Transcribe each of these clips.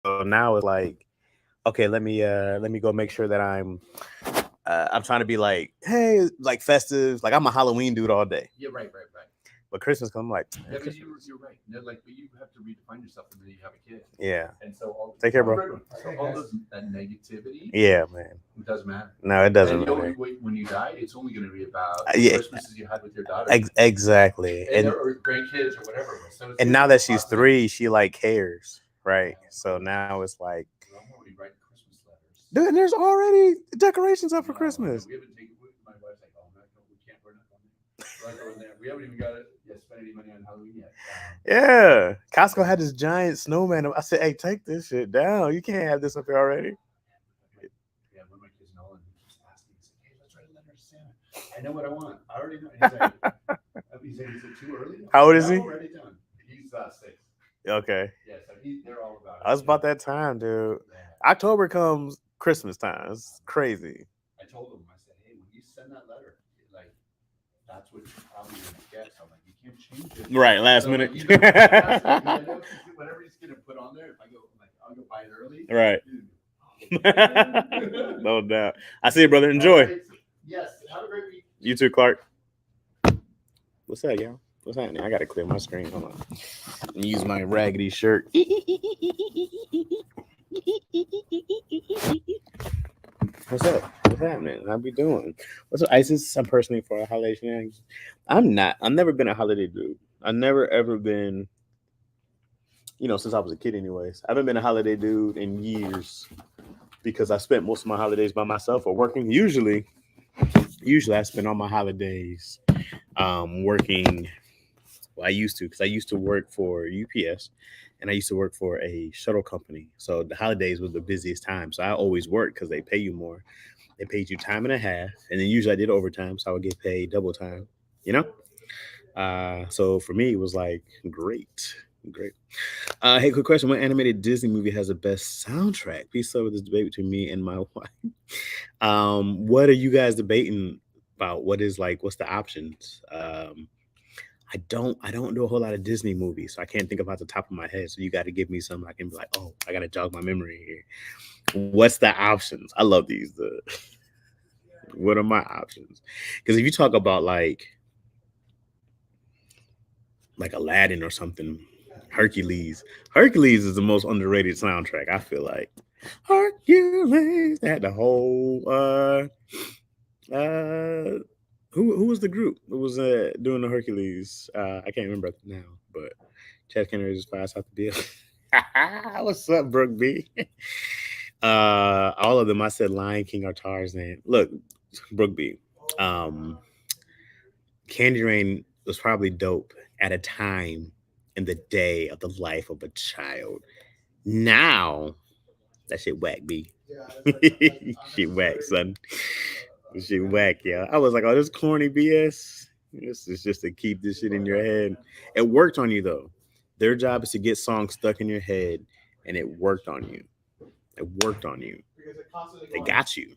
So now it's like, okay, let me go make sure that I'm trying to be like, hey, like festive. Like I'm a Halloween dude all day. Yeah, right. But Christmas comes, I'm like, Yeah, because Christmas. you're right. No, like, but you have to redefine yourself, and then you have a kid, Yeah. and so Take care, have a bro. great one. So all those that negativity, Yeah, man. it doesn't matter. No, it And doesn't you know, matter. when you die, it's only going to be about the Yeah, Christmases you had with your daughter exactly. and or grandkids or whatever it was. So it's And going to now be that she's positive. 3, she like cares, right? So Oh, now it's like, dude, I'm already writing Christmas letters. dude, there's already decorations up for No, Christmas. we haven't taken. My wife's like, oh, no, we can't. We're not going there. We haven't even got it. Yeah, spent any money on Halloween yet. Yeah, Costco had this giant snowman. I said, "Hey, take this shit down. You can't have this up here already." My, yeah, one of my kids, Nolan, he keeps asking. He's like, hey, let's write a letter to Santa. I know what I want. I already know. He's like, too early? I'm How like, old is no, he? write it down. He's 6. Okay, Yeah, so they're all about I it. was about that time, dude. Yeah. October comes, Christmas time. It's crazy. I told him, I said, hey, when you send that letter, like, that's what you're probably going to get. So I'm like, you can't change it. Right, last So, minute. like, last minute, I know whatever he's going to put on there, if I go, I'm like, I'll go buy it early. Right. Dude. No doubt. I see you, brother. Enjoy. Right. Yes. Have a great week. You too, Clark. What's up, y'all? What's happening? I gotta clear my screen. Hold on. Use my raggedy shirt. What's up? What's happening? How we doing? What's up, Isis? I'm personally for a holiday shenanigans. I'm not. I've never been a holiday dude. I've never ever been. Since I was a kid, anyways. I haven't been a holiday dude in years because I spent most of my holidays by myself or working. Usually I spend all my holidays working. Well, I used to because I used to work for UPS and I used to work for a shuttle company. So the holidays was the busiest time. So I always worked because they pay you more. They paid you time and a half, and then usually I did overtime, so I would get paid double time. You know. So for me, it was like great, great. Hey, quick question: what animated Disney movie has the best soundtrack? Please start with this debate between me and my wife. What are you guys debating about? What's the options? I don't do a whole lot of Disney movies, so I can't think about the top of my head. So you got to give me some. I can be like, oh, I got to jog my memory here. What's the options? I love these. What are my options? Because if you talk about like Aladdin or something, Hercules is the most underrated soundtrack. I feel like Hercules. They had the whole uh who was the group who was doing the Hercules? I can't remember now, but Chad Kenner just fast out the deal. What's up, Brooke B? All of them. I said Lion King or Tarzan. Look, Brooke B. Um, Candy Rain was probably dope at a time in the day of the life of a child. Now that shit whack, B. Shit whack, son. Shit whack, yeah. I was like, oh, this corny BS. This is just to keep this shit in your head. It worked on you though. Their job is to get songs stuck in your head, and it worked on you. It worked on you. They got you.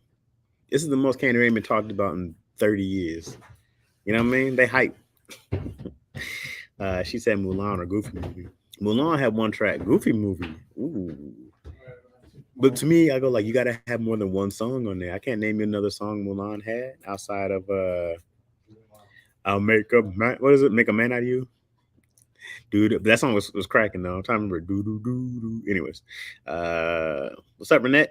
This is the most Candy Rain been talked about in 30 years. You know what I mean? They hype. She said Mulan or Goofy movie. Mulan had one track. Goofy movie. Ooh. But to me, I go like you gotta have more than one song on there. I can't name you another song Mulan had outside of I'll make a man. What is it? Make a man out of you, dude. That song was cracking though. I'm trying to remember. Do do do do. Anyways, what's up, Renette?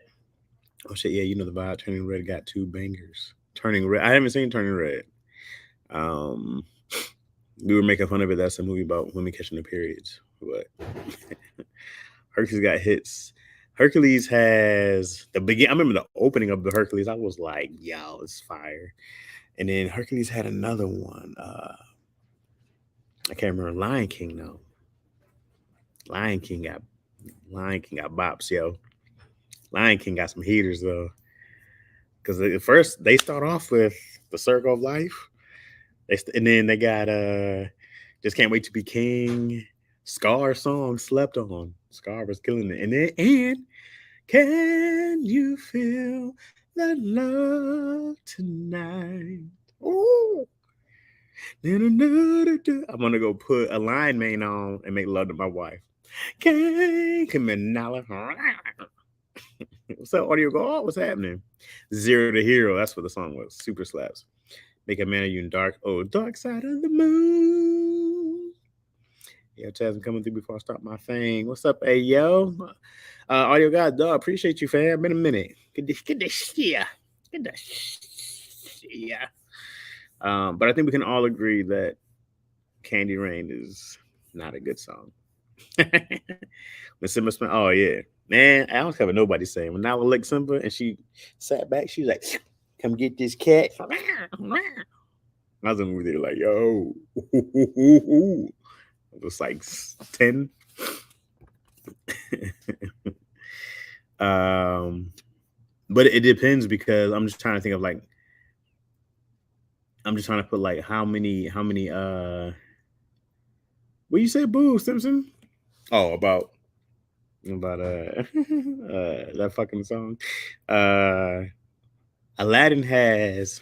Oh shit, yeah, you know the vibe. Turning Red got 2 bangers. Turning Red. I haven't seen Turning Red. Um, we were making fun of it. That's a movie about women catching their periods. But Hercules got hits. Hercules has the begin. I remember the opening of the Hercules. I was like, "Yo, it's fire." And then Hercules had another one. I can't remember. Lion King though. Lion King got Lion King got bops, yo. Lion King got some heaters though. Because at first they start off with the Circle of Life, and then they got just can't wait to be king. Scar song slept on. Scar was killing it, and then and can you feel that love tonight? Ooh. I'm gonna go put a line main on and make love to my wife. Can't come in Nala. What's up, audio go? Oh, what's happening? Zero to Hero. That's what the song was. Super slaps. Make a man of you in dark. Oh, dark side of the moon. Yeah, Chaz, I'm coming through before I start my thing. What's up, hey yo? Audio God, dog. Appreciate you, fam. Been a minute. Get this, yeah. Get this, yeah. But I think we can all agree that Candy Rain is not a good song. When Simba spent, oh yeah, man, I don't care what nobody's saying. When I licked Simba and she sat back, she was like, "Come get this cat." I was in the movie theater like, "Yo," it was like 10. But it depends because I'm just trying to think of like, I'm just trying to put like how many what you say, boo, Simpson? Oh, about that fucking song. Aladdin has,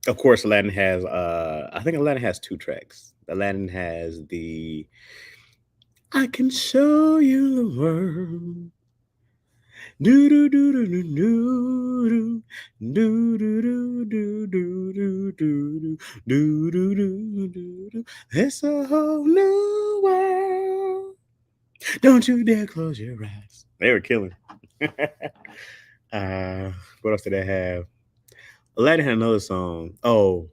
of course, Aladdin has I think Aladdin has 2 tracks. Aladdin has the I can show you the world. Do do do do do do do do do do do do do do do do do. It's a whole new world. Don't you dare close your eyes. They were killing. What else did I have? Aladdin had another song. Oh,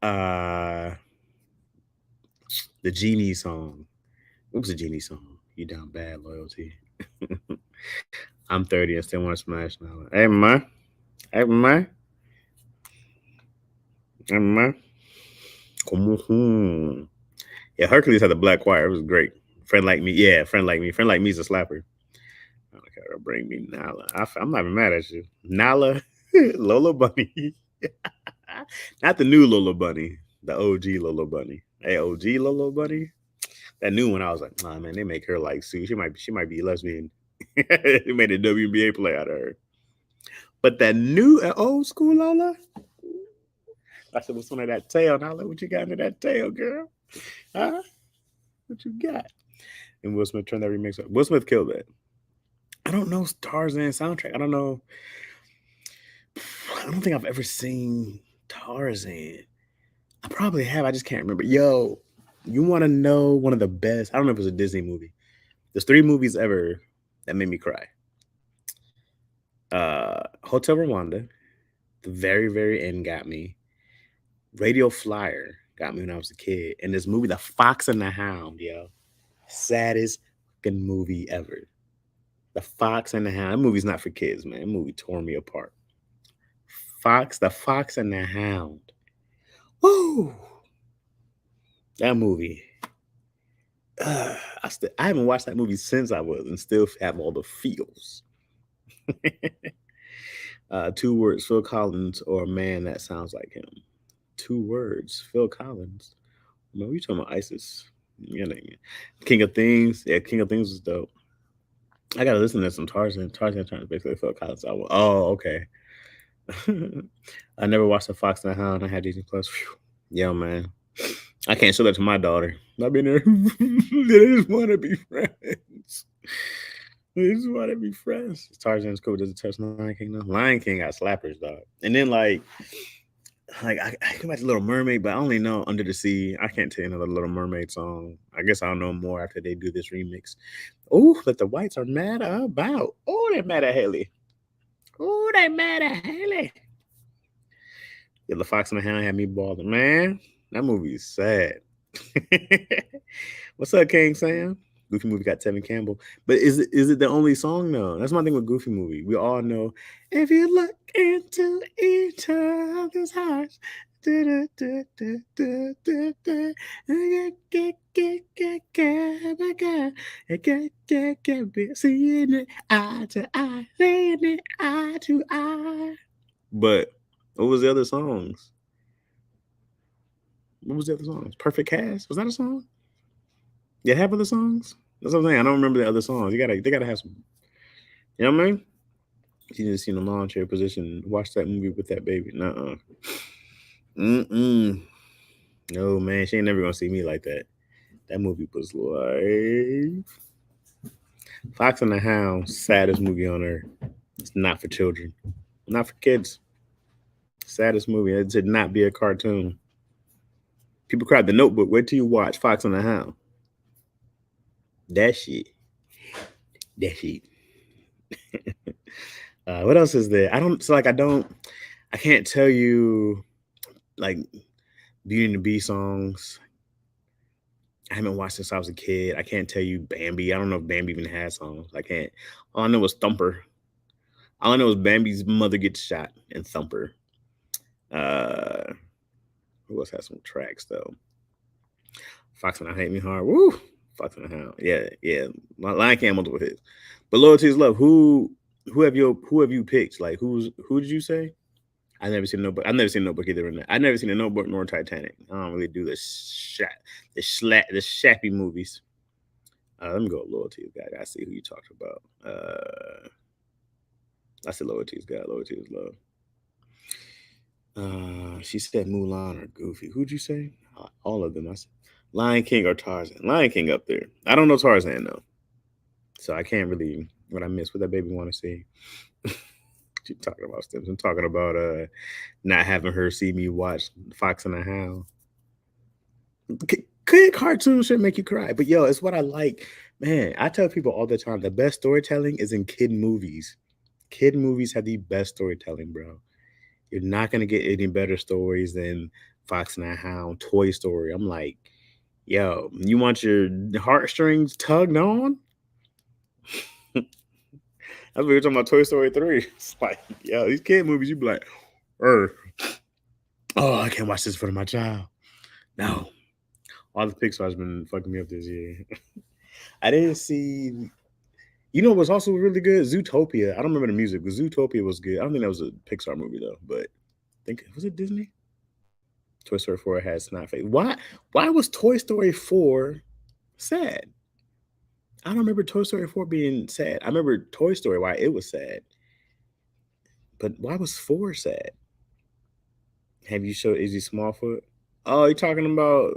uh, the Genie song. What was the Genie song? You down bad, loyalty. I'm 30 and still want to smash now. Hey, man. Hey, man. Hey, man. Come on. Yeah, Hercules had the black choir. It was great. Friend like me. Yeah, friend like me. Friend like me is a slapper. Okay, bring me Nala. I'm not even mad at you. Nala, Lola Bunny. Not the new Lola Bunny, the OG Lola Bunny. Hey, OG Lola Bunny. That new one, I was like, nah, man, they make her like Sue. She might be lesbian. They made a WNBA play out of her. But that new old school Lola, I said, what's one of that tail? Nala, what you got into that tail, girl? Huh? What you got? And Will Smith turned that remix up. Will Smith killed that. I don't know Tarzan soundtrack. I don't know. I don't think I've ever seen Tarzan. I probably have. I just can't remember. Yo, you want to know one of the best? I don't know if it was a Disney movie. There's 3 movies ever that made me cry. Hotel Rwanda, the very, very end got me. Radio Flyer got me when I was a kid. And this movie, The Fox and the Hound, yo. Saddest fucking movie ever. The Fox and the Hound. That movie's not for kids, man. That movie tore me apart. The Fox and the Hound. Woo! That movie. I haven't watched that movie since I was and still have all the feels. 2 words, Phil Collins or a man that sounds like him. 2 words, Phil Collins. Man, we talking about ISIS. You know, King of Things. Yeah, King of Things was dope. I gotta listen to some Tarzan. Tarzan trying to basically Phil Collins album. Oh, okay. I never watched The Fox and the Hound. I had Disney Plus. Yo, man. I can't show that to my daughter. I've been there. They just want to be friends. They just want to be friends. Tarzan's cool. Does it touch Lion King though? Lion King got slappers, dog. And then like I come back to Little Mermaid, but I only know Under the Sea. I can't tell you another Little Mermaid song. I guess I'll know more after they do this remix. Oh, that the whites are mad about. Oh, they're mad at Haley. Oh, they mad at Haley. Yeah, The Fox and the Hound had me balling. Man, that movie is sad. What's up, King Sam? Goofy movie got Tevin Campbell. But is it the only song though? That's my thing with Goofy movie. We all know if you look into each other's hearts. Seeing it eye to eye, seeing it eye to eye. But what was the other songs? What was the other songs? Perfect Cast? Was that a song? You have other songs? That's what I'm saying. I don't remember the other songs. They gotta have some. You know what I mean? You just in a lawn chair position, watch that movie with that baby. Nuh-uh. No, man, she ain't never gonna see me like that. That movie was like Fox and the Hound, saddest movie on earth. It's not for children, not for kids. Saddest movie. It should not be a cartoon. People cried The Notebook. Wait till you watch Fox and the Hound. That shit. That shit. What else is there? I don't. So like I don't. I can't tell you like Beauty and the Beast songs. I haven't watched since I was a kid. I can't tell you Bambi. I don't know if Bambi even has songs. I can't. All I know was Thumper. All I know is Bambi's mother gets shot and Thumper. Uh, who else has some tracks though? Fox and I Hate Me Hard. Woo! Fox and the Hound. Yeah, yeah. Lion King multiple hits. But Loyalty is Love. Who have you picked? Like who did you say? I never seen Notebook. I've never seen Notebook either. In that. I've never seen a Notebook nor Titanic. I don't really do the shappy movies. Let me go with Loyalty is God. I see who you talked about. I said Loyalty is God. Loyalty is Love. She said Mulan or Goofy. Who'd you say? All of them. I said Lion King or Tarzan. Lion King up there. I don't know Tarzan though, so I can't really. What I missed. What that baby want to see. She talking about steps. I'm talking about not having her see me watch Fox and the Hound. Kid cartoons should make you cry, but yo, it's what I like. Man, I tell people all the time the best storytelling is in kid movies. Kid movies have the best storytelling, bro. You're not gonna get any better stories than Fox and the Hound, Toy Story. I'm like, yo, you want your heartstrings tugged on? That's what you're talking about. Toy Story 3. It's like, yo, these kid movies, you be like, oh, I can't watch this for my child. No. All the Pixar's been fucking me up this year. I didn't see. You know what's also really good? Zootopia. I don't remember the music, but Zootopia was good. I don't think that was a Pixar movie though, but I think was it Disney? Toy Story 4 has not face. Why was Toy Story 4 sad? I don't remember Toy Story 4 being sad. I remember Toy Story why it was sad. But why was 4 sad? Have you showed Izzy Smallfoot? Oh, you talking about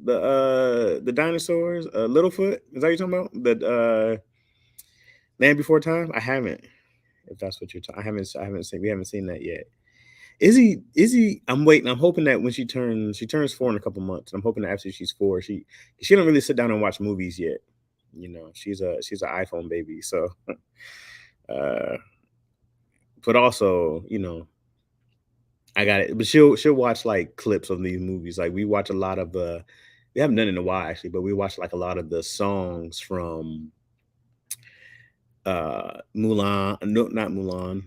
the dinosaurs? Littlefoot? Is that what you're talking about? The Land Before Time? I haven't. If that's what you're talking, I haven't seen. We haven't seen that yet. Izzy, I'm waiting. I'm hoping that when she turns 4 in a couple months. I'm hoping that after she's 4, she don't really sit down and watch movies yet. You know, she's an iPhone baby. So, but also, you know, I got it. But she'll watch like clips of these movies. Like we watch a lot of we haven't done it in a while actually, but we watch like a lot of the songs from Mulan. No, not Mulan.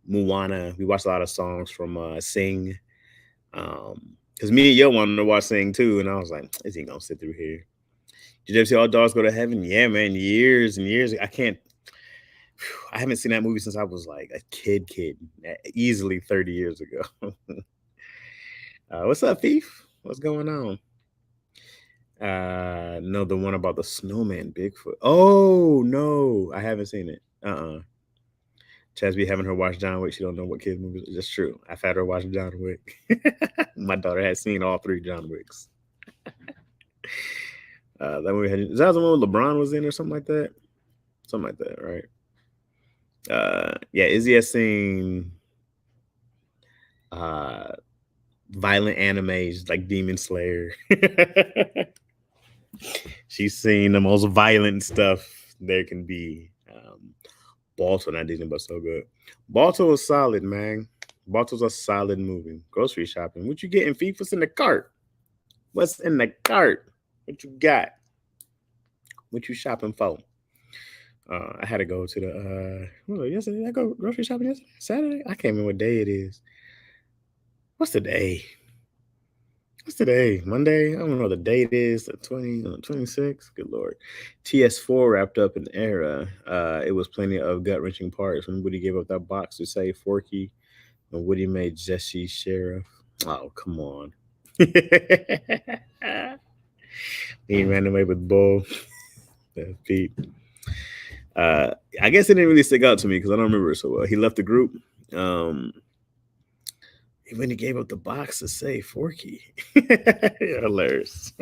Moana. We watched a lot of songs from Sing. Because me and Yo wanted to watch Sing too, and I was like, is he gonna sit through here? Did you ever see All Dogs Go to Heaven? Yeah, man, years and years. I haven't seen that movie since I was like a kid, easily 30 years ago. What's up, Thief? What's going on? No, the one about the snowman Bigfoot. Oh no, I haven't seen it. Chaz be having her watch John Wick. She don't know what kids movies. That's true. I've had her watch John Wick. My daughter has seen all 3 John Wicks. That movie is that the one LeBron was in or something like that? Something like that, right? Yeah, Izzy has seen violent animes like Demon Slayer. She's seen the most violent stuff there can be. Balto, not Disney, but so good. Balto is solid, man. Balto's a solid movie. Grocery shopping. What you getting, Thief? What's in the cart? What's in the cart? What you got? What you shopping for? I had to go to the yesterday. I go grocery shopping yesterday. Saturday. I can't remember what day it is. What's the day? What's today? Monday? I don't know what the date is. The 26th. Good Lord. TS4 wrapped up an era. It was plenty of gut-wrenching parts when Woody gave up that box to save Forky and Woody made Jesse sheriff. Oh, come on. He ran away with Bull. Pete. I guess it didn't really stick out to me because I don't remember it so well. He left the group. When he gave up the box to say Forky. Hilarious.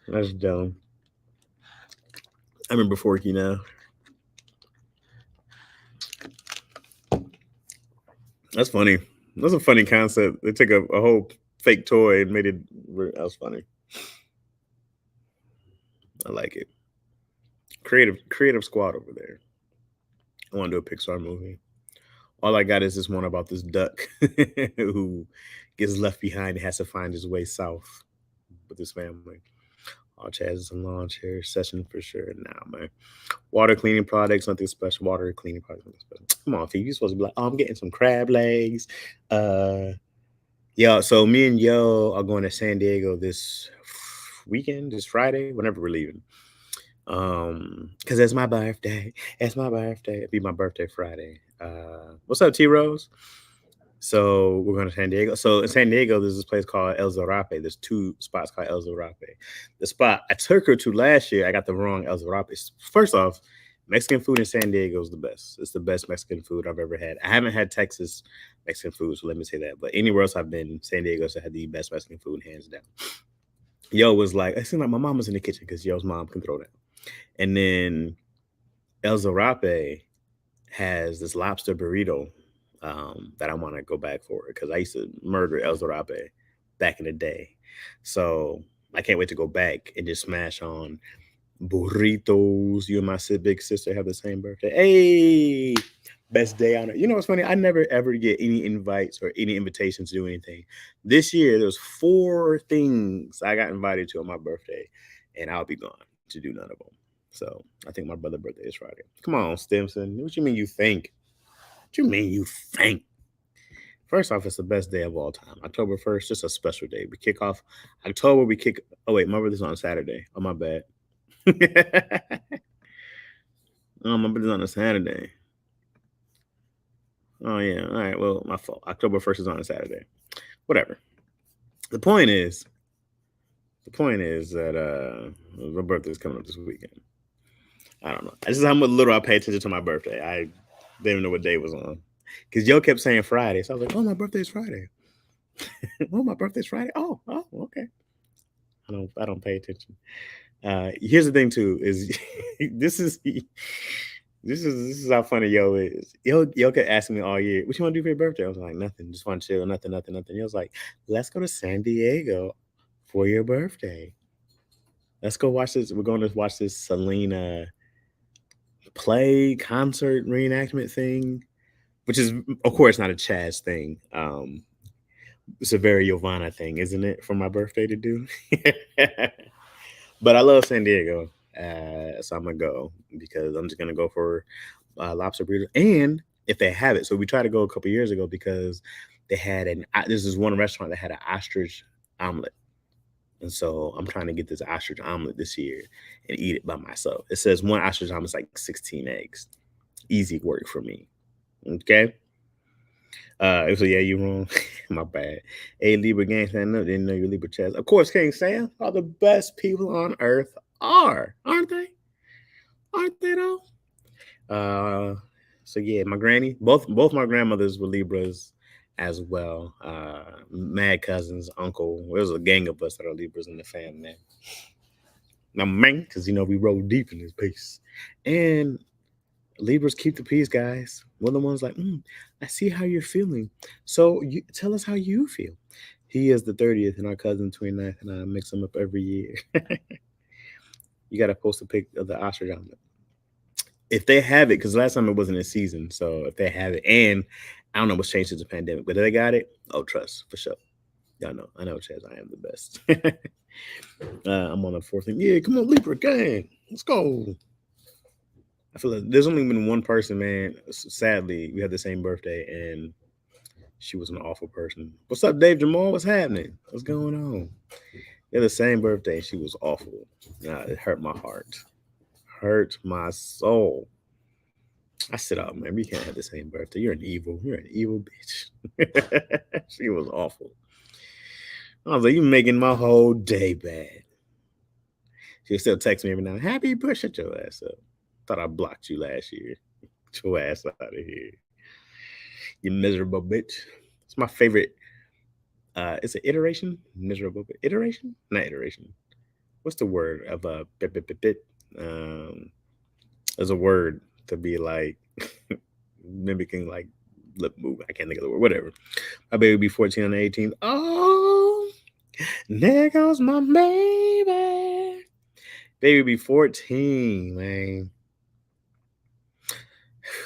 That's dumb. I remember Forky now. That's funny. That's a funny concept. They took a whole fake toy and made it. That was funny. I like it. Creative squad over there. I want to do a Pixar movie. All I got is this one about this duck who gets left behind and has to find his way south with his family. All Chaz is a lawn chair session for sure. Nah, man. Water cleaning products, nothing special. Water cleaning products, nothing special. Come on, Phoebe. You're supposed to be like, oh, I'm getting some crab legs. Yeah, so me and Yo are going to San Diego this weekend, this Friday, whenever we're leaving. Because it's my birthday. It's my birthday. It'll be my birthday Friday. What's up, T Rose? So we're going to San Diego. So in San Diego, there's this place called El Zarape. There's 2 spots called El Zarape. The spot I took her to last year, I got the wrong El Zarape. First off, Mexican food in San Diego is the best. It's the best Mexican food I've ever had. I haven't had Texas Mexican food, so let me say that. But anywhere else I've been, San Diego's had the best Mexican food, hands down. Yo was like, it seemed like my mom was in the kitchen because Yo's mom can throw down. And then El Zarape has this lobster burrito that I want to go back for because I used to murder El Zarape back in the day. So I can't wait to go back and just smash on burritos. You and my big sister have the same birthday. Hey, best day on it. You know what's funny? I never ever get any invites or any invitations to do anything. This year, there was 4 things I got invited to on my birthday, and I'll be gone to do none of them. So I think my brother's birthday is Friday. Come on, Stimson. What you mean you think? What you mean you think? First off, it's the best day of all time. October 1st, just a special day. We kick off October. Oh, wait, my birthday's on Saturday. Oh, my bad. Oh, my birthday's on a Saturday. Oh, yeah. All right. Well, my fault. October 1st is on a Saturday. Whatever. The point is that my birthday's coming up this weekend. I don't know. This is how much little I pay attention to my birthday. I didn't even know what day it was on. Because Yo kept saying Friday. So I was like, oh, my birthday's Friday. Oh, my birthday's Friday. Oh, okay. I don't pay attention. Here's the thing too, is this is how funny Yo is. Yo kept asking me all year, what you want to do for your birthday? I was like, nothing, just want to chill, nothing. He was like, let's go to San Diego for your birthday. Let's go watch this. We're going to watch this Selena play concert reenactment thing, which is of course not a Chaz thing. It's a very Giovanna thing, isn't it, for my birthday to do? But I love San Diego, so I'm gonna go because I'm just gonna go for lobster burrito. And if they have it, so we tried to go a couple years ago because they had this is one restaurant that had an ostrich omelet, and so I'm trying to get this ostrich omelet this year and eat it by myself. It says one ostrich omelet is like 16 eggs, easy work for me. Okay. So yeah, you wrong. My bad. Hey, Libra gang fan, no, didn't know you Libra Chaz. Of course, King Sam are the best people on earth aren't they? Aren't they though? So yeah, my granny, both my grandmothers were Libras as well. Mad cousins, uncle. There's a gang of us that are Libras in the family. Now, man, because we roll deep in this piece. And Libras keep the peace, guys. One of the ones like, I see how you're feeling. So you tell us how you feel. He is the 30th and our cousin 29th, and I mix them up every year. You got to post a pic of the ostrich omelet. If they have it, because last time it wasn't in season. So if they have it, and I don't know what's changed since the pandemic, but if they got it, oh, trust, for sure. Y'all know. I know, Chaz, I am the best. I'm on the 4th. Yeah, come on, Libra gang. Let's go. I feel like there's only been one person, man. Sadly, we had the same birthday, and she was an awful person. What's up, Dave Jamal? What's happening? What's going on? We had the same birthday, and she was awful. It hurt my heart. Hurt my soul. I said, oh, man, we can't have the same birthday. You're an evil bitch. She was awful. I was like, you making my whole day bad. She still text me every now and then, happy birthday. Shut your ass up. Thought I blocked you last year. Get your ass out of here. You miserable bitch. It's my favorite. It's an iteration. Miserable bitch. Iteration? Not iteration. What's the word of a bit bit bit bit? There's a word to be like mimicking like lip move. I can't think of the word. Whatever. My baby will be 14 on the 18th. Oh, there goes my baby. Baby will be 14, man.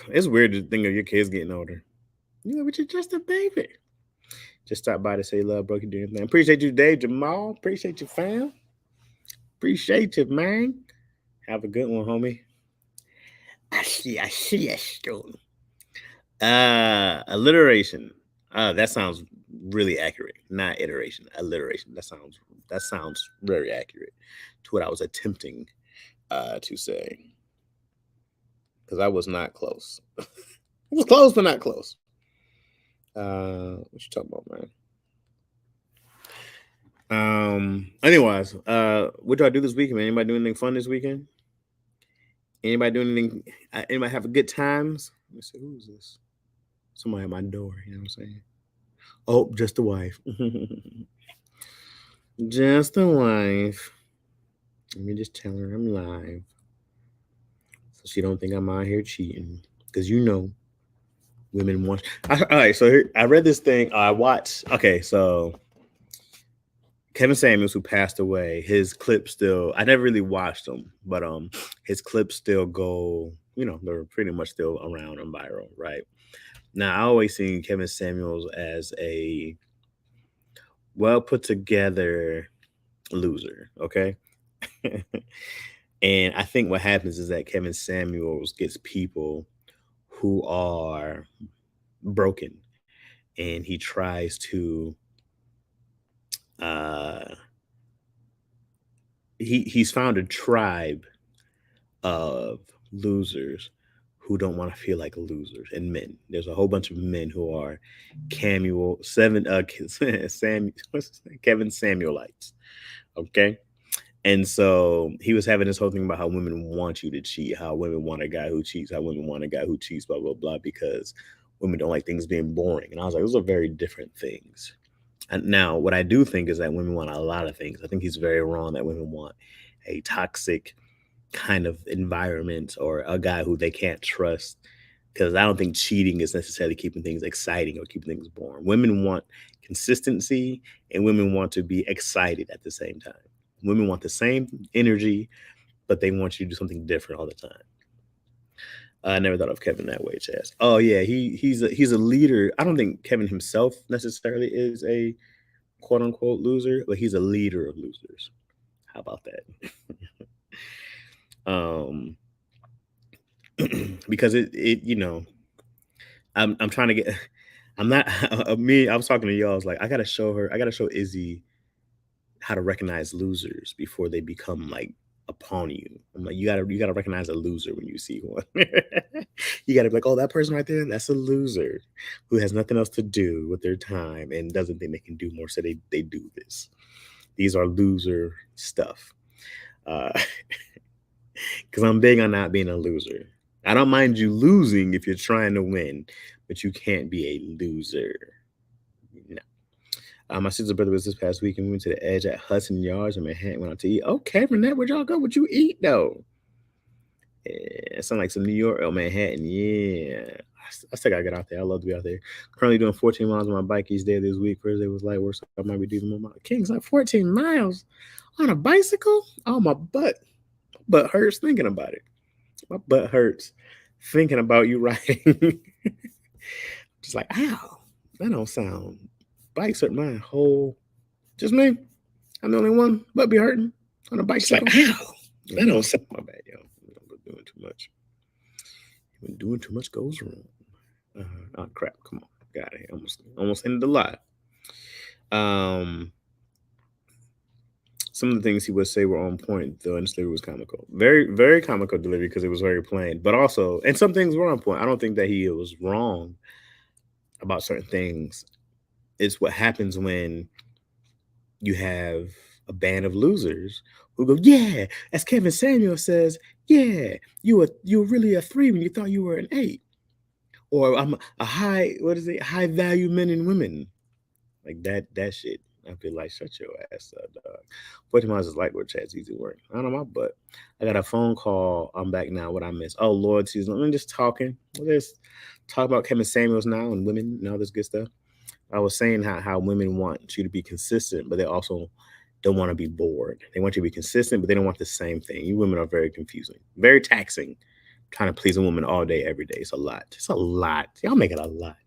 It's weird to think of your kids getting older. You know, but you're just a baby. Just stop by to say love, broke you doing anything. Appreciate you today, Jamal. Appreciate you, fam. Appreciate you, man. Have a good one, homie. I see you. Alliteration. That sounds really accurate. Not iteration. Alliteration. That sounds very accurate to what I was attempting to say. Because I was not close. It was close, but not close. What you talking about, man? Anyways, what do I do this weekend, man? Anybody do anything fun this weekend? Anybody do anything? Anybody have a good times? Let me see, who is this? Somebody at my door, you know what I'm saying? Oh, just the wife. Just the wife. Let me just tell her I'm live. So she don't think I'm out here cheating. Because you know, women want... All right, so here, I read this thing. I watched... Okay, so... Kevin Samuels, who passed away, his clips still... I never really watched them, but his clips still go... You know, they're pretty much still around and viral, right? Now, I always seen Kevin Samuels as a well put together loser, okay? And I think what happens is that Kevin Samuels gets people who are broken, and he tries to he's found a tribe of losers who don't want to feel like losers, and men. There's a whole bunch of men who are Kevin Samuelites. Okay. And so he was having this whole thing about how women want you to cheat, how women want a guy who cheats, how women want a guy who cheats, blah, blah, blah, because women don't like things being boring. And I was like, those are very different things. And now, what I do think is that women want a lot of things. I think he's very wrong that women want a toxic kind of environment or a guy who they can't trust, because I don't think cheating is necessarily keeping things exciting or keeping things boring. Women want consistency, and women want to be excited at the same time. Women want the same energy, but they want you to do something different all the time. I never thought of Kevin that way, Chaz. Oh yeah, he's a leader. I don't think Kevin himself necessarily is a quote unquote loser, but he's a leader of losers. How about that? Because it you know, I'm trying to get. I'm not me. I was talking to y'all. I was like, I gotta show Izzy how to recognize losers before they become like upon you. I'm like, you gotta recognize a loser when you see one. You gotta be like, oh, that person right there, that's a loser who has nothing else to do with their time and doesn't think they can do more, so they do this. These are loser stuff. Because I'm big on not being a loser. I don't mind you losing if you're trying to win, but you can't be a loser. No. My sister's brother was this past week, and we went to the Edge at Hudson Yards in Manhattan. Went out to eat. Okay, Renette, where'd y'all go? What'd you eat though? Yeah, it sounds like some New York or Manhattan. Yeah, I still gotta get out there. I love to be out there. Currently doing 14 miles on my bike each day this week. Thursday was light work, so I might be doing more miles. King's like 14 miles on a bicycle. Oh, my butt hurts thinking about it. My butt hurts thinking about you riding. Just like, ow, that don't sound. Bikes hurt my whole. Just me. I'm the only one. Butt be hurting on a bicycle. Like, ow, that don't sound. My bad, yo. I'm doing too much. When doing too much goes wrong. Oh crap! Come on, got it. Almost ended the live. Some of the things he would say were on point, though, and his delivery was comical. Very, very comical delivery because it was very plain. But also, and some things were on point. I don't think that he was wrong about certain things. It's what happens when you have a band of losers who go, yeah, as Kevin Samuel says, yeah, you were really a 3 when you thought you were an 8. or I'm a high value men and women. Like that shit. I feel like shut your ass up, dog. 14 miles is like where Chat's easy work. I don't know my butt. I got a phone call. I'm back now. What I missed? Oh Lord, Susan. I'm just talking. We're just talk about Kevin Samuels now and women and all this good stuff. I was saying how women want you to be consistent, but they also don't want to be bored. They want you to be consistent, but they don't want the same thing. You women are very confusing, very taxing. Trying to please a woman all day, every day. It's a lot. It's a lot. Y'all make it a lot.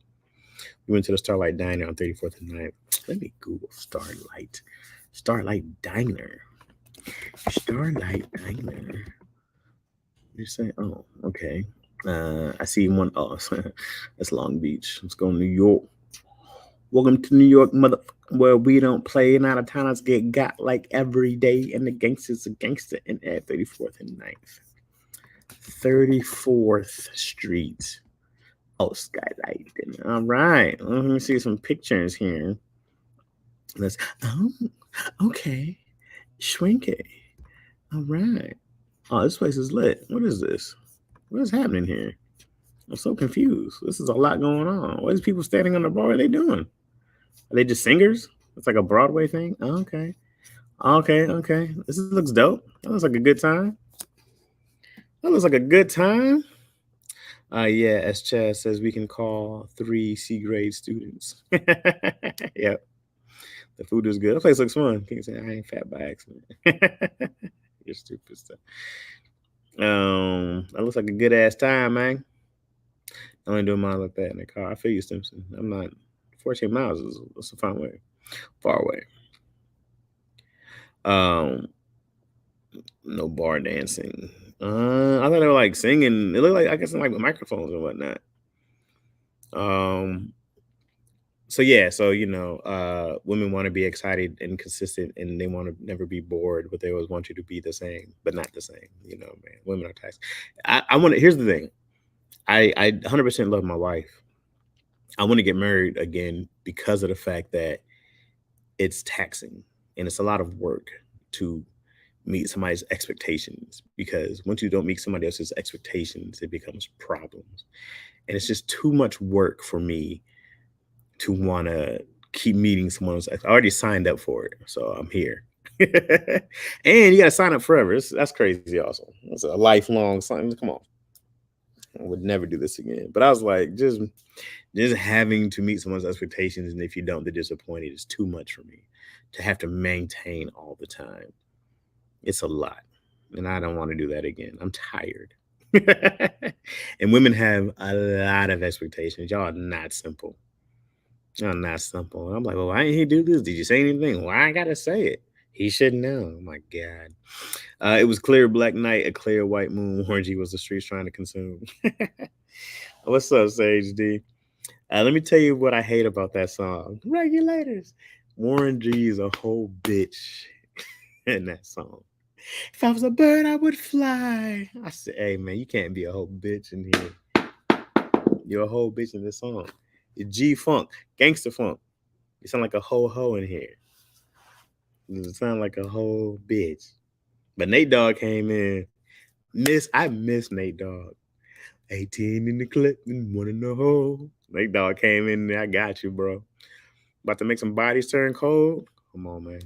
We went to the Starlight Diner on 34th and 9th. Let me Google Starlight. Starlight Diner. Starlight Diner. You say, oh, okay. I see one. Oh, that's Long Beach. Let's go to New York. Welcome to New York, mother, where we don't play and out of towners get got like every day, and the gangsters are gangster and at 34th and 9th. 34th Street. Oh, Skylight. All right. Let me see some pictures here. Let's. Oh, okay. Shrinky. All right. Oh, this place is lit. What is this? What is happening here? I'm so confused. This is a lot going on. What is people standing on the bar? What are they doing? Are they just singers? It's like a Broadway thing. Oh, okay. Okay. This looks dope. That looks like a good time. That looks like a good time. Yeah, as Chaz says, we can call 3 C grade students. Yep. The food is good. The place looks fun. Can't say I ain't fat by accident. You're stupid stuff. That looks like a good ass time, man. I only do mine like that in the car. I feel you, Simpson. I'm not 14 miles is a fine way. Far away. No bar dancing. I thought they were like singing. It looked like, I guess, like with microphones and whatnot. So women want to be excited and consistent, and they want to never be bored, but they always want you to be the same, but not the same. Man, women are taxed. I want to. Here's the thing. I 100% love my wife. I want to get married again because of the fact that it's taxing and it's a lot of work to meet somebody's expectations, because once you don't meet somebody else's expectations, it becomes problems. And it's just too much work for me to want to keep meeting someone else. I already signed up for it, so I'm here. And you got to sign up forever. That's crazy also. It's a lifelong sign. Come on. I would never do this again. But I was like, just having to meet someone's expectations, and if you don't, they're disappointed, is too much for me to have to maintain all the time. It's a lot, and I don't want to do that again. I'm tired. And women have a lot of expectations. Y'all are not simple. Y'all are not simple. I'm like, well, why didn't he do this? Did you say anything? Why I gotta say it? He should know. Oh my God. It was clear black night, a clear white moon. Warren G was the streets trying to consume. What's up, Sage D? Let me tell you what I hate about that song. Regulators. Warren G is a whole bitch in that song. If I was a bird, I would fly. I said, hey, man, you can't be a whole bitch in here. You're a whole bitch in this song. You're G-Funk, gangster funk. You sound like a ho-ho in here. You sound like a whole bitch. But Nate Dogg came in. I miss Nate Dogg. 18 in the clip and 1 in the hole. Nate Dogg came in there. I got you, bro. About to make some bodies turn cold. Come on, man.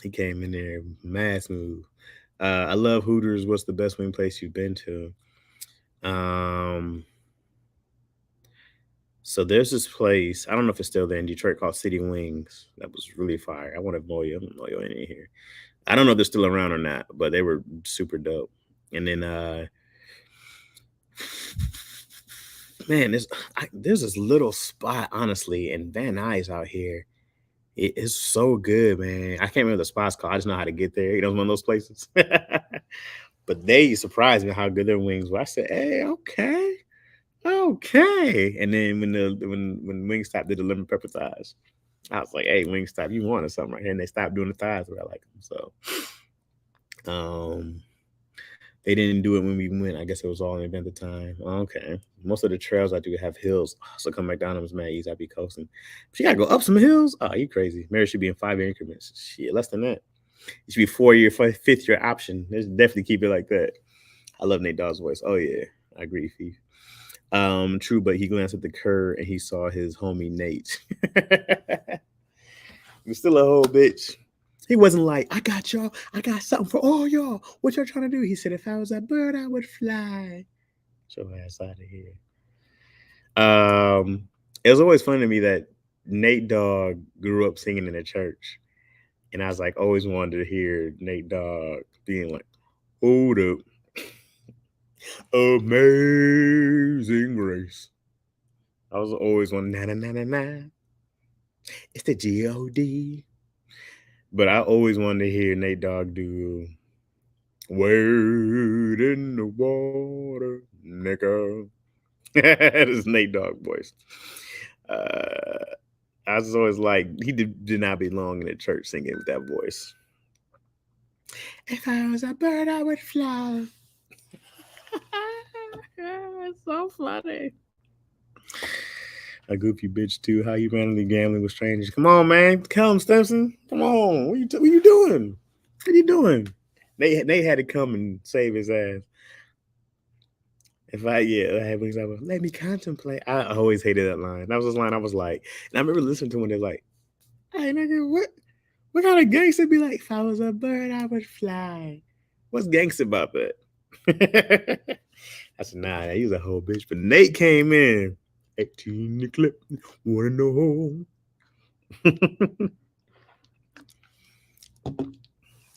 He came in there, mad smooth. I love Hooters. What's the best wing place you've been to? So there's this place, I don't know if it's still there in Detroit, called City Wings. That was really fire. I want to blow you in here. I don't know if they're still around or not, but they were super dope. And then man, there's this little spot, honestly, in Van Nuys out here. It is so good, man. I can't remember the spot's called. I just know how to get there. You know, one of those places. But they surprised me how good their wings were. I said, hey, okay. And then when Wingstop did the lemon pepper thighs, I was like, hey, Wingstop, you wanted something right here. And they stopped doing the thighs where I like them. So they didn't do it when we went. I guess it was all in event of time. Okay. Most of the trails I do have hills. So come back down them is mad easy. I'd be coasting. But you gotta go up some hills. Oh, you crazy. Marriage should be in 5-year increments. Shit, less than that. It should be 4-year, 5th-year option. Let's definitely keep it like that. I love Nate Dogg's voice. Oh yeah, I agree, Fee. True, but he glanced at the curb and he saw his homie Nate. He's still a whole bitch. He wasn't like, I got y'all. I got something for all y'all. What y'all trying to do? He said, if I was a bird, I would fly. Get your ass out of here. It was always funny to me that Nate Dogg grew up singing in a church. And I was like, always wanted to hear Nate Dogg being like, hold up. Amazing grace. I was always on na na na na na. It's the G-O-D. But I always wanted to hear Nate Dogg do Wade in the water, nigga. That is Nate Dogg voice. I was always like, he did not belong in the church singing with that voice. If I was a bird, I would fly. It's so funny. A goofy bitch too. How you randomly gambling with strangers? Come on, man. Come, Stimson. Come on. What you doing? What you doing? They had to come and save his ass. If I had wings, I would let me contemplate. I always hated that line. That was this line I was like, and I remember listening to when they're like, hey nigga, what kind of gangster be like? If I was a bird, I would fly. What's gangster about that? I said, nah, he was a whole bitch. But Nate came in. 18 the clip, wanna know.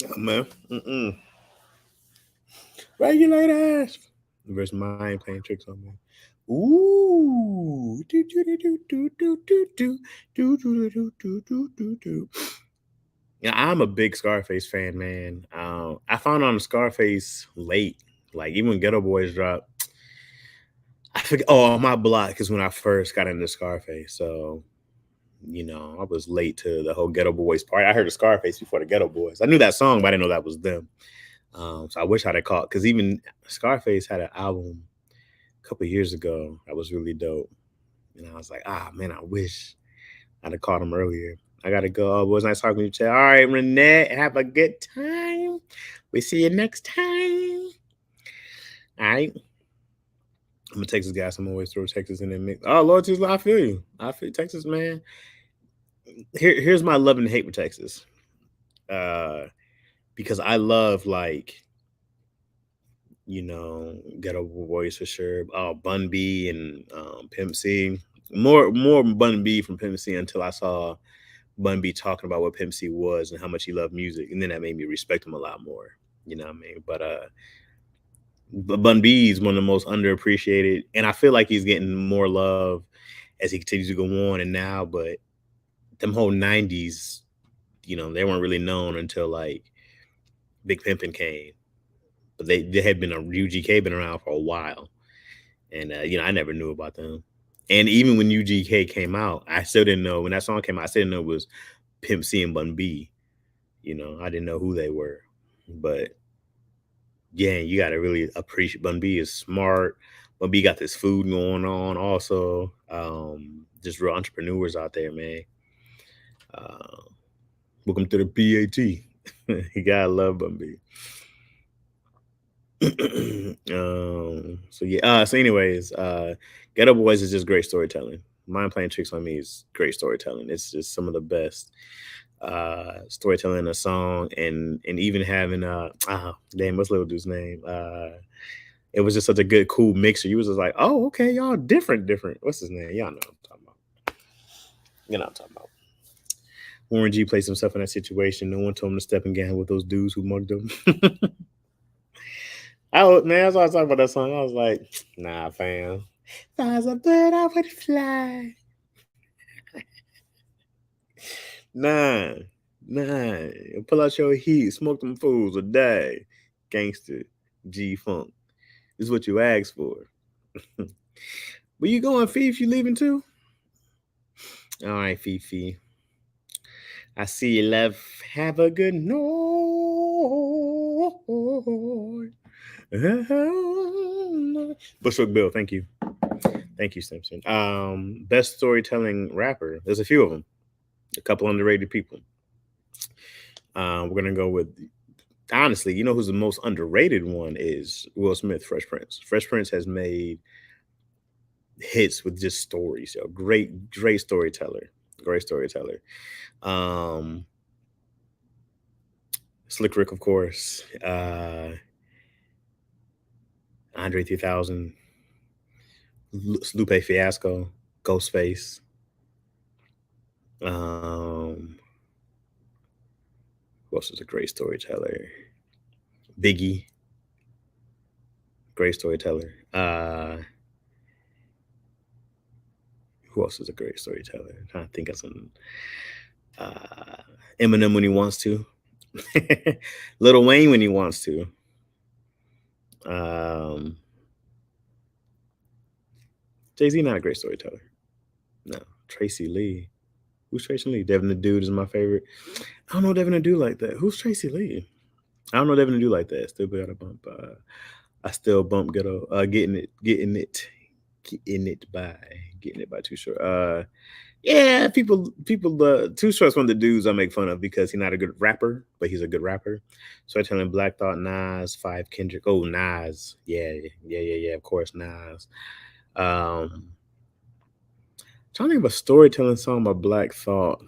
Oh man. Regulate ass. Versus mine playing tricks on me. Ooh. Yeah, I'm a big Scarface fan, man. I found on Scarface late. Like even when Ghetto Boys dropped. I forget. Oh, my block is when I first got into Scarface. So, I was late to the whole Ghetto Boys part. I heard the Scarface before the Ghetto Boys. I knew that song, but I didn't know that was them. So I wish I'd have caught, because even Scarface had an album a couple of years ago that was really dope. And I was like, man, I wish I'd have caught him earlier. I gotta go. Oh, it was nice talking to you. All right, Renee, have a good time. We see you next time. All right. I'm a Texas guy, so I'm always throw Texas in the mix. Oh, Lord, I feel you. I feel Texas, man. Here's my love and hate with Texas. Because I love Ghetto Boys for sure. Bun B and Pimp C. More Bun B from Pimp C until I saw Bun B talking about what Pimp C was and how much he loved music, and then that made me respect him a lot more. You know what I mean? But Bun B is one of the most underappreciated, and I feel like he's getting more love as he continues to go on. And now, but them whole '90s, they weren't really known until like Big Pimpin' came. But they had been UGK been around for a while, and I never knew about them. And even when UGK came out, I still didn't know when that song came out. I still didn't know it was Pimp C and Bun B. I didn't know who they were, but yeah, you got to really appreciate Bun B is smart. Bun B got this food going on also. Just real entrepreneurs out there, man. Welcome to the PAT. You gotta love Bun B. So anyways, Ghetto Boys is just great storytelling. Mind Playing Tricks on Me is great storytelling. It's just some of the best storytelling in a song, and even having what's little dude's name? It was just such a good, cool mixer. You was just like, oh, okay, y'all different. What's his name? Y'all know what I'm talking about. You know what I'm talking about. Warren G placed himself in that situation. No one told him to step and gamble with those dudes who mugged him. That's why I was talking about that song. I was like, nah, fam. If I was a bird, I would fly. Nah. Pull out your heat, smoke them fools, or die. Gangster, G-Funk. This is what you asked for. Where you going, Fifi? You leaving too? All right, Fifi. I see you, love. Have a good night. Bushwick Bill, thank you. Thank you, Simpson. Best storytelling rapper. There's a few of them. A couple underrated people. We're gonna go with, honestly, who's the most underrated one is Will Smith, Fresh Prince. Fresh Prince has made hits with just stories. Yo, great storyteller. Great storyteller. Um, Slick Rick, of course. Andre 3000, Lupe Fiasco, Ghostface. Um, who else is a great storyteller? Biggie, great storyteller. Who else is a great storyteller? I'm trying to think of some. Uh, Eminem when he wants to. Little Wayne when he wants to. Um, Jay-Z not a great storyteller. No. Tracy Lee. Who's Tracy Lee? Devin the Dude is my favorite. I don't know Devin the Dude like that. Who's Tracy Lee? I don't know Devin the Dude like that. Still got a bump. I still bump ghetto. Getting it by Too Short. Yeah, people. Too Short's one of the dudes I make fun of because he's not a good rapper, but he's a good rapper. So I tell him Black Thought, Nas, Five, Kendrick. Oh, Nas. Yeah. Of course, Nas. Trying to think of a storytelling song by Black Thought.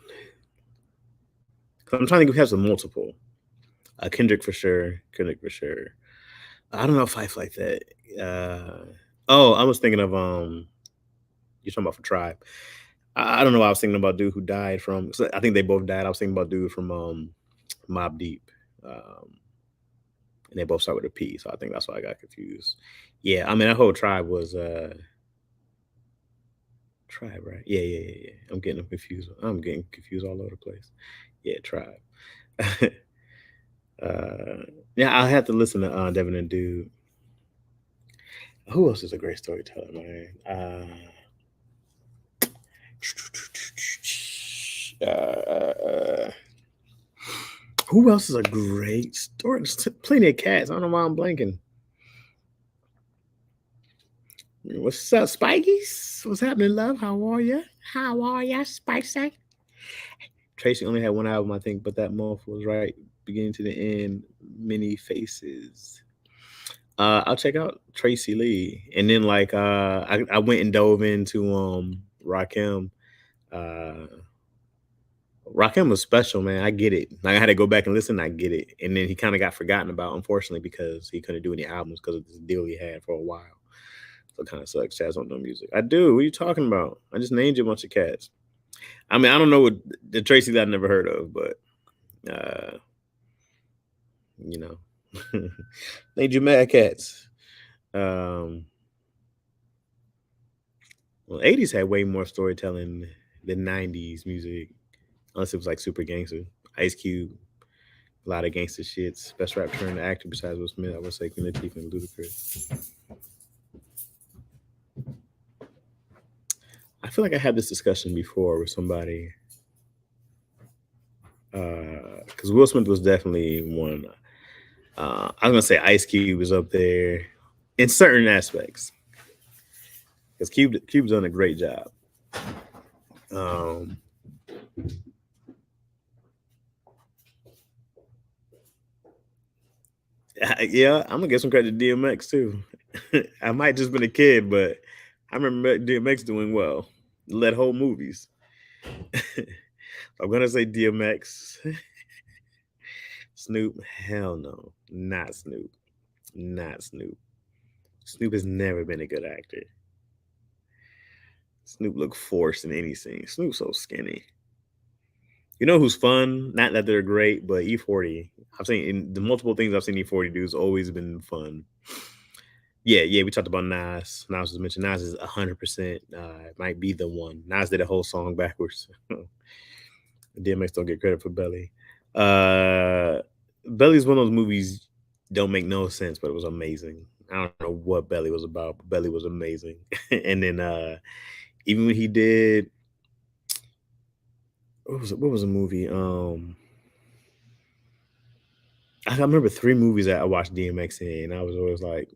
I'm trying to have some multiple. Kendrick for sure. I don't know if Fife like that. I was thinking of you're talking about for Tribe. I don't know why I was thinking about dude who died from. So I think they both died. I was thinking about dude from Mob Deep, and they both start with a P. So I think that's why I got confused. Yeah, I mean that whole Tribe was Tribe, right? Yeah. I'm getting them confused. I'm getting confused all over the place. Yeah, Tribe. Yeah, I have to listen to Devin and Dude. Who else is a great storyteller, man? Who else is a great story? There's plenty of cats. I don't know why I'm blanking. What's up, Spikies? What's happening, love? How are ya? Spicy? Tracy only had one album, I think, but that month was right beginning to the end. Many faces. I'll check out Tracy Lee, and then like I went and dove into Rakim. Rakim was special, man. I get it. Like I had to go back and listen. I get it, and then he kind of got forgotten about, unfortunately, because he couldn't do any albums because of this deal he had for a while. So it kind of sucks. Chaz don't know music. I do. What are you talking about? I just named you a bunch of cats. I mean, I don't know what the Tracy that I never heard of, but you know, named you mad cats. Well, 80s had way more storytelling than 90s music, unless it was like super gangster. Ice Cube, a lot of gangster shits. Best rap turned actor besides Will Smith, I would say Queen Latifah and Ludacris. I feel like I had this discussion before with somebody. Because Will Smith was definitely one. I'm gonna say Ice Cube is up there in certain aspects. Because Cube's done a great job. Yeah, I'm gonna give some credit to DMX too. I might just been a kid, but I remember DMX doing well. Led whole movies. I'm gonna say DMX. Snoop, hell no, not Snoop, not Snoop. Snoop has never been a good actor. Snoop looked forced in any scene. Snoop's so skinny. You know who's fun? Not that they're great, but E40. I've seen in the multiple things I've seen E40 do has always been fun. Yeah. We talked about Nas. Nas was mentioned. Nas is 100%. Might be the one. Nas did a whole song backwards. DMX don't get credit for Belly. Belly's one of those movies don't make no sense, but it was amazing. I don't know what Belly was about, but Belly was amazing. And then even when he did, what was a movie? I remember 3 movies that I watched DMX in, and I was always like,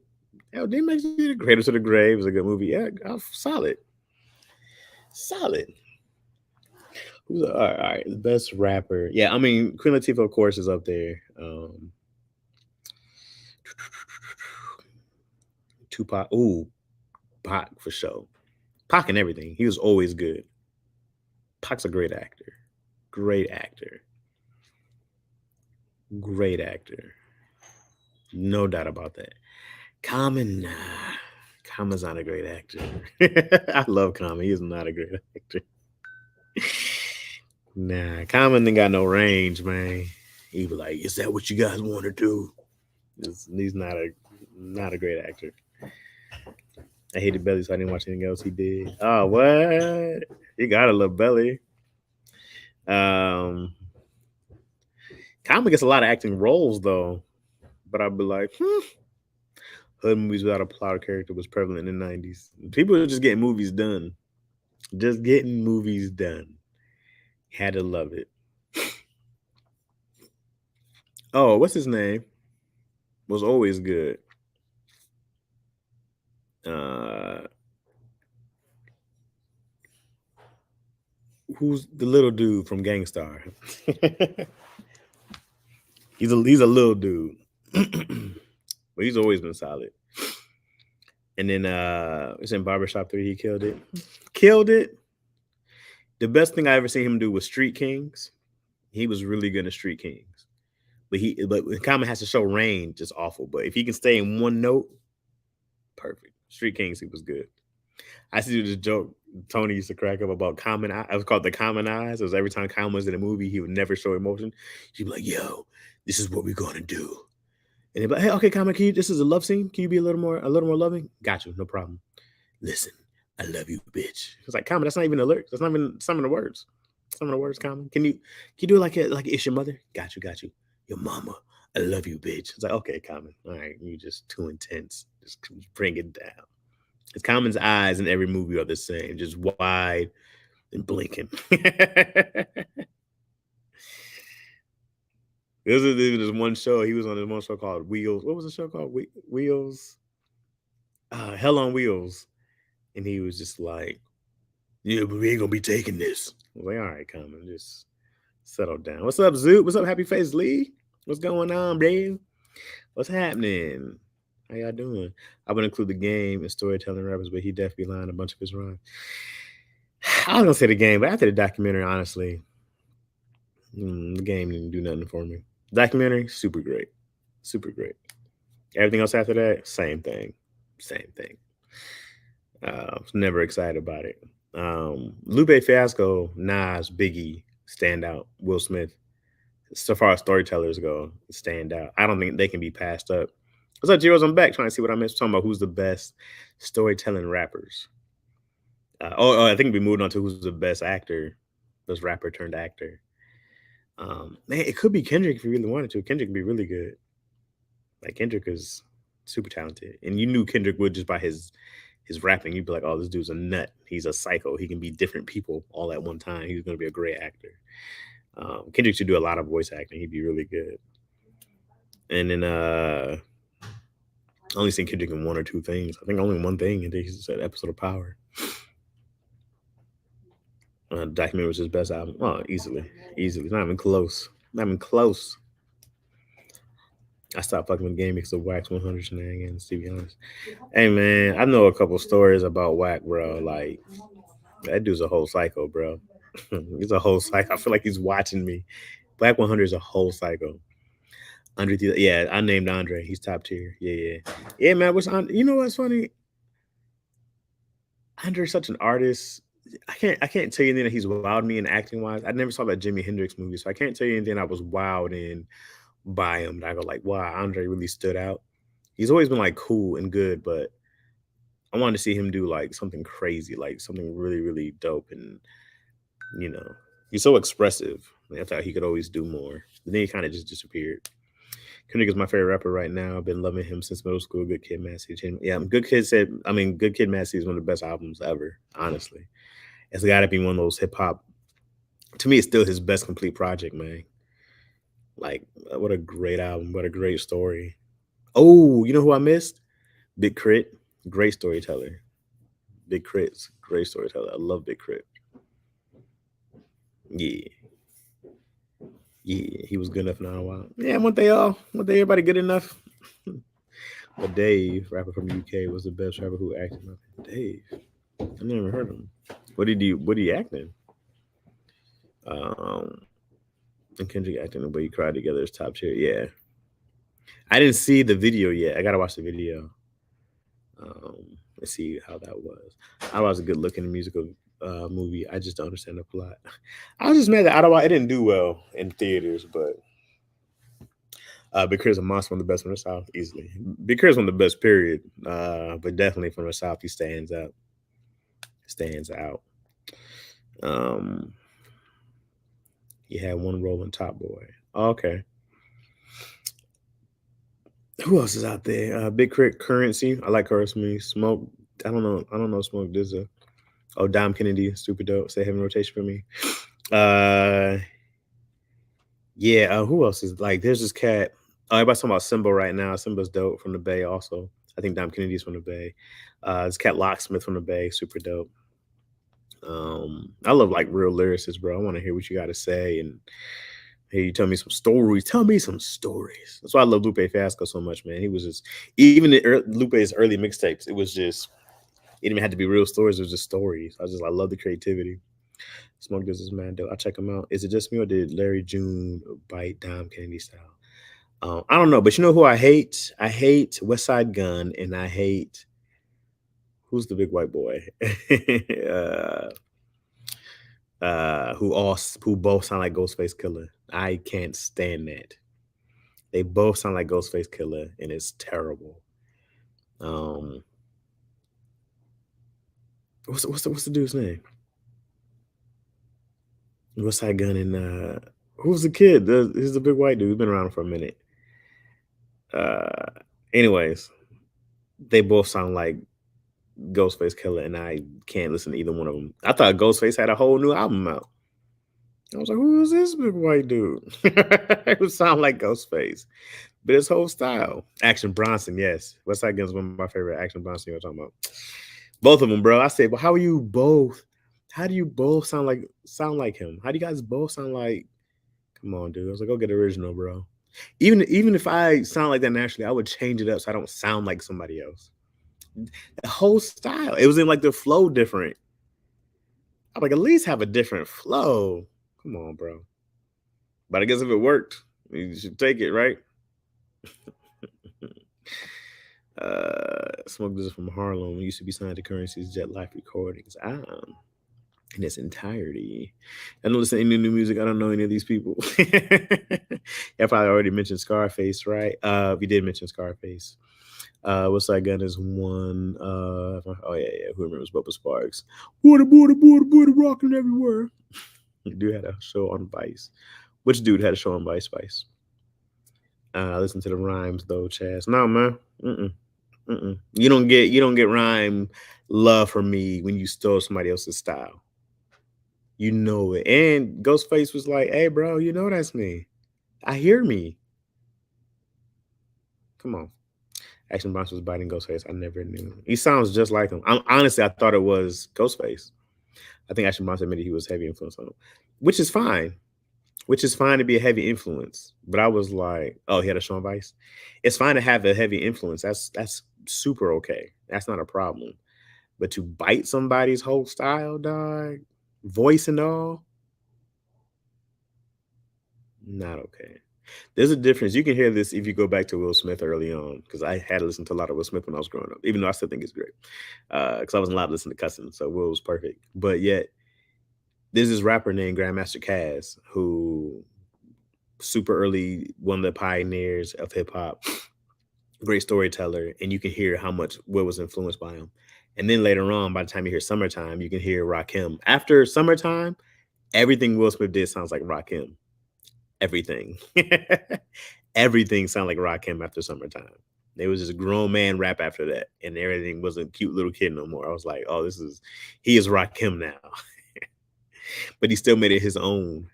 "Yo, DMX did it. Greater to the Grave was a good movie. Yeah, solid. Who's all right? The best rapper? Yeah, I mean Queen Latifah, of course, is up there. Tupac, ooh, Pac for sure. Pac and everything. He was always good. Pac's a great actor. Great actor. Great actor. No doubt about that. Common, nah. Common's not a great actor. I love Common. He is not a great actor. Nah, Common ain't got no range, man. He be like, "Is that what you guys want to do?" He's not a great actor. I hated Belly, so I didn't watch anything else he did. Oh, what? He got a little belly. Common gets a lot of acting roles though, but I'd be like, hood movies without a plot or character was prevalent in the 90s. People were just getting movies done. Just getting movies done. Had to love it. Oh, what's his name? Was always good. Who's the little dude from Gangstar? he's a little dude. But he's always been solid. And then it's in Barbershop 3, he killed it. Killed it. The best thing I ever seen him do was Street Kings. He was really good in Street Kings. But Common has to show range, it's awful. But if he can stay in one note, perfect. Street Kings, he was good. I used to do this joke Tony used to crack up about Common Eye. It was called the Common Eyes. It was every time Common was in a movie, he would never show emotion. He'd be like, "Yo, this is what we're gonna do." And he'd be like, "Hey, okay, Common, this is a love scene. Can you be a little more loving?" Got you, no problem. Listen, I love you, bitch. It's like, Common, that's not even the lyrics. That's not even some of the words. Some of the words, Common. Can you do it like it's your mother? Got you. Your mama. I love you, bitch. It's like, okay, Common. All right, you just too intense. Just bring it down. Because Common's eyes in every movie are the same, just wide and blinking. This is one show. He was on this one show called Wheels. What was the show called? Wheels. Hell on Wheels. And he was just like, "Yeah, but we ain't gonna be taking this." I was like, "All right, Common, just settle down." What's up, Zoot? What's up, Happy Face Lee? What's going on, babe? What's happening? How y'all doing? I would include the game and storytelling rappers, but he definitely lined a bunch of his rhymes. I was gonna say the game, but after the documentary, honestly, the game didn't do nothing for me. Documentary, super great. Everything else after that, same thing. Was never excited about it. Lupe Fiasco, Nas, Biggie, standout. Will Smith, so far as storytellers go, stand out. I don't think they can be passed up. What's up, Zeros? I'm back trying to see what I missed. Talking about who's the best storytelling rappers. I think we moved on to who's the best actor. This rapper turned actor. Man, it could be Kendrick if you really wanted to. Kendrick would be really good. Like, Kendrick is super talented, and you knew Kendrick would just by his rapping. You'd be like, "Oh, this dude's a nut. He's a psycho. He can be different people all at one time. He's going to be a great actor." Kendrick should do a lot of voice acting. He'd be really good. And then I only seen Kendrick in one or two things. I think only one thing, and he's an episode of Power. Documentary was his best album. Oh, easily. Not even close. I stopped fucking with game because of Wax 100 shenanigans, to be honest. Hey, man, I know a couple stories about Wack, bro. Like, that dude's a whole psycho, bro. He's a whole psycho. I feel like he's watching me. Black 100 is a whole psycho. Andre, yeah, I named Andre. He's top tier. Yeah, man. You know what's funny? Andre's such an artist. I can't tell you anything that he's wowed me in acting wise. I never saw that Jimi Hendrix movie, so I can't tell you anything I was wowed in by him. I go like, wow, Andre really stood out. He's always been like cool and good, but I wanted to see him do like something crazy, like something really, really dope. And he's so expressive. I thought he could always do more. But then he kind of just disappeared. Kendrick is my favorite rapper right now. I've been loving him since middle school. Good Kid, Mad City. Yeah, Good Kid, Mad City is one of the best albums ever, honestly. It's got to be one of those hip hop. To me, it's still his best complete project, man. Like, what a great album. What a great story. Oh, you know who I missed? Big Crit. Great storyteller. Big Crit's great storyteller. I love Big Crit. Yeah, he was good enough in a while. Yeah, weren't they everybody good enough? But Dave, rapper from the UK, was the best rapper who acted. Dave. I never heard of him. What did he act in? And Kendrick acting the way you cried together is top tier. Yeah. I didn't see the video yet. I gotta watch the video. Let's see how that was. I was a good looking musical movie. I just don't understand the plot. I was just mad that Ottawa it didn't do well in theaters, but because of Monster from the best from the South, easily. Because from the best period. But definitely from the South, he stands out. Stands out. He had one role in Top Boy. Okay. Who else is out there? Big Crit Currency. I like Currency. Smoke. I don't know. I don't know Smoke. There's a Dom Kennedy, super dope. Stay heavy rotation for me. Yeah. Who else is like? There's this cat. Everybody's talking about Simba right now. Simba's dope from the Bay. Also, I think Dom Kennedy's from the Bay. This cat Locksmith from the Bay, super dope. I love like real lyricists, bro. I want to hear what you got to say and hey, you tell me some stories. Tell me some stories. That's why I love Lupe Fiasco so much, man. He was just even Lupe's early mixtapes. It was just it didn't even have to be real stories. It was just stories. I love the creativity. Smoke does this man dope. I check him out. Is it just me or did Larry June bite Dom Kennedy style? I don't know, but you know who I hate? I hate West Side Gun, and I hate who's the big white boy? Who both sound like Ghostface Killer. I can't stand that. They both sound like Ghostface Killer, and it's terrible. What's the dude's name? What's that gun and who's the kid? He's the big white dude. He's been around for a minute. Anyways, they both sound like Ghostface Killer, and I can't listen to either one of them. I thought Ghostface had a whole new album out. I was like, who is this big white dude? It would sound like Ghostface. But his whole style. Action Bronson, yes. West Side Gun's one of my favorite Action Bronson you're talking about. Both of them, bro. I said, well, how do you both sound like him? How do you guys both sound like? Come on, dude. I was like, go get original, bro. Even if I sound like that naturally, I would change it up so I don't sound like somebody else. The whole style. It was in like the flow different. I'm like, at least have a different flow. Come on, bro. But I guess if it worked, you should take it, right? Smoke this from Harlem. Used to be signed to Currency's Jet Life Recordings. In its entirety. I don't listen to any new music. I don't know any of these people. I probably already mentioned Scarface, right? We did mention Scarface. What's that gun is one? Oh yeah. Who remembers Bubba Sparks? Border, rocking everywhere. Dude had a show on Vice. Which dude had a show on Vice? Listen to the rhymes though, Chaz. No, man. You don't get rhyme love from me when you stole somebody else's style. You know it. And Ghostface was like, hey, bro, you know that's me. I hear me. Come on. Action Bronson was biting Ghostface. I never knew. He sounds just like him. Honestly, I thought it was Ghostface. I think Action Bronson admitted he was heavy influence on him, which is fine. Which is fine to be a heavy influence. But I was like, oh, he had a Sean Vice. It's fine to have a heavy influence. That's super okay. That's not a problem. But to bite somebody's whole style, dog, voice and all, not okay. There's a difference. You can hear this if you go back to Will Smith early on, because I had to listen to a lot of Will Smith when I was growing up, even though I still think it's great. Because I wasn't allowed to listen to cussing, so Will was perfect. But yet, there's this rapper named Grandmaster Caz who super early, one of the pioneers of hip hop, great storyteller, and you can hear how much Will was influenced by him. And then later on, by the time you hear Summertime, you can hear Rakim. After Summertime, everything Will Smith did sounds like Rakim. Everything. Everything sounded like Rakim after Summertime. There was just grown man rap after that, and everything wasn't cute little kid no more. I was like, oh, he is Rakim now. But he still made it his own.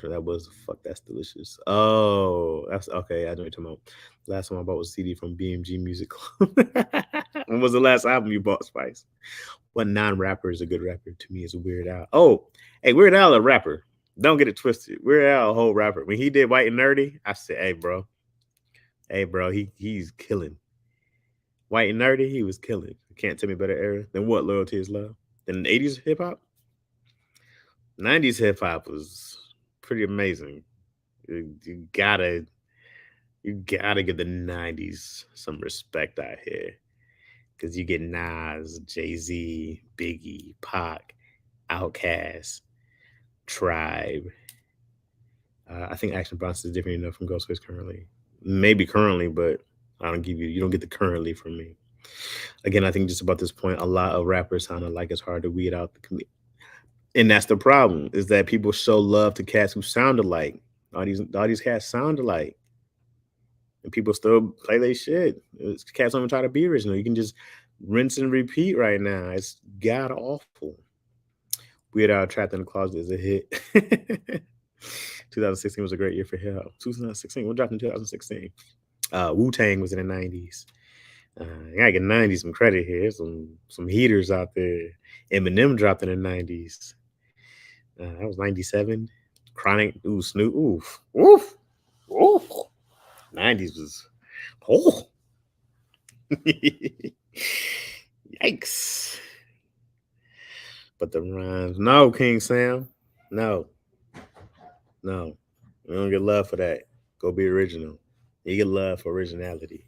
That was fuck. That's delicious. Oh, that's okay. I know what you're talking about. Last one I bought was a CD from BMG Music Club. When was the last album you bought, Spice? What non-rapper is a good rapper? To me, is Weird Al. Oh, hey, Weird Al a rapper. Don't get it twisted. Weird Al a whole rapper. When he did White and Nerdy, I said, hey, bro, he's killing. White and nerdy, he was killing. Can't tell me better era than what Loyalty Is Love. Than the 80s hip hop? 90s hip hop was pretty amazing. You gotta give the 90s some respect out here. Cause you get Nas, Jay-Z, Biggie, Pac, Outkast, Tribe. I think Action Bronson is different enough from Ghostface currently. Maybe currently, but you don't get the currently from me. Again, I think just about this point, a lot of rappers sounded like it's hard to weed out and that's the problem, is that people show love to cats who sound alike. All these cats sound alike. And people still play their shit. Cats don't even try to be original. You can just rinse and repeat right now. It's god awful. Weird Al Trapped in the Closet is a hit. 2016 was a great year for hip hop. 2016, what dropped in 2016? Wu Tang was in the 90s. I gotta give 90s some credit here. Some heaters out there. Eminem dropped in the 90s. That was 97. Chronic, Snoop, oof. 90s was, oh. Yikes. But the rhymes, no, King Sam. No. We don't get love for that. Go be original. You get love for originality.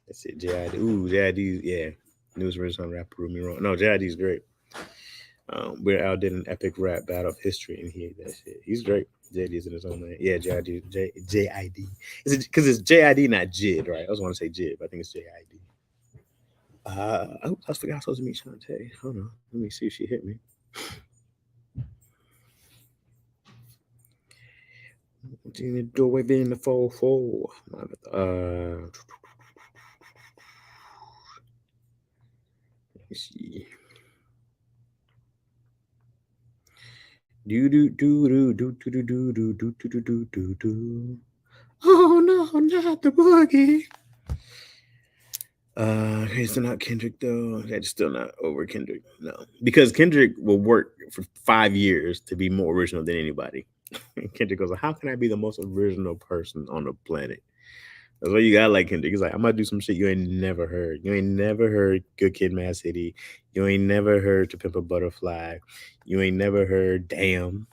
That's it. JID. JID, yeah. Newest original rapper, prove me wrong. No, JID's great. Weird Al did an epic rap battle of history, and he that shit. He's great. JID's in his own lane. Yeah, JID. JID. Is it because it's JID, not JID, right? I was want to say JID, but I think it's JID. I forgot I was supposed to meet Shantae. Hold on. Let me see if she hit me. In the doorway being the 4-4. Let me see. Do do do do do do do do do do do do do do. Oh no, not the boogie. It's still not Kendrick though. That's still not over Kendrick. No, because Kendrick will work for 5 years to be more original than anybody. Kendrick goes, "How can I be the most original person on the planet?" That's why you got like Kendrick. He's like, "I'm gonna do some shit you ain't never heard. You ain't never heard Good Kid, Mad City. You ain't never heard To Pimp a Butterfly. You ain't never heard Damn."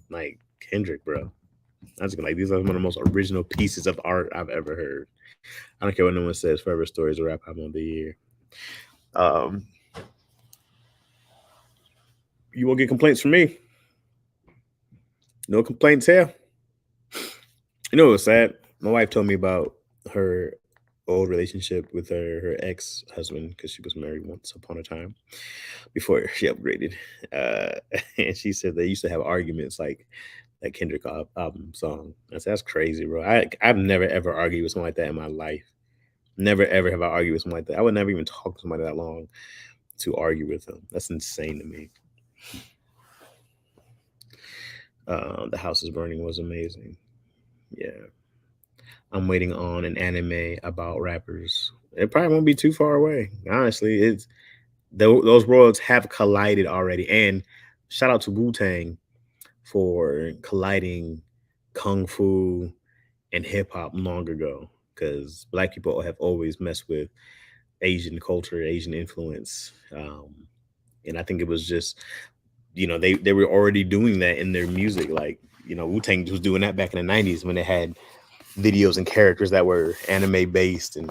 Like Kendrick, bro. I was like, these are one of the most original pieces of art I've ever heard. I don't care what no one says. Forever Story is a rap album of the year. You won't get complaints from me. No complaints here. You know what's sad? My wife told me about her old relationship with her ex-husband because she was married once upon a time before she upgraded. And she said they used to have arguments like that Kendrick album song. I said, that's crazy, bro. I've never ever argued with someone like that in my life. Never ever have I argued with someone like that. I would never even talk to somebody that long to argue with them. That's insane to me. The House is Burning was amazing. Yeah. I'm waiting on an anime about rappers. It probably won't be too far away. Honestly, those worlds have collided already. And shout out to Wu Tang for colliding kung fu and hip hop long ago, because Black people have always messed with Asian culture, Asian influence, and I think it was just they were already doing that in their music. Like Wu Tang was doing that back in the '90s when they had videos and characters that were anime based, and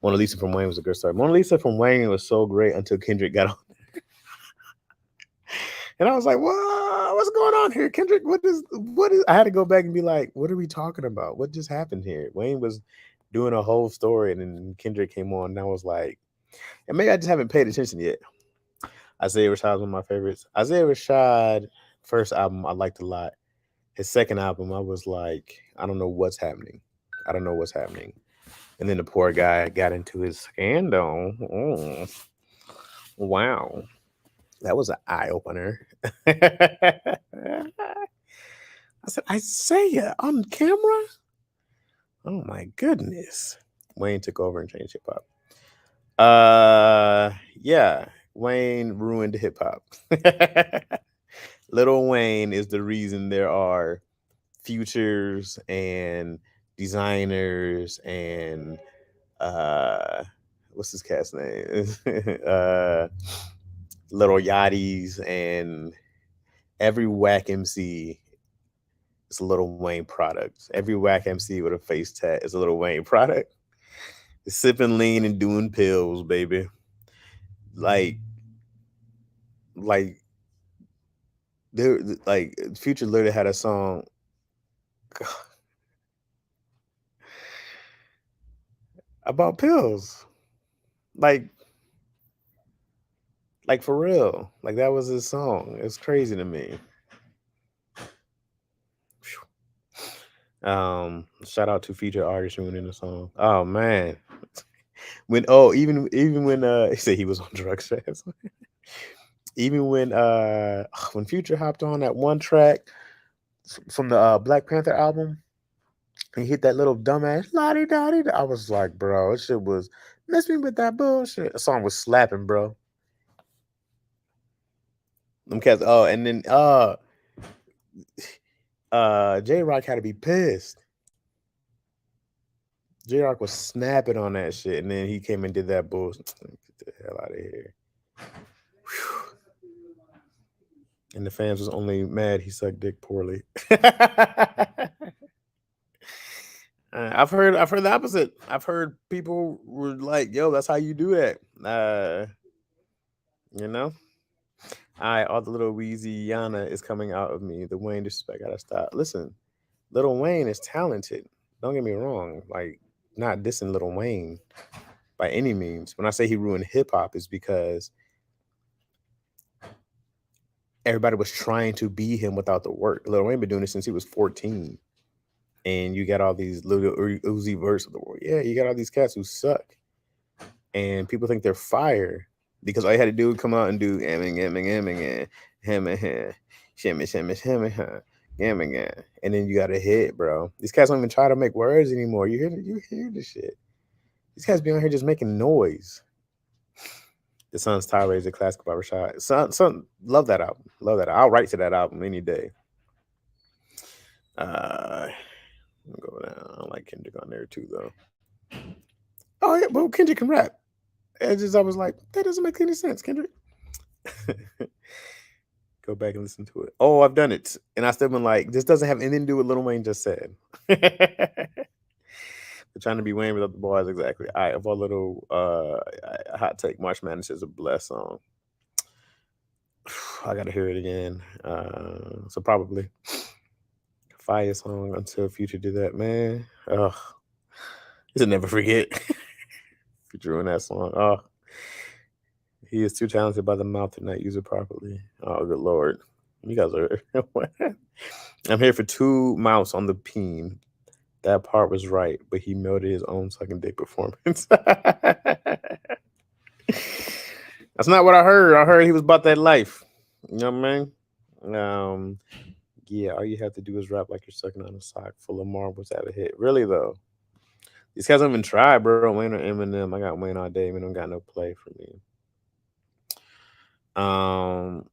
Mona Lisa from Wayne was a good start. Mona Lisa from Wayne was so great until Kendrick got on. And I was like, "What? What's going on here, Kendrick? What is?" I had to go back and be like, "What are we talking about? What just happened here?" Wayne was doing a whole story, and then Kendrick came on, and I was like, and maybe I just haven't paid attention yet. Isaiah Rashad's one of my favorites. Isaiah Rashad, first album I liked a lot. His second album, I was like, I don't know what's happening. I don't know what's happening. And then the poor guy got into his scandal. Oh, wow. That was an eye opener. I said, Isaiah on camera? Oh my goodness. Wayne took over and changed hip hop. Yeah. Wayne ruined hip hop. Lil Wayne is the reason there are futures and designers and what's his cat's name? Little Yachty's, and every whack MC is a Little Wayne product. Every whack MC with a face tat is a Little Wayne product. Sipping lean and doing pills, baby. Like, like, there, like Future literally had a song about pills. Like, like for real. Like that was his song. It's crazy to me. Shout out to feature artist ruining the song. Oh man. Even when he said he was on drugs fast. Even when Future hopped on that one track from the Black Panther album, and he hit that little dumbass lottie dottie. I was like, bro, this shit was miss me with that bullshit. The song was slapping, bro. Them cats. Oh, and then J Rock had to be pissed. J Rock was snapping on that shit, and then he came and did that bullshit. Get the hell out of here. Whew. And the fans was only mad he sucked dick poorly. I've heard the opposite. I've heard people were like, "Yo, that's how you do that." You know. All the little Wheezy Yana is coming out of me. The Wayne disrespect gotta stop. Listen, Little Wayne is talented. Don't get me wrong. Like, not dissing Little Wayne by any means. When I say he ruined hip hop, is because everybody was trying to be him without the work. Little Wayne been doing it since he was 14. And you got all these little Uzi Verts of the world. Yeah, you got all these cats who suck. And people think they're fire because all you had to do was come out and do and then you got a hit, bro. These cats don't even try to make words anymore. You hear this shit. These cats be on here just making noise. The Sun's Tirade is a classic by Rashad. Son, love that album. Love that. I'll write to that album any day. Go down. I like Kendrick on there too, though. Oh yeah, but Kendrick can rap. I was like, that doesn't make any sense, Kendrick. Go back and listen to it. Oh, I've done it, and I still been like, this doesn't have anything to do with Lil Wayne just said. They're trying to be Wayne without the bars, exactly. All right, of our little hot take, March Madness is a blessed song. I gotta hear it again. So probably fire song until Future did that, man. Ugh, he'll never forget. Future in that song. Oh, he is too talented by the mouth to not use it properly. Oh, good lord. You guys are. I'm here for 2 mouths on the peen. That part was right, but he melted his own sucking dick performance. That's not what I heard. I heard he was about that life. You know what I mean? Yeah, all you have to do is rap like you're sucking on a sock full of marbles at a hit. Really, though. These guys don't even try, bro. Wayne or Eminem. I got Wayne all day. Eminem got no play for me. Well,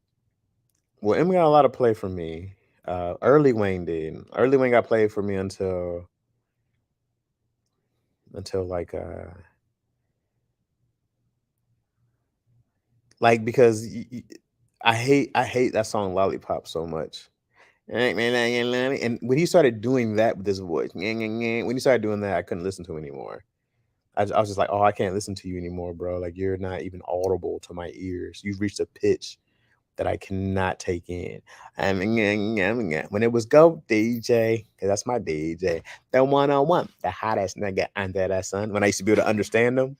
Eminem got a lot of play for me. Early Wayne did. Early Wayne got played for me until like because I hate that song Lollipop so much. And when he started doing that with his voice, when he started doing that, I couldn't listen to him anymore. I was just like, oh, I can't listen to you anymore, bro. Like, you're not even audible to my ears. You've reached a pitch that I cannot take in. When it was Go DJ, because that's my DJ, the 101, the hottest nigga under that sun. When I used to be able to understand him,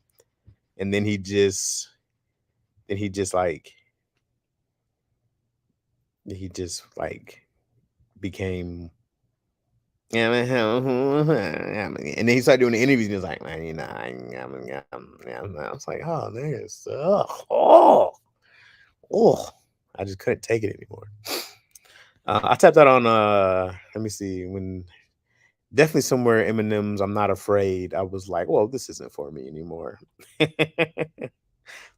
and then he just became. And then he started doing the interviews, and he was like, man, you know, I was like, oh, niggas, I just couldn't take it anymore. I tapped out on let me see, when definitely somewhere Eminem's I'm Not Afraid. I was like, well, this isn't for me anymore. This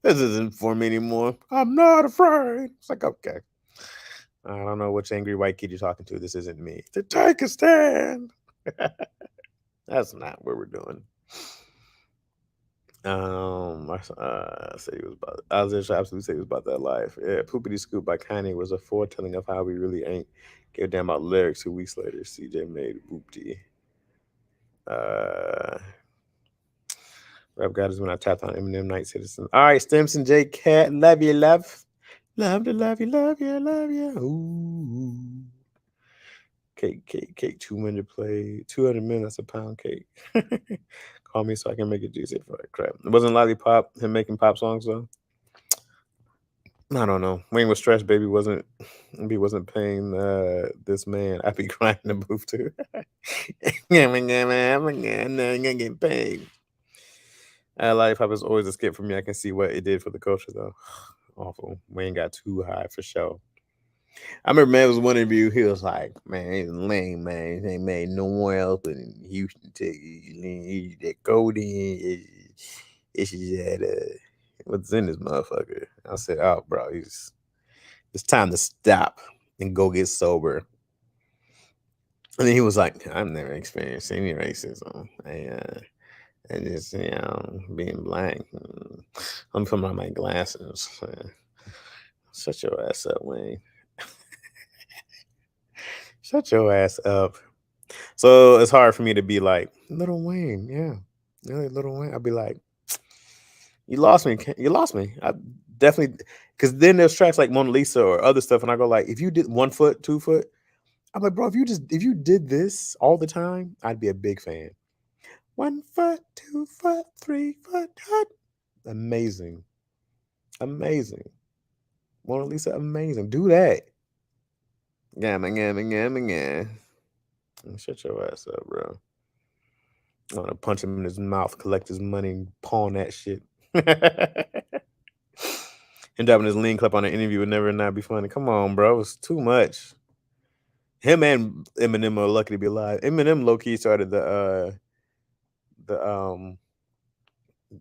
isn't for me anymore. I'm not afraid. It's like, okay. I don't know which angry white kid you're talking to. This isn't me. To take a stand. That's not what we're doing. I said he was about. I was just absolutely say he was about that life. Yeah, Poopity Scoop by Kanye was a foretelling of how we really ain't give a damn about lyrics. 2 weeks later, CJ made Boopty. Uh, Rap God is when I tapped on Eminem Night Citizen. All right, Stimson J Cat, love you, love. Love to love you, love you, love you. Ooh. Cake, 200 play, 200 minutes, a pound cake. Call me so I can make it juicy for that crap. It wasn't Lollipop, him making pop songs though. I don't know. Wayne was stressed, baby wasn't he wasn't paying this man. I'd be crying in the booth too. I'm gonna get paid. Lollipop is always a skip for me. I can see what it did for the culture though. Awful. Wayne got too high for show. I remember, man, it was one interview. He was like, "Man, it's lame, man. He ain't made nowhere else but in Houston, Texas. That codeine, it's just what's in this motherfucker." I said, "Oh, bro, it's time to stop and go get sober." And then he was like, "I've never experienced any racism. I just, being black. I'm putting on my glasses. Shut your ass up, Wayne. Shut your ass up." So it's hard for me to be like, Little Wayne, yeah. Really, Little Wayne. I'd be like, you lost me. You lost me. I definitely, because then there's tracks like Mona Lisa or other stuff, and I go like, if you did 1 foot, 2 foot, I'm like, bro, if you did this all the time, I'd be a big fan. 1 foot, 2 foot, 3 foot, hut. Amazing. Amazing. Mona Lisa, amazing. Do that. Yeah. Shut your ass up, bro. I want to punch him in his mouth, collect his money, and pawn that shit. Him dropping his lean clip on an interview would never not be funny. Come on, bro. It's too much. Him and Eminem are lucky to be alive. Eminem low key started the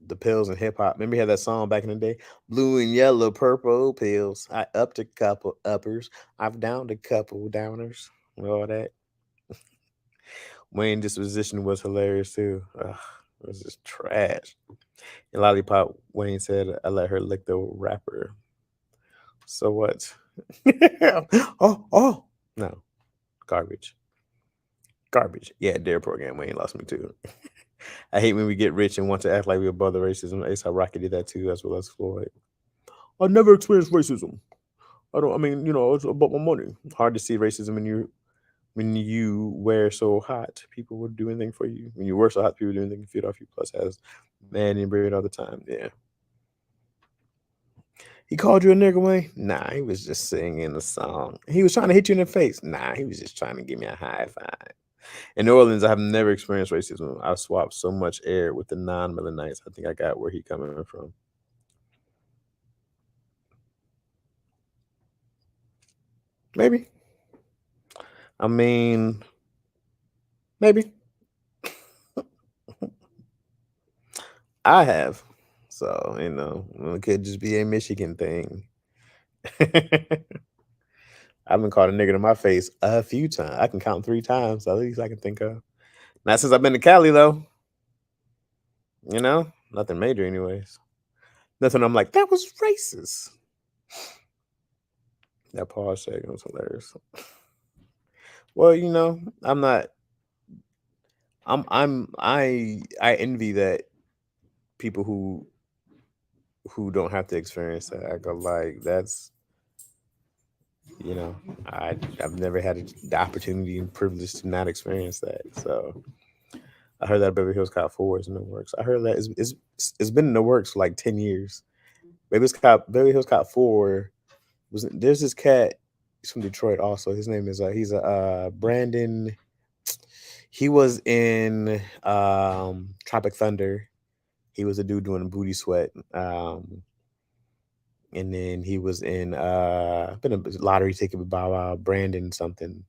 the pills and hip hop. Remember he had that song back in the day? Blue and yellow, purple pills. I upped a couple uppers. I've downed a couple downers. All that. Wayne disposition was hilarious too. Ugh, it was just trash. And Lollipop, Wayne said, "I let her lick the rapper." So what? Oh, no, garbage. Yeah, Dare program. Wayne lost me too. I hate when we get rich and want to act like we're above the racism. ASAP Rocky did that too, as well as Floyd. I never experienced racism. I don't. I mean, it's about my money. Hard to see racism when you wear so hot. People would do anything for you. When you wear so hot, people do anything to feed off you. Plus, has man in bread all the time. Yeah. He called you a nigga, Wayne? Nah, he was just singing a song. He was trying to hit you in the face. Nah, he was just trying to give me a high five. In New Orleans, I have never experienced racism. I've swapped so much air with the non-Melanites. I think I got where he coming from. Maybe. I mean, maybe. I have. So, it could just be a Michigan thing. I've been called a nigga to my face a few times. I can count 3 times, at least I can think of. Not since I've been to Cali, though. Nothing major, anyways. Nothing I'm like, that was racist. That pause second was hilarious. Well, I'm not. I envy that people who don't have to experience that. I go like that's I've never had the opportunity and privilege to not experience that. So I heard that Beverly Hills Cop 4 is in the works. I heard that it's been in the works for like 10 years. Beverly Hills Cop 4 there's this cat. He's from Detroit also. His name is he's a Brandon. He was in Tropic Thunder. He was a dude doing a booty sweat. And then he was in been a lottery ticket with Bob Brandon something.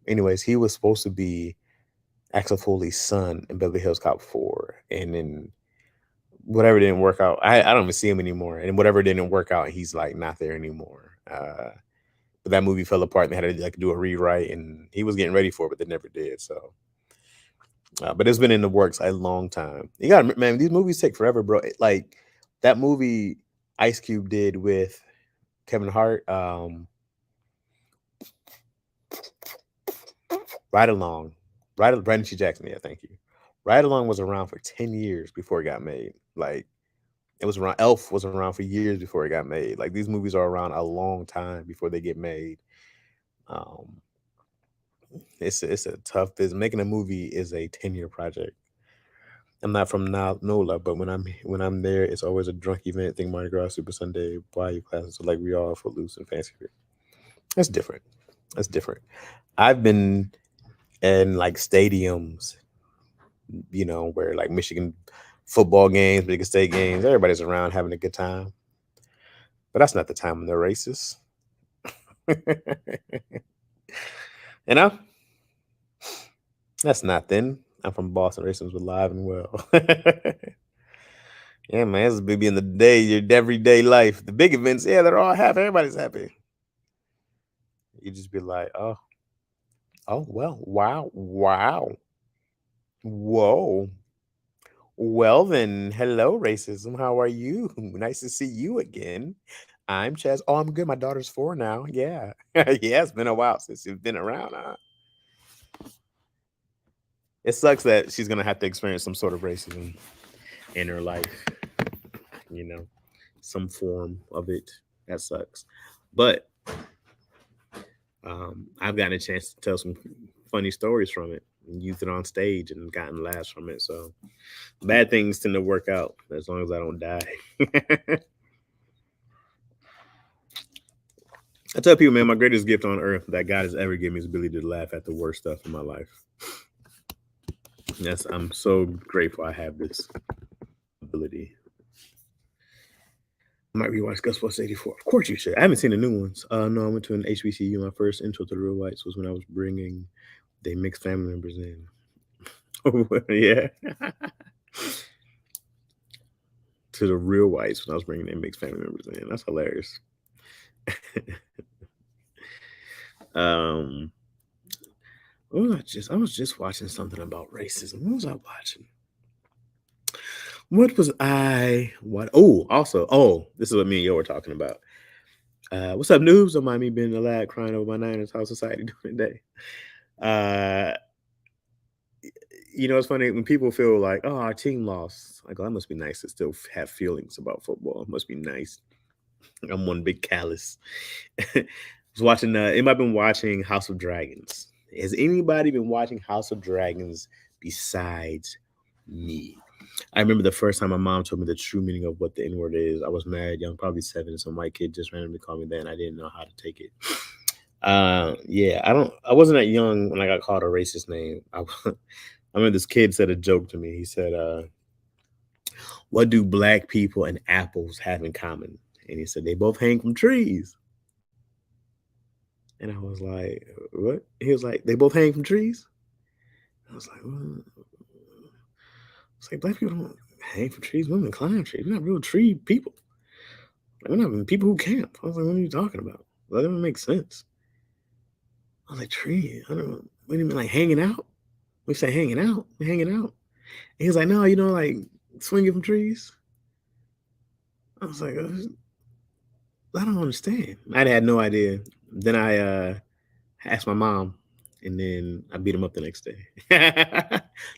Anyways, he was supposed to be Axel Foley's son in Beverly Hills Cop 4. And then whatever didn't work out. I don't even see him anymore. And whatever didn't work out, he's like not there anymore. But that movie fell apart and they had to like do a rewrite, and he was getting ready for it, but they never did. So But it's been in the works a long time. You got, man, these movies take forever, bro. Like that movie Ice Cube did with Kevin Hart, Ride Along, Brandon T. Jackson. Yeah, thank you. Ride Along was around for 10 years before it got made. Like it was around. Elf was around for years before it got made. Like these movies are around a long time before they get made. Um, it's a tough business. Making a movie is a 10-year project. I'm not from NOLA, but when I'm there, it's always a drunk event. Think Mardi Gras, Super Sunday, YU classes. So like we all Footloose and Fancy Free. That's different. That's different. I've been in like stadiums, where like Michigan football games, Michigan State games, everybody's around having a good time. But that's not the time when they're racist. you know, that's not then. I'm from Boston. Racism was alive and well. Yeah, man, it's big in the day, your everyday life. The big events, yeah, they're all happy. Everybody's happy. You just be like, oh, well, wow, whoa. Well then, hello, racism. How are you? Nice to see you again. I'm Chaz. Oh, I'm good. My daughter's 4 now. Yeah. Yeah, it's been a while since you've been around, huh? It sucks that she's gonna have to experience some sort of racism in her life, you know, some form of it. That sucks. But I've gotten a chance to tell some funny stories from it and used it on stage and gotten laughs from it. So bad things tend to work out as long as I don't die. I tell people, man, my greatest gift on earth that God has ever given me is the ability to laugh at the worst stuff in my life. Yes, I'm so grateful I have this ability. I might rewatch Ghostbusters 84. Of course you should. I haven't seen the new ones. No, I went to an HBCU. My first intro to the real whites was when I was bringing the mixed family members in. Yeah. To the real whites when I was bringing their mixed family members in. That's hilarious. um, I was just watching something about racism. What was I watching? What was I? What? This is what me and Yo were talking about. What's up, noobs? Don't mind me being a lad crying over my Niners. How's society doing today? It's funny when people feel like, oh, our team lost. I go, that must be nice to still have feelings about football. It must be nice. I'm one big callous. I was watching. Anybody been watching House of Dragons? Has anybody been watching House of Dragons besides me? I remember the first time my mom told me the true meaning of what the N word is. I was mad, young, probably 7, and some white kid just randomly called me that, and I didn't know how to take it. Yeah, I wasn't that young when I got called a racist name. I remember this kid said a joke to me. He said, "What do black people and apples have in common?" And he said, "They both hang from trees." And I was like, "What?" He was like, "They both hang from trees." I was like, "What?" It's like black people don't hang from trees. Women climb trees. We're not real tree people. We're not even people who camp. I was like, "What are you talking about? That doesn't make sense." I was like, "Tree? I don't know. What do you mean, like hanging out?" We say hanging out. We're hanging out. And he was like, "No, like swinging from trees." I was like, I don't understand. I had no idea. Then I asked my mom, and then I beat him up the next day.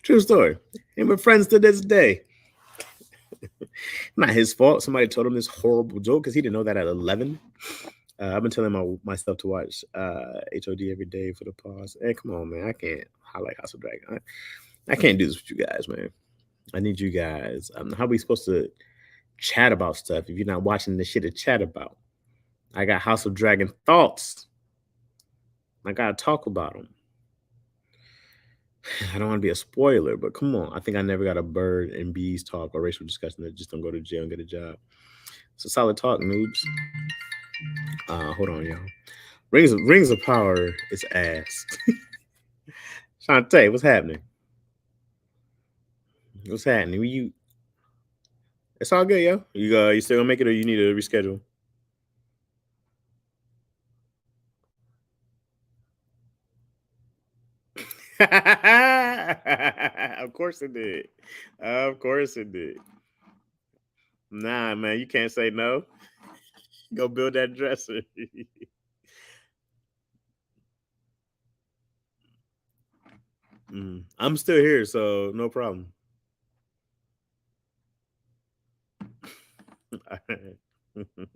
True story. And we're friends to this day. Not his fault. Somebody told him this horrible joke because he didn't know that at 11. I've been telling myself to watch HOD every day for the pause. Hey, come on, man. I can't. I like House of Dragon. I can't do this with you guys, man. I need you guys. How are we supposed to chat about stuff if you're not watching the shit to chat about? I got House of Dragon thoughts. I gotta talk about them. I don't want to be a spoiler, but come on. I think I never got a bird and bees talk or racial discussion that just don't go to jail and get a job. It's a solid talk, noobs. Hold on, y'all. Rings of Power is ass. Shantae, what's happening? What's happening? It's all good, yo. You still gonna make it, or you need to reschedule? Of course it did. Of course it did. Nah, man, you can't say no. Go build that dresser. I'm still here, so no problem. All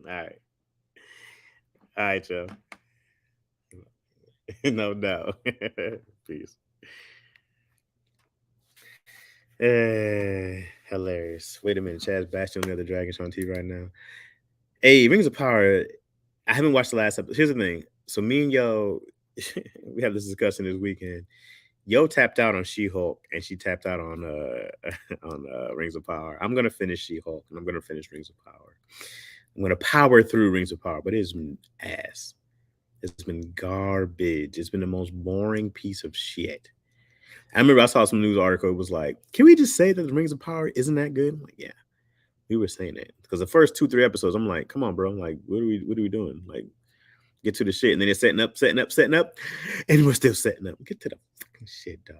right. All right, y'all. No doubt. Peace. Hilarious. Wait a minute. Chad's bashing on the other dragons on TV right now. Hey, Rings of Power. I haven't watched the last episode. Here's the thing. So me and Yo, we have this discussion this weekend. Yo tapped out on She-Hulk, and she tapped out on on Rings of Power. I'm gonna finish She-Hulk, and I'm gonna finish Rings of Power. I'm gonna power through Rings of Power, but it's been ass. It's been garbage. It's been the most boring piece of shit. I remember I saw some news article. It was like, can we just say that the Rings of Power isn't that good? I'm like, yeah, we were saying that because the first 2-3 episodes, I'm like, come on, bro. I'm like, what are we doing? Like, get to the shit, and then they're setting up, and we're still setting up. Get to the fucking shit, dog.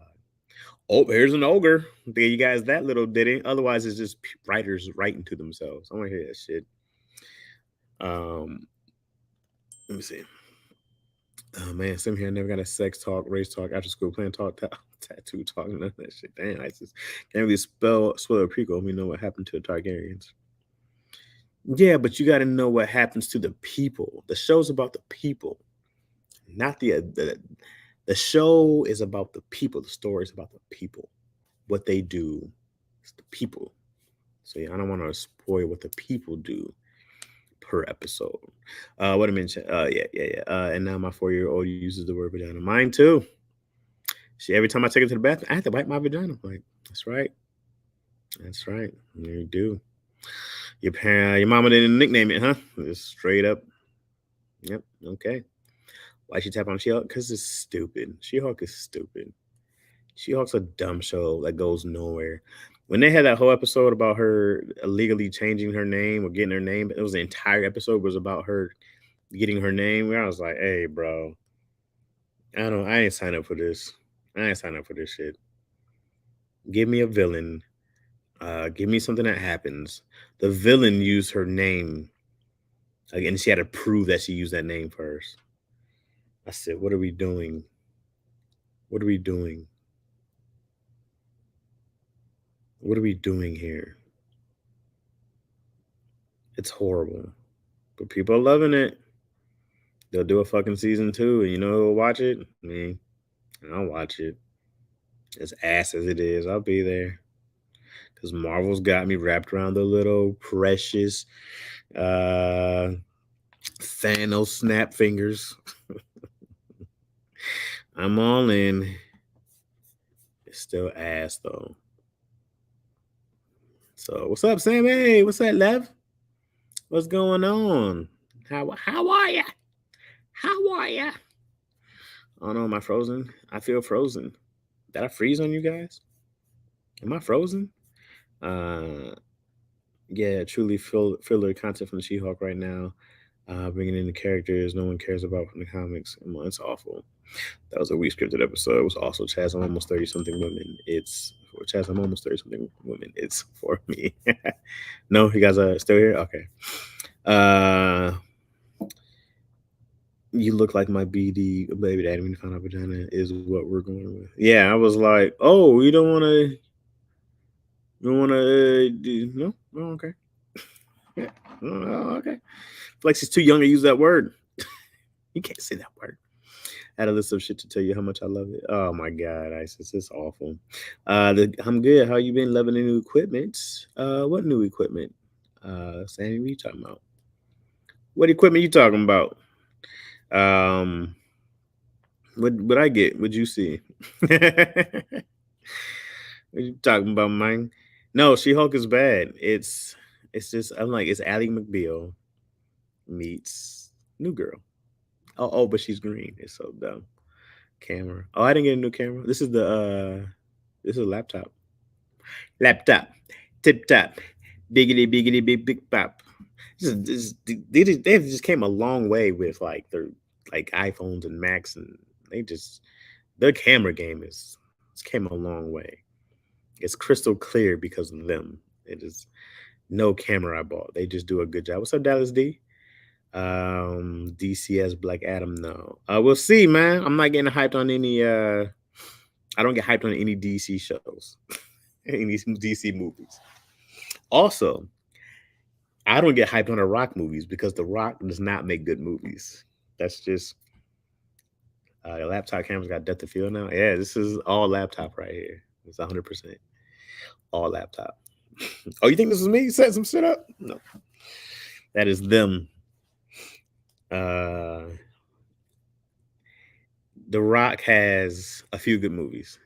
Oh, here's an ogre. There you guys, that little ditty. Otherwise, it's just writers writing to themselves. I want to hear that shit. Let me see. Oh man, some here never got a sex talk, race talk, after school playing talk, tattoo talk, none of that shit. Damn, I just can't really spoil a prequel. We know what happened to the Targaryens. Yeah, but you got to know what happens to the people. The show's about the people, not the show is about the people. The story is about the people. What they do, it's the people. So yeah, I don't want to spoil what the people do per episode. What I mentioned. Yeah. And now my 4-year-old uses the word vagina. Mine too. Every time I take her to the bathroom, I have to wipe my vagina. Like, that's right. That's right. You do. Your mama didn't nickname it, huh? Just straight up. Yep. Okay. Why she tap on She-Hulk? Because it's stupid. She-Hulk is stupid. She-Hulk's a dumb show that goes nowhere. When they had that whole episode about her illegally changing her name or getting her name, it was the entire episode was about her getting her name. Where I was like, hey, bro, I ain't signed up for this. I ain't signed up for this shit. Give me a villain. Give me something that happens. The villain used her name. Again, she had to prove that she used that name first. I said, what are we doing? What are we doing? What are we doing here? It's horrible. But people are loving it. They'll do a fucking season 2, and you know who'll watch it? Me. I'll watch it. As ass as it is, I'll be there. Because Marvel's got me wrapped around the little precious Thanos snap fingers. I'm all in. It's still ass though. So what's up, Sam? Hey, what's up, Lev? What's going on? How are ya? How are ya? Oh no, am I frozen? I feel frozen. Did I freeze on you guys? Am I frozen? Yeah, truly filler content from the She-Hulk right now. Bringing in the characters no one cares about from the comics. Well, it's awful. That was a weak scripted episode. It was also Chaz, I'm almost 30 something women. It's for Chaz, I'm almost 30 something women. It's for me. No, you guys are still here? Okay. You look like my BD baby daddy when you found out vagina is what we're going with. Yeah, I was like, oh, you don't want to. You want to do no? Oh, okay. Yeah. Oh, okay. Flex is too young to use that word. You can't say that word. I had a list of shit to tell you how much I love it. Oh my god, Isis, it's awful. I'm good. How you been? Loving the new equipment? What new equipment? Sandy, what you talking about? What equipment you talking about? What I get? What'd you see? What you talking about, man? No, She-Hulk is bad. It's just I'm like it's Ally McBeal meets New Girl. Oh, but she's green. It's so dumb. Camera. Oh, I didn't get a new camera. This is a laptop. Laptop. Tip top. Biggity big pop. They just came a long way with like their like iPhones and Macs, and their camera game came a long way. It's crystal clear because of them. It is no camera I bought. They just do a good job. What's up, Dallas D? DCS Black Adam. No, we'll see, man. I'm not getting hyped on any. I don't get hyped on any DC shows, any DC movies. Also, I don't get hyped on the Rock movies because the Rock does not make good movies. That's just your laptop camera's got depth of field now. Yeah, this is all laptop right here. It's 100% all laptop. Oh, you think this is me setting some shit up? No, that is them. The Rock has a few good movies,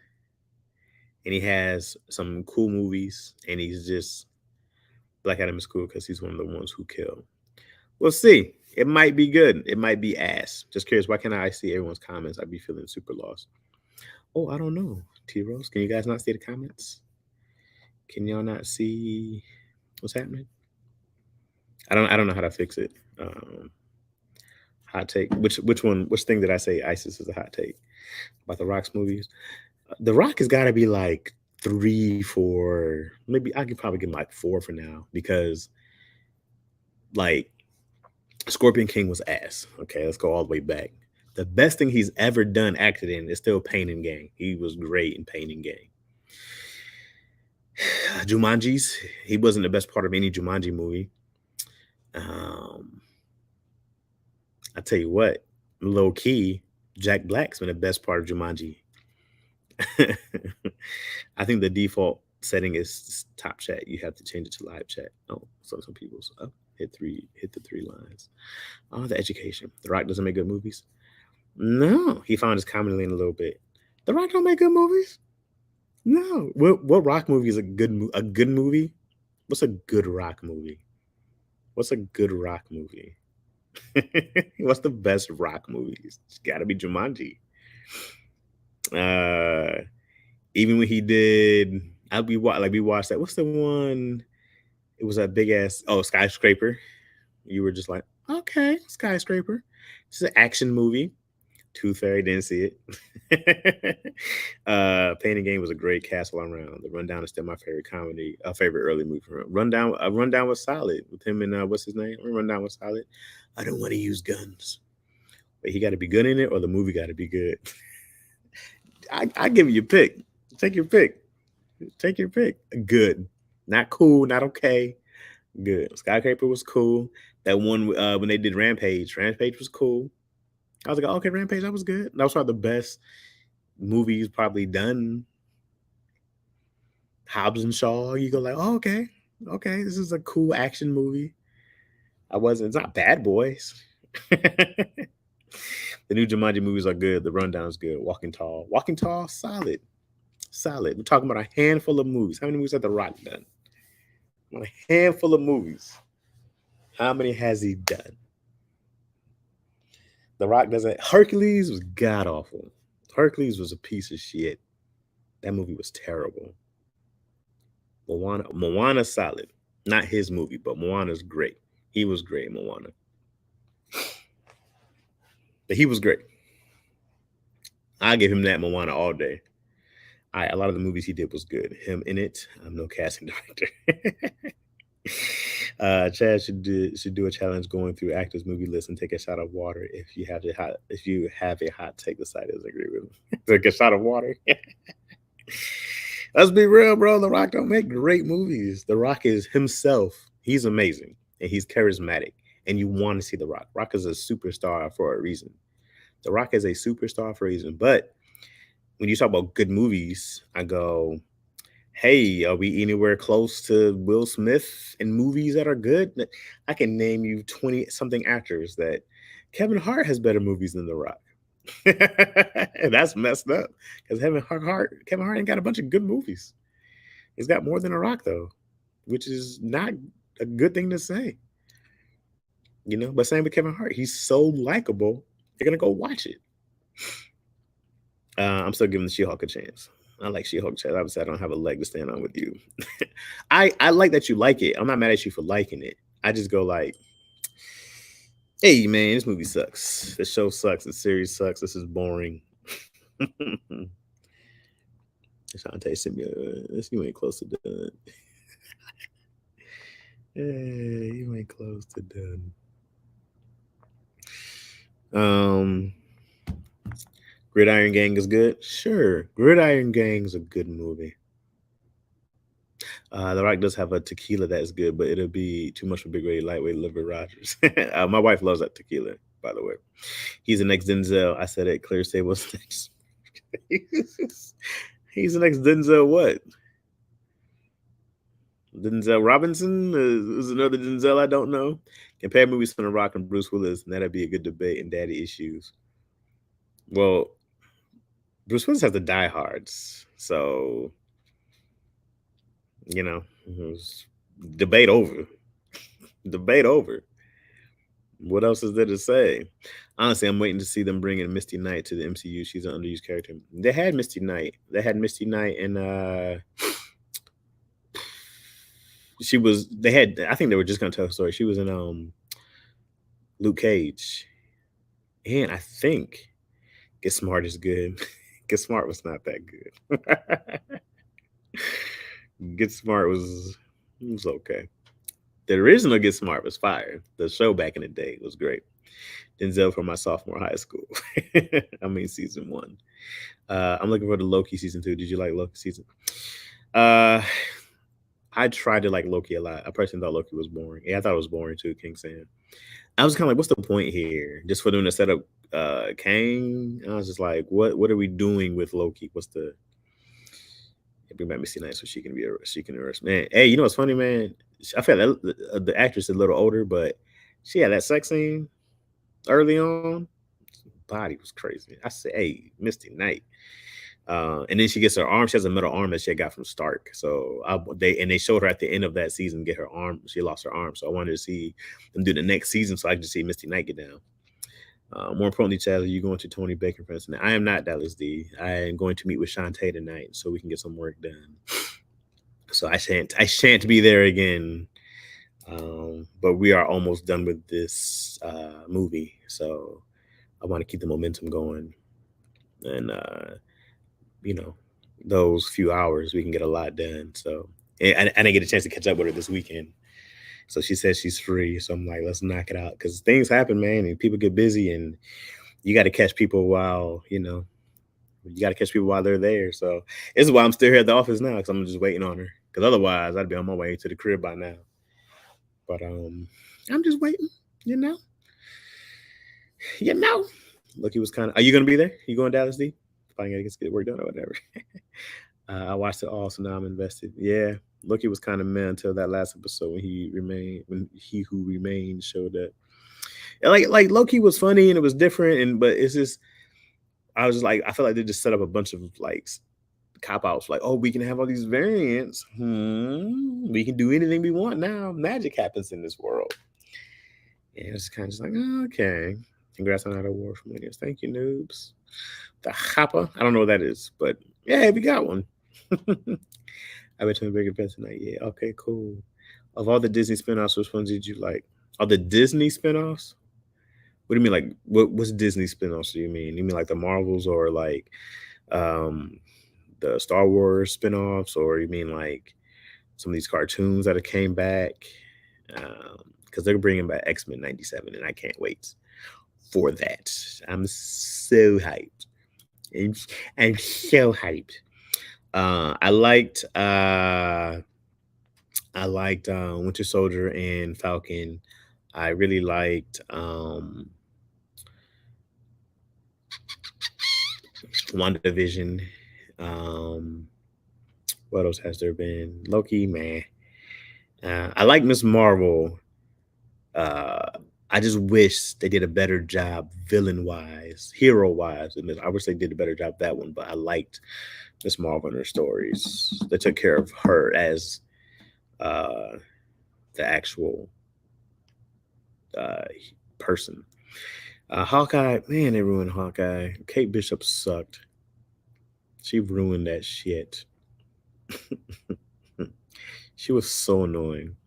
and he has some cool movies, and he's just Black Adam is cool because he's one of the ones who kill. We'll see. It might be good. It might be ass. Just curious. Why can't I see everyone's comments? I'd be feeling super lost. Oh, I don't know. T-Rose, can you guys not see the comments? Can y'all not see what's happening? I don't know how to fix it. Hot take. Which thing did I say ISIS is a hot take about the Rock's movies? The Rock has got to be like 3, 4, maybe I could probably give him like 4 for now because like Scorpion King was ass. Okay, let's go all the way back. The best thing he's ever done acted in is still Pain and Gain. He was great in Pain and Gain. Jumanji's, he wasn't the best part of any Jumanji movie. I tell you what, low key, Jack Black's been the best part of Jumanji. I think the default setting is top chat. You have to change it to live chat. Oh, so some people's up. Hit the 3 lines. Oh, the education. The Rock doesn't make good movies. No, he found his comedy lane a little bit. The Rock don't make good movies. No. What Rock movie is a good movie? What's a good Rock movie? What's a good Rock movie? What's the best Rock movies? It's got to be Jumanji. Even when he did, we watched that. What's the one? It was a big ass. Oh, Skyscraper. You were just like, okay, Skyscraper. It's an action movie. Tooth Fairy, didn't see it. Pain and Gain was a great cast all around. The Rundown is still my favorite comedy, favorite early movie. Rundown was solid with him and what's his name? Rundown was solid. I don't want to use guns, but he got to be good in it, or the movie got to be good. I give you a pick. Take your pick. Take your pick. Good, not cool, not okay. Good. Skyscraper was cool. That one when they did Rampage was cool. I was like, okay, Rampage, that was good. That was probably the best movies probably done. Hobbs and Shaw, you go like, oh, okay, this is a cool action movie. It's not Bad Boys. The new Jumanji movies are good. The Rundown's good. Walking Tall, solid. We're talking about a handful of movies. How many movies has The Rock done? A handful of movies. How many has he done? The Rock doesn't. Hercules was god awful. Hercules was a piece of shit. That movie was terrible. Moana's solid. Not his movie, but Moana's great. He was great in Moana. But he was great. I give him that Moana all day. A lot of the movies he did was good. Him in it. I'm no casting director. Chad should do a challenge going through actors' movie list and take a shot of water. If you have a hot take, the side doesn't agree with him. Take a shot of water. Let's be real, bro. The Rock don't make great movies. The Rock is himself. He's amazing and he's charismatic, and you want to see The Rock. Rock is a superstar for a reason. The Rock is a superstar for a reason. But when you talk about good movies, I go, hey, are we anywhere close to Will Smith in movies that are good? I can name you 20-something actors that Kevin Hart has better movies than The Rock. And that's messed up because Kevin Hart ain't got a bunch of good movies. He's got more than The Rock, though, which is not a good thing to say. But same with Kevin Hart. He's so likable, you're going to go watch it. I'm still giving the She-Hulk a chance. I like She-Hulk. Obviously, I don't have a leg to stand on with you. I like that you like it. I'm not mad at you for liking it. I just go like, hey, man, this movie sucks. This show sucks. The series sucks. This is boring. Shantae sent me this. You ain't close to done. Hey, you ain't close to done. Gridiron Gang is good. Sure, Gridiron Gang's a good movie. The Rock does have a tequila that is good, but it'll be too much for Big Ray Lightweight Liver Rogers. My wife loves that tequila, by the way. He's the next Denzel. I said it clear. Say what's next. He's the next Denzel. What? Denzel Robinson is another Denzel I don't know. Compare movies from The Rock and Bruce Willis, and that'd be a good debate in Daddy Issues. Well, Bruce Willis has the diehards, so you know, debate over. Debate over. What else is there to say? Honestly, I'm waiting to see them bring in Misty Knight to the MCU. She's an underused character. They had Misty Knight. And she was. They had. I think they were just gonna tell a story. She was in Luke Cage, and I think Get Smart is good. Get Smart was not that good. Get Smart was okay. The original Get Smart was fire. The show back in the day was great. Denzel from my sophomore high school. I mean, season 1. I'm looking for the Loki season 2. Did you like Loki season? I tried to like Loki a lot. I personally thought Loki was boring. Yeah, I thought it was boring too, King Sam. I was kind of like, what's the point here? Just for them to set up Kang? I was just like, what are we doing with Loki? What's the bring back Misty Knight so she can arrest man? Hey, you know what's funny, man? I feel like the actress is a little older, but she had that sex scene early on. Body was crazy. I said, hey, Misty Knight. And then she gets her arm. She has a metal arm that she got from Stark. So they showed her at the end of that season get her arm. She lost her arm. So I wanted to see them do the next season so I could see Misty Knight get down. More importantly, Chad, are you going to Tony Bacon for instance? I am not, Dallas D. I am going to meet with Shantae tonight so we can get some work done. So I shan't be there again. But we are almost done with this movie. So I want to keep the momentum going. And those few hours we can get a lot done. So and I didn't get a chance to catch up with her this weekend. So she says she's free. So I'm like, let's knock it out. Because things happen, man, and people get busy and you got to catch people while they're there. So this is why I'm still here at the office now, because I'm just waiting on her. Because otherwise I'd be on my way to the crib by now. But I'm just waiting, Look, he was kind of. Are you gonna be there? You going Dallas D? Probably gotta get work done or whatever. I watched it all, so now I'm invested. Yeah, Loki was kind of mad until that last episode when He Who Remained showed up. And like Loki was funny and it was different, but it's just I was just like I feel like they just set up a bunch of like cop outs, like, oh, we can have all these variants. We can do anything we want now. Magic happens in this world. And it's kind of just like, okay. Congrats on that award from Winners. Thank you, noobs. The Hopper. I don't know what that is, but yeah, we got one. I bet you a bigger bet tonight. Yeah, okay, cool. Of all the Disney spinoffs, which ones did you like? All the Disney spinoffs? What do you mean? Like, what's Disney spinoffs do you mean? You mean like the Marvels or like the Star Wars spinoffs? Or you mean like some of these cartoons that have came back? Because they're bringing back X-Men 97, and I can't wait for that. I'm so hyped. I'm so hyped. I liked Winter Soldier and Falcon. I really liked WandaVision. What else has there been? Loki, man. I like Miss Marvel. I just wish they did a better job villain-wise, hero-wise. And I wish they did a better job that one, but I liked Miss Marvel and her stories. They took care of her as the actual person. Hawkeye, man, they ruined Hawkeye. Kate Bishop sucked. She ruined that shit. She was so annoying.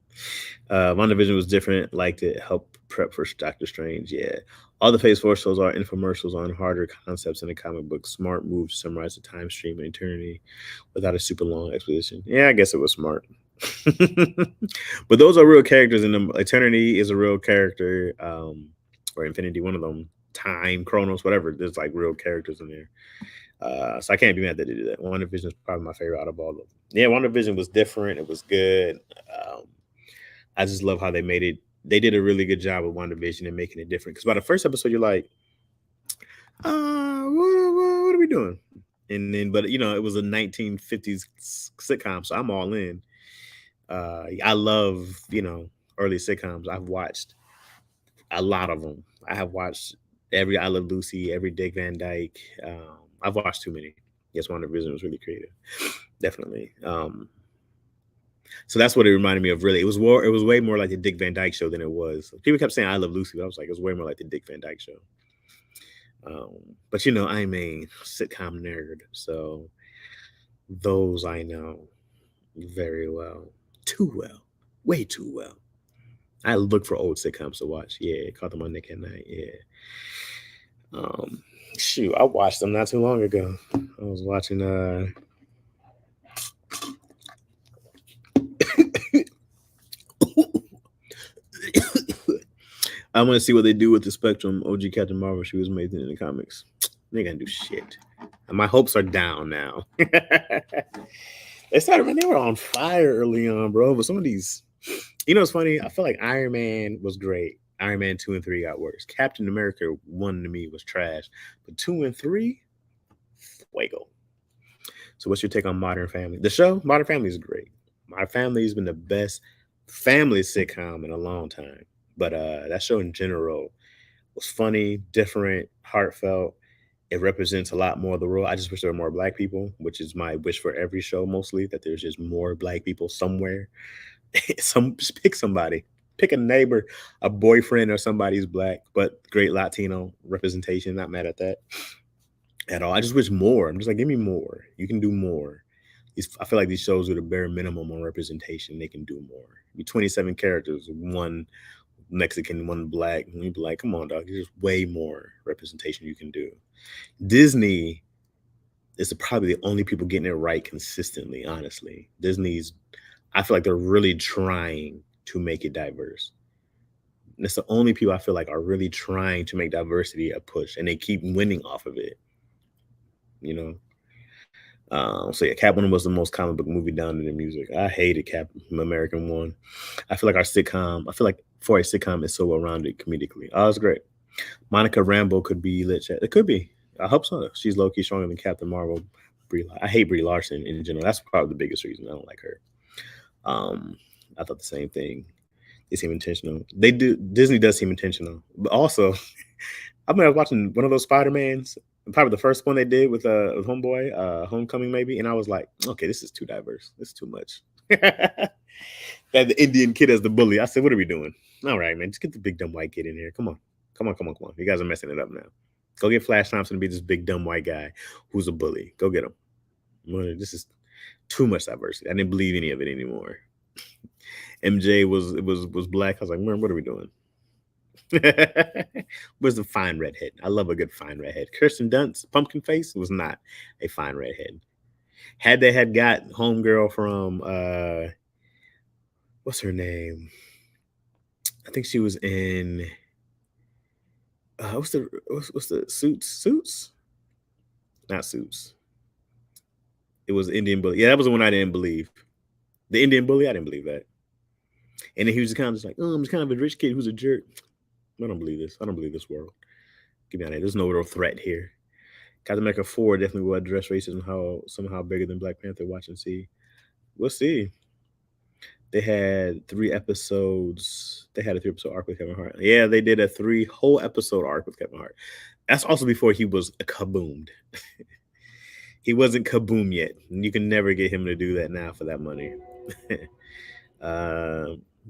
WandaVision was different. Liked it. Helped prep for Doctor Strange. Yeah. All the Phase 4 shows are infomercials on harder concepts in the comic book. Smart move to summarize the time stream and eternity without a super long exposition. Yeah, I guess it was smart. But those are real characters in them. Eternity is a real character, or Infinity, one of them. Time, Chronos, whatever. There's like real characters in there. So I can't be mad that they did that. WandaVision is probably my favorite out of all of them. Yeah, WandaVision was different. It was good. Um, I just love how they made it. They did a really good job with WandaVision and making it different. Because by the first episode, you're like, what are we doing? And then, but you know, it was a 1950s sitcom, so I'm all in. I love, early sitcoms. I've watched a lot of them. I have watched every I Love Lucy, every Dick Van Dyke. I've watched too many. Yes, WandaVision was really creative, definitely. So that's what it reminded me of. Really, it was way more like the Dick Van Dyke Show than it was. People kept saying I Love Lucy, but I was like, it was way more like the Dick Van Dyke Show. But I'm a sitcom nerd, so those I know very well, too well, way too well. I look for old sitcoms to watch. Yeah, caught them on Nick at Night. Yeah. Shoot, I watched them not too long ago. I was watching I want to see what they do with the Spectrum OG Captain Marvel. She was made in the comics. They ain't gonna do shit. And my hopes are down now. They were on fire early on, bro. But some of these, it's funny. I feel like Iron Man was great. Iron Man 2 and 3 got worse. Captain America 1 to me was trash. But 2 and 3, fuego. So what's your take on Modern Family? The show, Modern Family is great. My Family has been the best family sitcom in a long time. But that show in general was funny, different, heartfelt. It represents a lot more of the world. I just wish there were more Black people, which is my wish for every show mostly, that there's just more Black people somewhere. Just pick somebody. Pick a neighbor, a boyfriend, or somebody who's Black, but great Latino representation. Not mad at that at all. I just wish more. I'm just like, give me more. You can do more. I feel like these shows are the bare minimum on representation. They can do more. Be 27 characters, one Mexican, one Black. And you'd be like, come on, dog. There's way more representation you can do. Disney is probably the only people getting it right consistently, honestly. I feel like they're really trying to make it diverse. And it's the only people I feel like are really trying to make diversity a push, and they keep winning off of it. So yeah, Catwoman was the most comic book movie down to the music. I hated Cap American 1. I feel like for a sitcom, it's so well rounded comedically. Oh, it's great. Monica Rambeau could be lit. It could be. I hope so. She's low key stronger than Captain Marvel. I hate Brie Larson in general. That's probably the biggest reason I don't like her. I thought the same thing. They seem intentional. Disney does seem intentional, but also, I was watching one of those Spider-Mans, probably the first one they did with Homeboy, Homecoming maybe, and I was like, okay, this is too diverse. This is too much. That the Indian kid as the bully. I said, what are we doing? All right, man, just get the big dumb white kid in here. Come on. You guys are messing it up now. Go get Flash Thompson to be this big dumb white guy who's a bully. Go get him. This is too much diversity. I didn't believe any of it anymore. MJ was Black. I was like, man, what are we doing? Was the fine redhead. I love a good fine redhead. Kirsten Dunst, pumpkin face, was not a fine redhead. Had they had got homegirl from what's her name? I think she was in what's the Suits? Not Suits. It was Indian Bully. Yeah, that was the one I didn't believe. The Indian Bully, I didn't believe that. And then he was kind of just like, oh, I'm just kind of a rich kid who's a jerk. I don't believe this. I don't believe this world. Get me out of here. There's no real threat here. Captain America 4 definitely will address racism somehow bigger than Black Panther. Watch and see. We'll see. They had 3 episodes. They had a 3-episode arc with Kevin Hart. Yeah, they did a 3 whole episode arc with Kevin Hart. That's also before he was kaboomed. He wasn't kaboom yet. You can never get him to do that now for that money.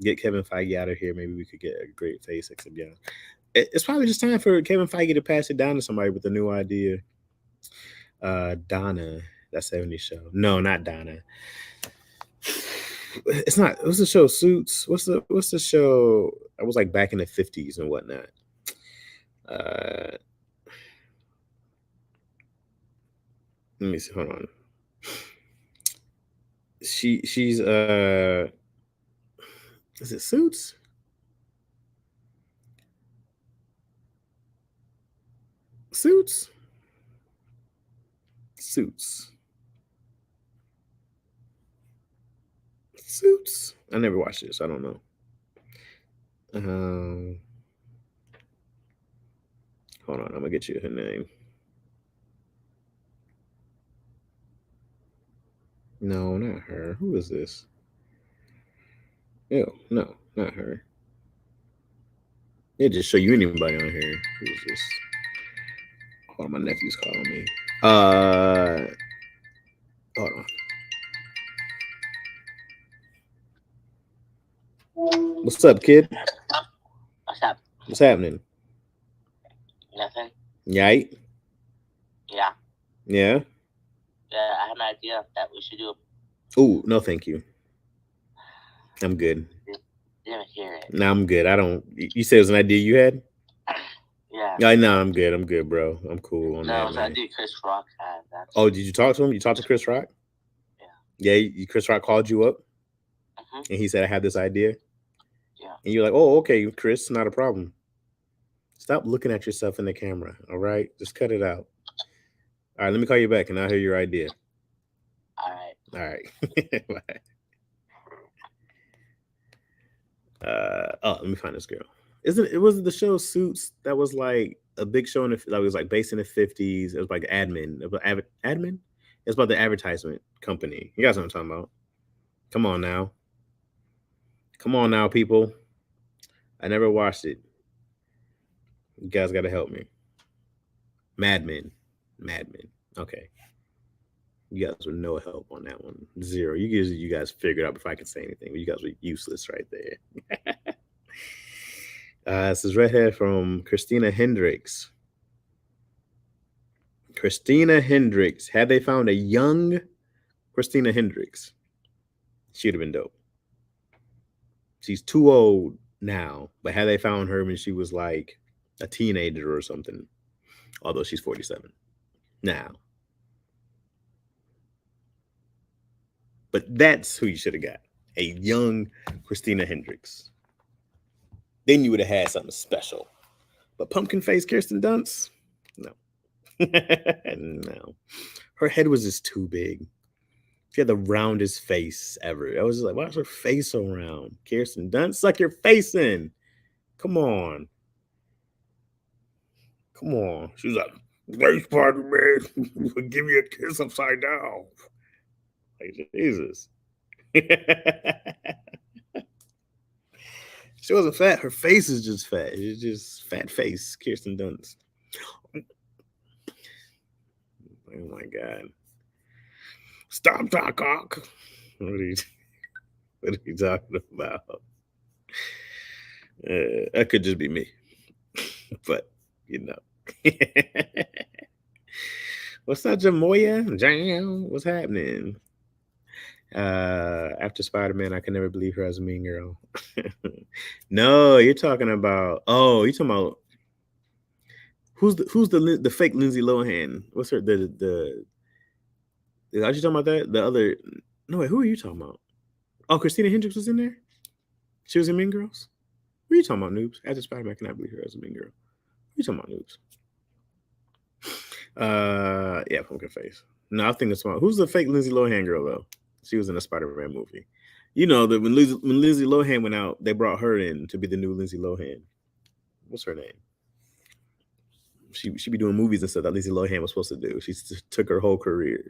Get Kevin Feige out of here. Maybe we could get a great face. Yeah, it's probably just time for Kevin Feige to pass it down to somebody with a new idea. Donna, that 70s show. No, not Donna. It's not. What's the show? Suits. What's the show? I was like back in the 50s and whatnot. Let me see. Hold on. She's is it Suits? Suits? Suits. Suits. I never watched this. I don't know. Hold on, I'm gonna get you her name. No, not her. Who is this? Ew, no, not her. It just show you anybody on here. Who is this? Oh, my nephew's calling me. Hold on. What's up, kid? What's up? What's happening? Nothing. Yite? Yeah. Yeah? Yeah, I have an idea that we should do. Oh, no, thank you. I'm good. Didn't hear it. No, I'm good. I don't. You said it was an idea you had? Yeah. Yeah, no, I'm good. I'm good, bro. I'm cool on No, that, it was an man. idea Chris Rock had. That's Oh, did you talk to him? You talked to Chris Rock? Yeah. Yeah, Chris Rock called you up? Mhm. And he said, I have this idea? Yeah. And you're like, oh, okay, Chris, not a problem. Stop looking at yourself in the camera, all right? Just cut it out. All right, let me call you back and I'll hear your idea. All right. All right. Bye. Let me find this girl. It wasn't the show Suits that was like a big show that was like based in the 50s. It was like admin. Admin? It's about the advertisement company. You guys know what I'm talking about. Come on now. Come on now, people. I never watched it. You guys gotta help me. Mad Men. Okay. You guys with no help on that one. Zero. You guys figured out before I can say anything. But you guys were useless right there. This is redhead from Christina Hendricks. Christina Hendricks. Had they found a young Christina Hendricks, she'd have been dope. She's too old now, but had they found her when she was like a teenager or something, although she's 47 now. But that's who you should have got. A young Christina Hendricks. Then you would have had something special. But pumpkin face Kirsten Dunst? No. No. Her head was just too big. She had the roundest face ever. I was just like, why is her face so round? Kirsten Dunst, suck your face in. Come on. Come on. She was like, face party, man. Give me a kiss upside down. Like, Jesus. She wasn't fat. Her face is just fat. It's just fat face, Kirsten Dunst. Oh my God. Stop talk. What are you talking about? That could just be me. But, you know. What's up, Jamoya? Jam? What's happening? After Spider-Man, I can never believe her as a mean girl. No, you're talking about. Oh, you're talking about who's the fake Lindsay Lohan? What's her the? Are you talking about that? The other? No, wait. Who are you talking about? Oh, Christina Hendricks was in there. She was in Mean Girls. What are you talking about, noobs? After Spider-Man, I cannot believe her as a mean girl. What are you talking about, noobs? Yeah, pumpkin face. No, I think it's smart. Who's the fake Lindsay Lohan girl though? She was in a Spider-Man movie. You know that when Lindsay Lohan went out, they brought her in to be the new Lindsay Lohan. What's her name? She be doing movies and stuff that Lindsay Lohan was supposed to do. She took her whole career.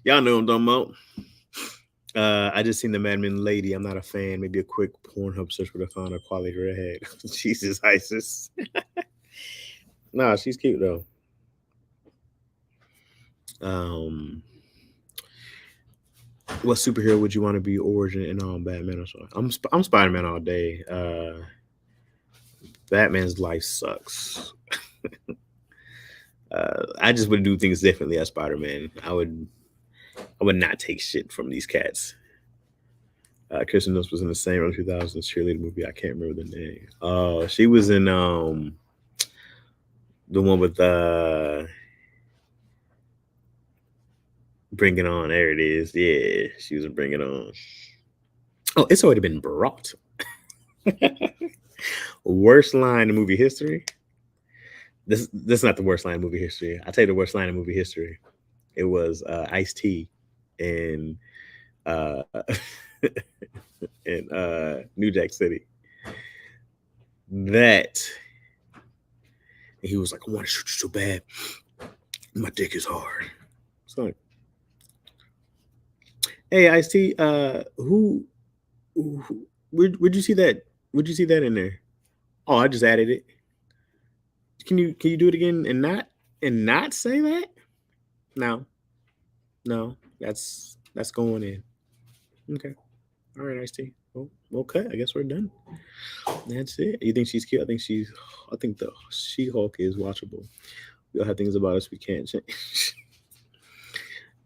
Y'all know what I'm talking about. I just seen the Mad Men lady. I'm not a fan. Maybe a quick Pornhub search would have found a quality redhead. Jesus, Isis. Nah, she's cute though. What superhero would you want to be? Origin and all Batman or so? I'm Spider-Man all day. Batman's life sucks. I just would do things differently as Spider-Man. I would not take shit from these cats. Kirsten Dunst was in the same early 2000s cheerleader movie. I can't remember the name. Oh, she was in the one with Bring It On. There it is. Yeah, she was in Bring It On. Oh, it's already been brought. Worst line in movie history. This is not the worst line in movie history. I'll tell you the worst line in movie history. It was Ice-T in in New Jack City. That he was like, I want to shoot you so bad. My dick is hard. So like, hey Ice-T, where'd you see that? Where'd you see that in there? Oh, I just added it. Can you do it again and not say that? No, that's going in. Okay. All right, Ice-T. Well, okay, I guess we're done. That's it. You think she's cute? I think the She-Hulk is watchable. We all have things about us we can't change.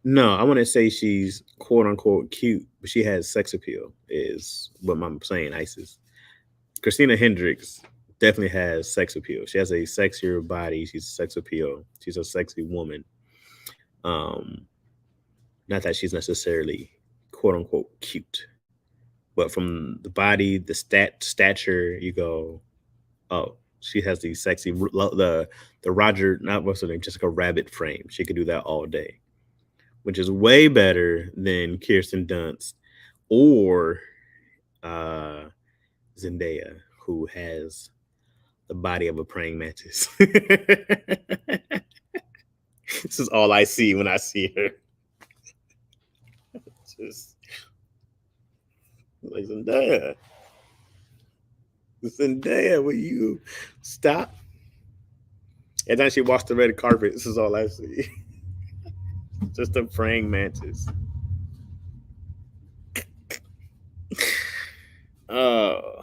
No, I want to say she's quote unquote cute, but she has sex appeal, is what I'm saying, Isis. Christina Hendricks definitely has sex appeal. She has a sexier body. She's sex appeal. She's a sexy woman. Not that she's necessarily quote unquote cute, but from the body, the stature, you go, oh, she has the sexy the Roger, not what's her name, Jessica Rabbit frame. She could do that all day, which is way better than Kirsten Dunst or Zendaya, who has the body of a praying mantis. This is all I see when I see her. Just like Zendaya. Zendaya, will you stop? And then she walks the red carpet. This is all I see. Just a praying mantis. Oh.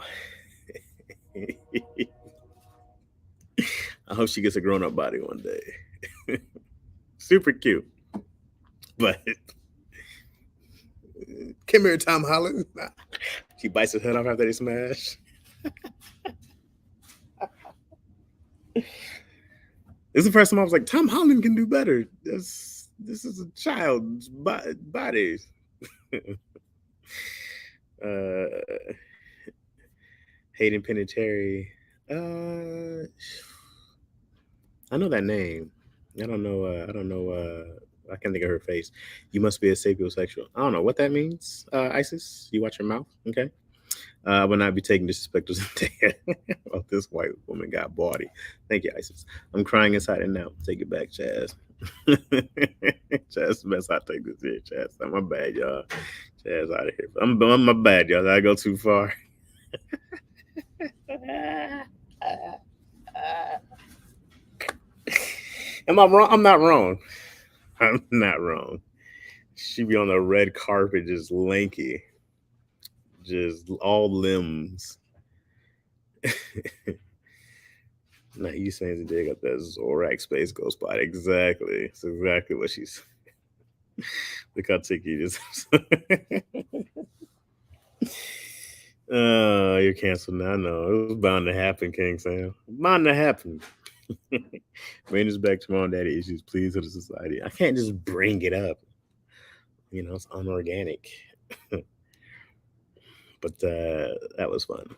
I hope she gets a grown-up body one day. Super cute. But come here, Tom Holland. She bites his head off after they smash. This is the first time I was like, Tom Holland can do better. This is a child's body. Hayden Panettiere. I know that name. I don't know. I can't think of her face. You must be a sapiosexual. I don't know what that means. Isis, you watch your mouth. Okay. I will not be taking disrespect to Zendaya. Oh, this white woman got body. Thank you, Isis. I'm crying inside and now. Take it back, Chaz. Chaz, best I take this here, Chaz. My bad, y'all. Chaz out of here. I'm my bad, y'all. I go too far. Am I wrong? I'm not wrong. I'm not wrong. She be on the red carpet, just lanky, just all limbs. Now you saying Zendaya got that Zorak Space Ghost body? Exactly. It's exactly what she's. Look how Tiki just. You're canceled now. No, it was bound to happen, King Sam. Bound to happen. Bring us back to mom and daddy issues, please, to the society. I can't just bring it up. You know, it's unorganic. But that was fun.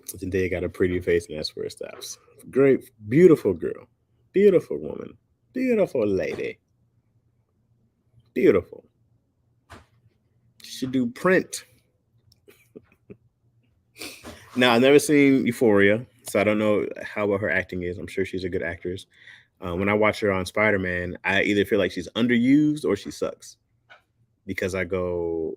Zendaya got a pretty face, and that's where it stops. Great, beautiful girl, beautiful woman, beautiful lady, beautiful. She should do print. Now, I've never seen Euphoria, so I don't know how well her acting is. I'm sure she's a good actress. When I watch her on Spider-Man, I either feel like she's underused or she sucks. Because I go,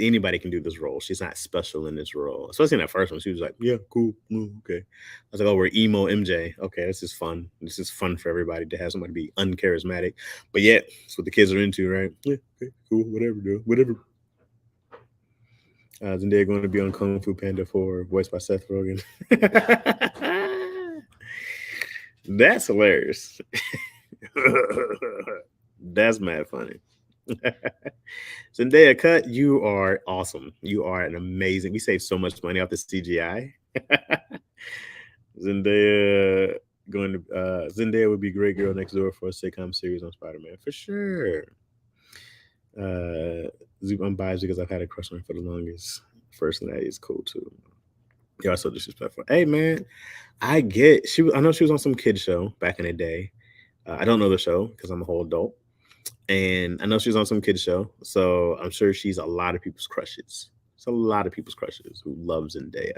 anybody can do this role. She's not special in this role. Especially in that first one. She was like, yeah, cool. Okay. I was like, oh, we're emo MJ. Okay, this is fun. This is fun for everybody to have somebody be uncharismatic. But yet, it's what the kids are into, right? Yeah, okay, cool, whatever, dude. Whatever. Zendaya going to be on Kung Fu Panda 4, voiced by Seth Rogen. That's hilarious. That's mad funny. Zendaya, cut. You are awesome. You are an amazing. We saved so much money off the CGI. Zendaya Zendaya would be great girl next door for a sitcom series on Spider-Man for sure. I'm biased because I've had a crush on her for the longest. First Lady is cool too. You're so disrespectful. Hey man, I get I know she was on some kid show back in the day. I don't know the show because I'm a whole adult. And I know she was on some kid show, so I'm sure she's a lot of people's crushes. It's a lot of people's crushes who love Zendaya.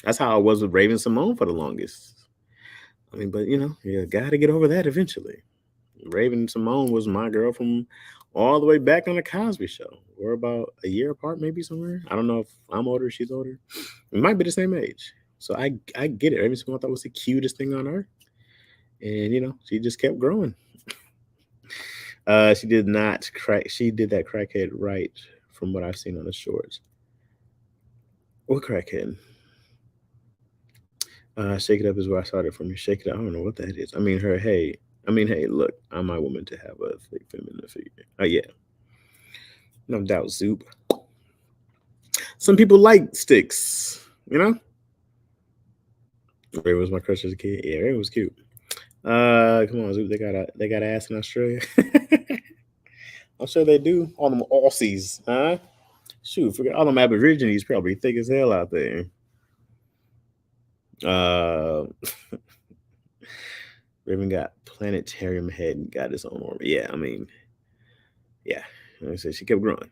That's how I was with Raven Simone for the longest. I mean, but you got to get over that eventually. Raven Simone was my girl from all the way back on the Cosby Show. We're about a year apart, maybe somewhere. I don't know if I'm older, she's older. We might be the same age. So I get it. Raven Simone I thought was the cutest thing on earth, and she just kept growing. She did not crack. She did that crackhead right, from what I've seen on the shorts. What crackhead? Shake It Up is where I started from. Shake It Up. I don't know what that is. Hey, look, I'm my woman to have a thick feminine figure. Oh yeah, no doubt, Zoop. Some people like sticks, Ray was my crush as a kid. Yeah, Ray was cute. Come on, Zoop. They got ass in Australia. I'm sure they do. All them Aussies, huh? Shoot, forget all them Aborigines probably thick as hell out there. Raven got planetarium head and got his own orbit. Yeah, yeah. Like I said, she kept growing.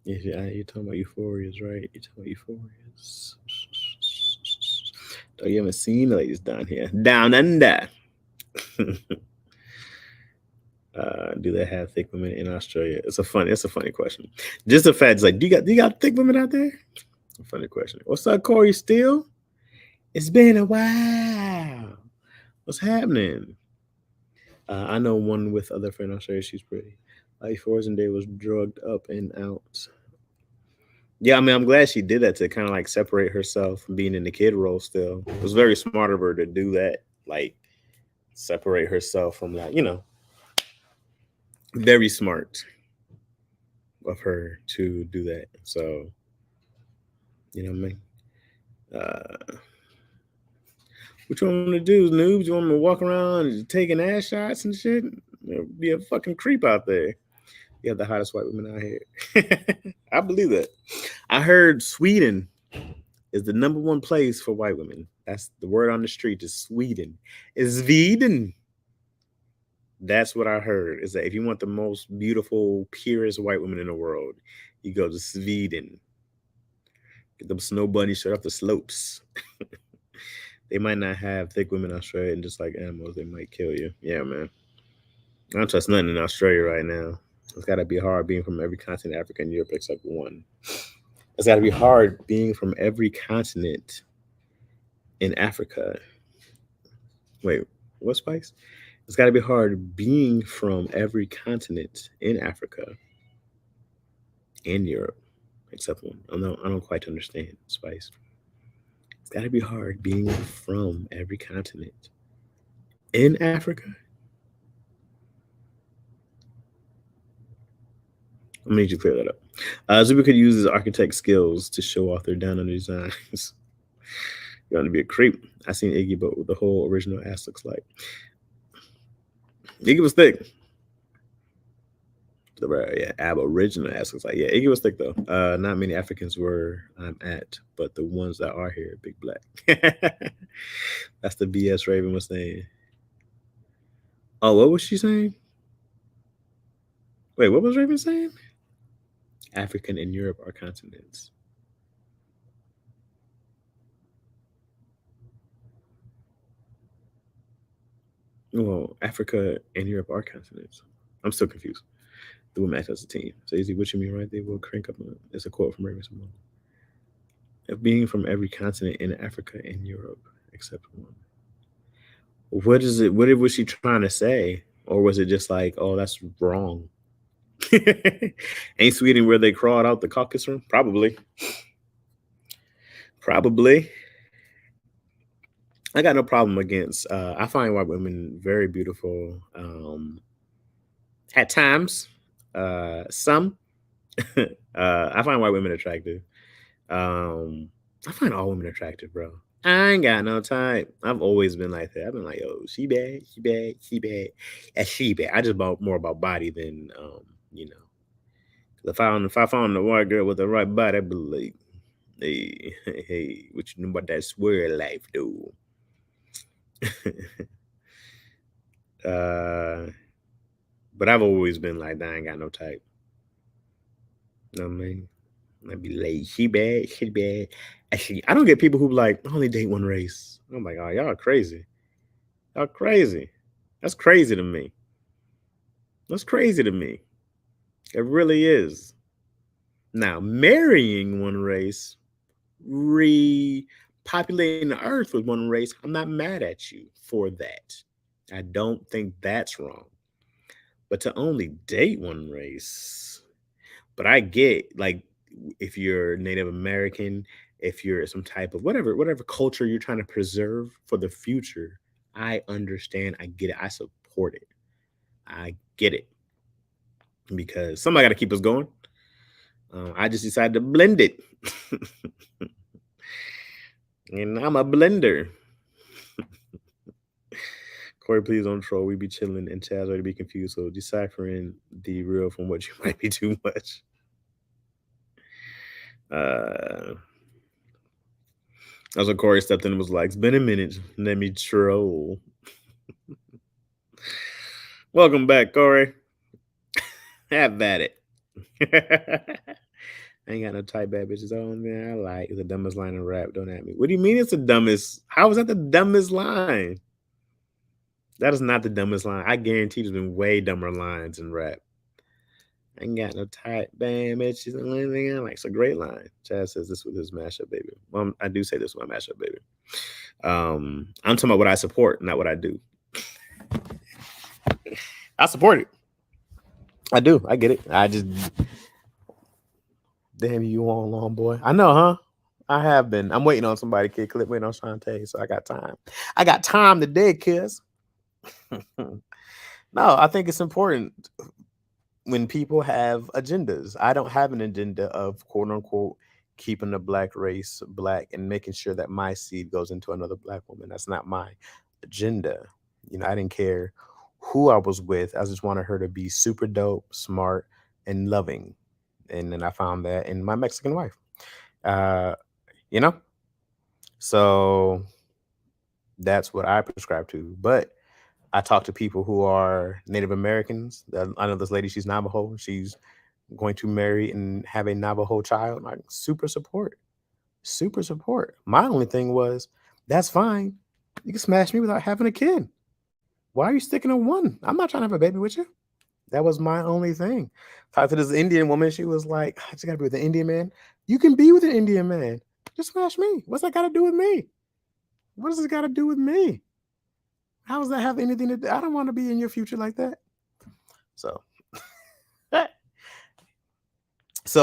Yeah, you're talking about Euphoria's, right? You're talking about Euphoria's. Oh, you haven't seen the ladies down here. Down under. Do they have thick women in Australia? It's a funny question. Just the fact is like, do you got thick women out there? A funny question. What's up, Corey Steele? It's been a while. What's happening? I know one with other friend in Australia. She's pretty. Like Day was drugged up and out. Yeah, I'm glad she did that to kind of like separate herself from being in the kid role still. It was very smart of her to do that. Like separate herself from like, very smart of her to do that. So, what I mean? What you want me to do, noobs? You want me to walk around taking ass shots and shit? There'll be a fucking creep out there. You have the hottest white women out here. I believe that. I heard Sweden is the number one place for white women. That's the word on the street is Sweden. Is Sweden. That's what I heard. Is that if you want the most beautiful, purest white women in the world, you go to Sweden. Get them snow bunny shirt off the slopes. They might not have thick women in Australia, and just like animals, they might kill you. Yeah, man. I don't trust nothing in Australia right now. It's got to be hard being from every continent, Africa and Europe except one. It's got to be hard being from every continent in Africa. Wait, what, Spice? It's got to be hard being from every continent in Africa and Europe except one. I don't quite understand, Spice. It's got to be hard being from every continent in Africa. I'm gonna need you to clear that up. Zuba could use his architect skills to show off their down under designs. You're gonna be a creep. I seen Iggy, but what the whole original ass looks like. Iggy was thick. Yeah, Aboriginal ass looks like. Yeah, Iggy was thick though. Not many Africans were I'm at, but the ones that are here, big black. That's the BS Raven was saying. Oh, what was she saying? Wait, what was Raven saying? African and Europe are continents. Well, Africa and Europe are continents. I'm still confused. The women act as a team. So easy, what you mean right there? We'll crank up. It's a quote from Raven Simone. Being from every continent in Africa and Europe except one. What is it? What was she trying to say? Or was it just like, oh, that's wrong? Ain't Sweden where they crawled out the Caucasus from? Probably. I got no problem against. I find white women very beautiful. At times, some I find white women attractive. I find all women attractive, bro. I ain't got no type. I've always been like that. I've been like, yo, she bad, she bad, she bad, and she bad. I just about more about body than you know. If I found the white girl with the right body, I'd be like, hey, hey, what you know about that swear life, dude? uh, but I've always been like, I ain't got no type. You know what I mean? I'd be like, she bad, she bad. Actually, I don't get people who like only date one race. I'm like, oh, y'all are crazy. Y'all crazy. That's crazy to me. That's crazy to me. It really is. Now, marrying one race, repopulating the earth with one race, I'm not mad at you for that. I don't think that's wrong. But to only date one race, but I get like if you're Native American, if you're some type of whatever culture you're trying to preserve for the future, I understand. I get it. I support it. I get it because somebody got to keep us going. I just decided to blend it, and I'm a blender. Corey, please don't troll. We be chilling, and Chaz already be confused. So deciphering the real from what you might be too much. That's what Corey stepped in and was like, "It's been a minute. Let me troll." Welcome back, Corey. Have at it. I ain't got no tight bad bitches. The only thing I like is the dumbest line in rap. Don't at me. What do you mean it's the dumbest? How is that the dumbest line? That is not the dumbest line. I guarantee there's been way dumber lines in rap. I ain't got no tight bad bitches. The only thing I like. It's a great line. Chad says this with his mashup, baby. Well, I do say this with my mashup, baby. I'm talking about what I support, not what I do. I support it. I do. I get it. I just damn you on long boy. I know, huh? I have been. I'm waiting on somebody, kid clip, waiting on Shantae, so I got time. I got time today, kids. No, I think it's important when people have agendas. I don't have an agenda of quote unquote keeping the black race black and making sure that my seed goes into another black woman. That's not my agenda. You know, I didn't care who I was with. I just wanted her to be super dope, smart, and loving. And then I found that in my Mexican wife. You know? So that's what I prescribe to. But I talk to people who are Native Americans. I know this lady, she's Navajo. She's going to marry and have a Navajo child. Like super support. Super support. My only thing was, that's fine. You can smash me without having a kid. Why are you sticking on one? I'm not trying to have a baby with you. That was my only thing. Talked to this Indian woman. She was like, I just got to be with an Indian man. You can be with an Indian man. Just smash me. What's that got to do with me? What does this got to do with me? How does that have anything to do? I don't want to be in your future like that. So,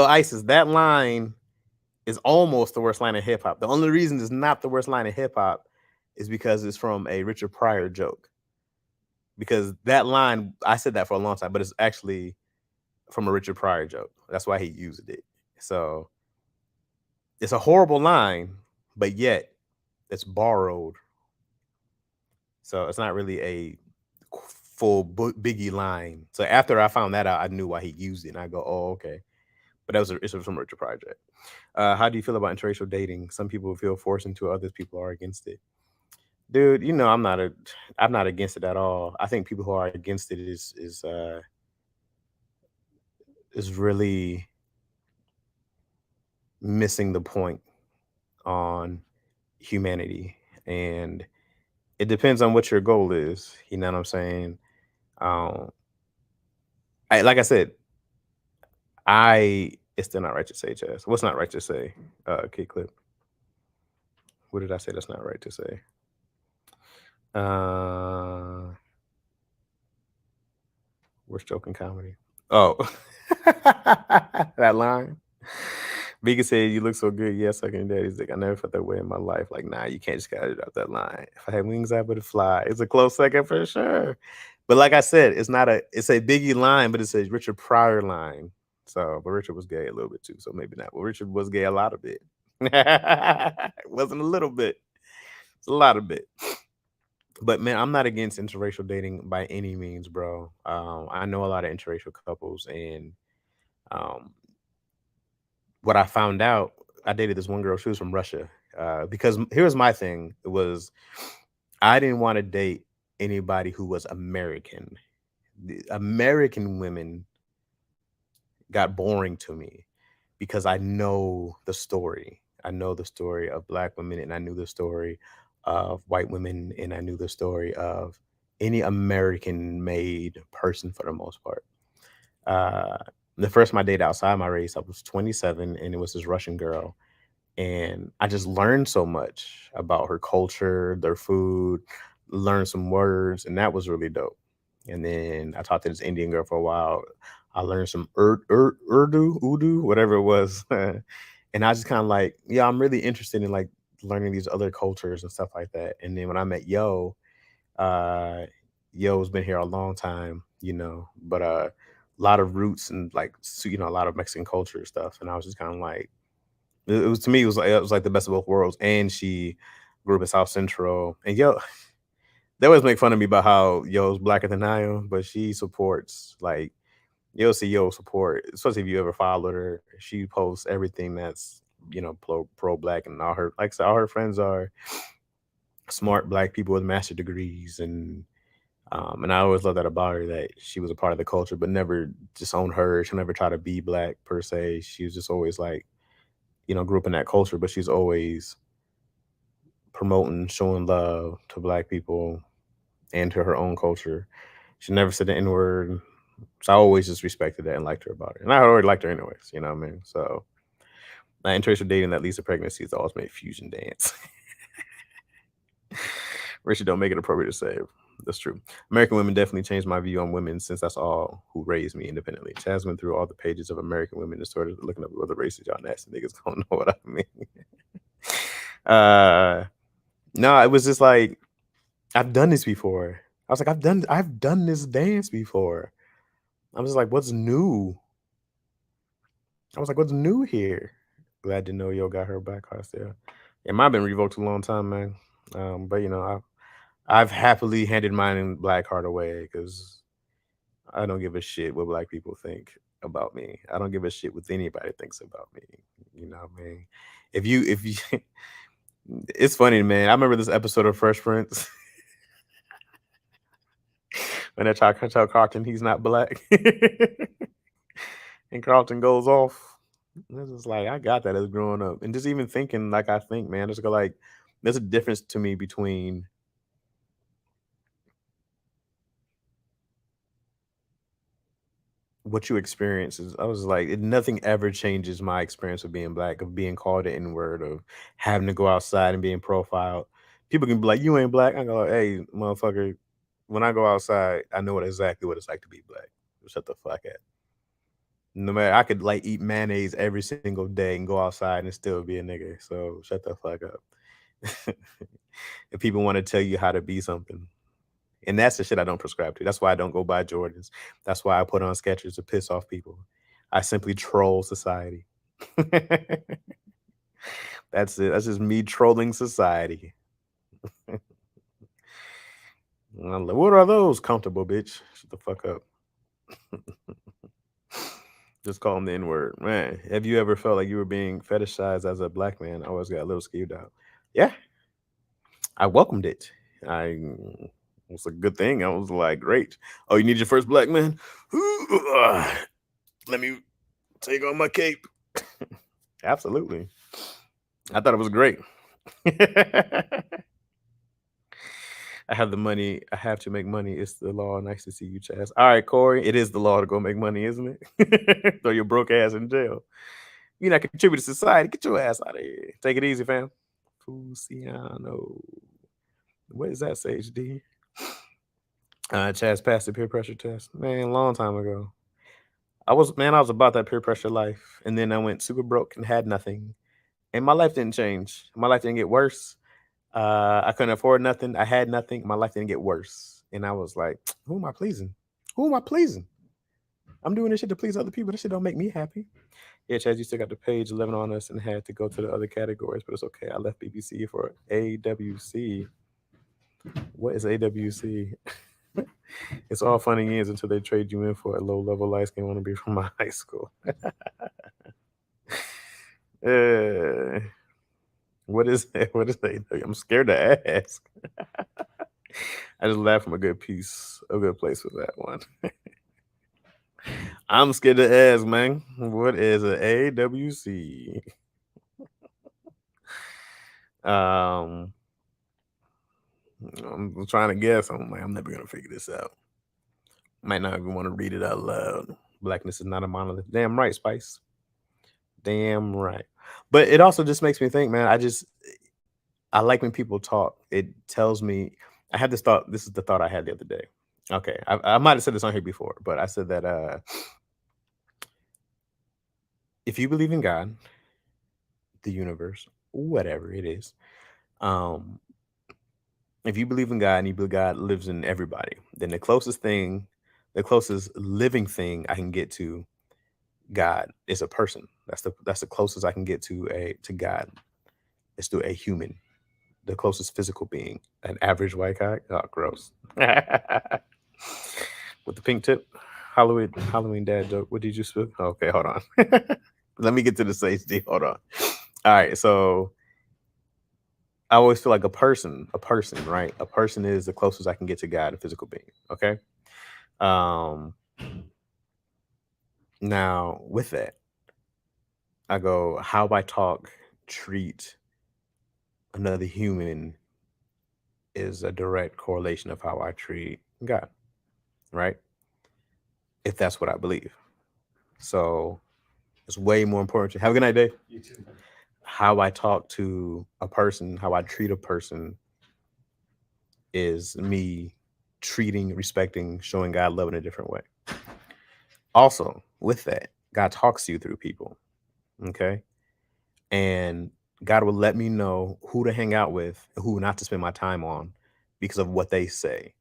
Isis, that line is almost the worst line in hip hop. The only reason it's not the worst line in hip hop is because it's from a Richard Pryor joke. Because that line, I said that for a long time, but it's actually from a Richard Pryor joke. That's why he used it. So it's a horrible line, but yet it's borrowed. So it's not really a full Biggie line. So after I found that out, I knew why he used it, and I go, "Oh, okay." But it's from Richard Pryor. How do you feel about interracial dating? Some people feel forced into it, others people are against it. Dude, you know I'm not against it at all. I think people who are against it is really missing the point on humanity, and it depends on what your goal is. You know what I'm saying? Like I said, it's still not right to say, Chess. What's not right to say? Kid clip. What did I say that's not right to say? Worst joke in comedy. Oh, that line. Vega said, "You look so good." Yes, sucking daddy's dick. I never felt that way in my life. Like, nah, you can't just cut it out that line. If I had wings, I would fly. It's a close second for sure. But like I said, it's a Biggie line, but it's a Richard Pryor line. So, but Richard was gay a little bit too, so maybe not. Well, Richard was gay a lot of bit. It wasn't a little bit. It's a lot of bit. But man, I'm not against interracial dating by any means, bro. I know a lot of interracial couples, and um, what I found out, I dated this one girl. She was from Russia. Because here's my thing: it was I didn't want to date anybody who was American. The American women got boring to me because I know the story. I know the story of Black women, and I knew the story of white women, and I knew the story of any American made person for the most part. Uh, the first my date outside my race, I was 27, and it was this Russian girl. And I just learned so much about her culture, their food, learned some words, and that was really dope. And then I talked to this Indian girl for a while. I learned some Urdu, whatever it was. And I just kind of like, yeah, I'm really interested in like learning these other cultures and stuff like that. And then when I met uh, Yo's been here a long time, but a lot of roots and like, a lot of Mexican culture and stuff. And I was just kind of like, it was to me, it was like the best of both worlds. And she grew up in South Central. And they always make fun of me about how Yo's blacker than I am, but she supports like you'll see Yo support, especially if you ever followed her. She posts everything that's pro black, and all her like I said, all her friends are smart Black people with master degrees, and I always love that about her, that she was a part of the culture, but never disowned her. She never tried to be Black per se. She was just always like grew up in that culture, but she's always promoting, showing love to Black people and to her own culture. She never said the N word. So I always just respected that and liked her about it. And I already liked her anyways, you know what I mean? So my interest in dating that leads to pregnancy is the ultimate fusion dance. Richard don't make it appropriate to say. That's true. American women definitely changed my view on women, since that's all who raised me independently. Chaz went through all the pages of American women and started looking up other races. Y'all nasty niggas don't know what I mean. No, it was just like, I've done this before. I was like, I've done this dance before. I was like, what's new? I was like, what's new here? Glad to know Yo got her back card still. It might have been revoked a long time, man. But I've happily handed mine in black card away because I don't give a shit what Black people think about me. I don't give a shit what anybody thinks about me. You know what I mean? If you it's funny, man. I remember this episode of Fresh Prince when they try to tell Carlton he's not Black. And Carlton goes off. It's just like, I got that as growing up. And just even thinking like I think, man, just go like, there's a difference to me between what you experience. I was like, nothing ever changes my experience of being Black, of being called the N-word, of having to go outside and being profiled. People can be like, you ain't Black. I go, hey, motherfucker, when I go outside, I know exactly what it's like to be Black. Shut the fuck up. No matter, I could like eat mayonnaise every single day and go outside and still be a nigga. So shut the fuck up. If people want to tell you how to be something, and that's the shit I don't prescribe to. That's why I don't go buy Jordans. That's why I put on Skechers to piss off people. I simply troll society. That's it. That's just me trolling society. I'm like, what are those? Comfortable, bitch. Shut the fuck up. Just call them the N-word. Man, have you ever felt like you were being fetishized as a Black man? I always got a little skewed out. Yeah, I welcomed it. It was a good thing. I was like, great. Oh, you need your first Black man? Let me take on my cape. Absolutely. I thought it was great. I have the money. I have to make money. It's the law. Nice to see you, Chaz. All right, Corey. It is the law to go make money, isn't it? Throw your broke ass in jail. You're not contributing to society. Get your ass out of here. Take it easy, fam. Fusiano. What is that, Sage D? Chaz passed the peer pressure test. Man, a long time ago. I was about that peer pressure life. And then I went super broke and had nothing. And my life didn't change. My life didn't get worse. I couldn't afford nothing. I had nothing. My life didn't get worse. And I was like, who am I pleasing? Who am I pleasing? I'm doing this shit to please other people. This shit don't make me happy. Yeah, Chaz, you still got the page 11 on us and had to go to the other categories, but it's okay. I left BBC for AWC. What is AWC? It's all fun and games until they trade you in for a low-level light skin wannabe from my high school. What is that? What is that? I'm scared to ask. I just laughed from a good place with that one. I'm scared to ask, man. What is an AWC? I'm trying to guess. I'm like, I'm never gonna figure this out. Might not even want to read it out loud. Blackness is not a monolith. Damn right, Spice. Damn right. But it also just makes me think, man. I like when people talk. It tells me. I had this thought. This is the thought I had the other day. Okay, I might have said this on here before, but I said that if you believe in God, the universe, whatever it is, if you believe in God and you believe God lives in everybody, then the closest living thing I can get to God is a person. That's the closest I can get to God. It's to a human, the closest physical being. An average white guy. Oh, gross. With the pink tip, Halloween dad joke. What did you speak? Okay, hold on. Let me get to the safety. Hold on. All right, so I always feel like a person, right? A person is the closest I can get to God, a physical being. Okay. Now with that, I go, how I talk, treat another human is a direct correlation of how I treat God, right? If that's what I believe. So it's way more important to have a good night, Dave. You too. How I talk to a person, how I treat a person is me treating, respecting, showing God love in a different way. Also, with that, God talks to you through people. Okay. And God will let me know who to hang out with and who not to spend my time on because of what they say.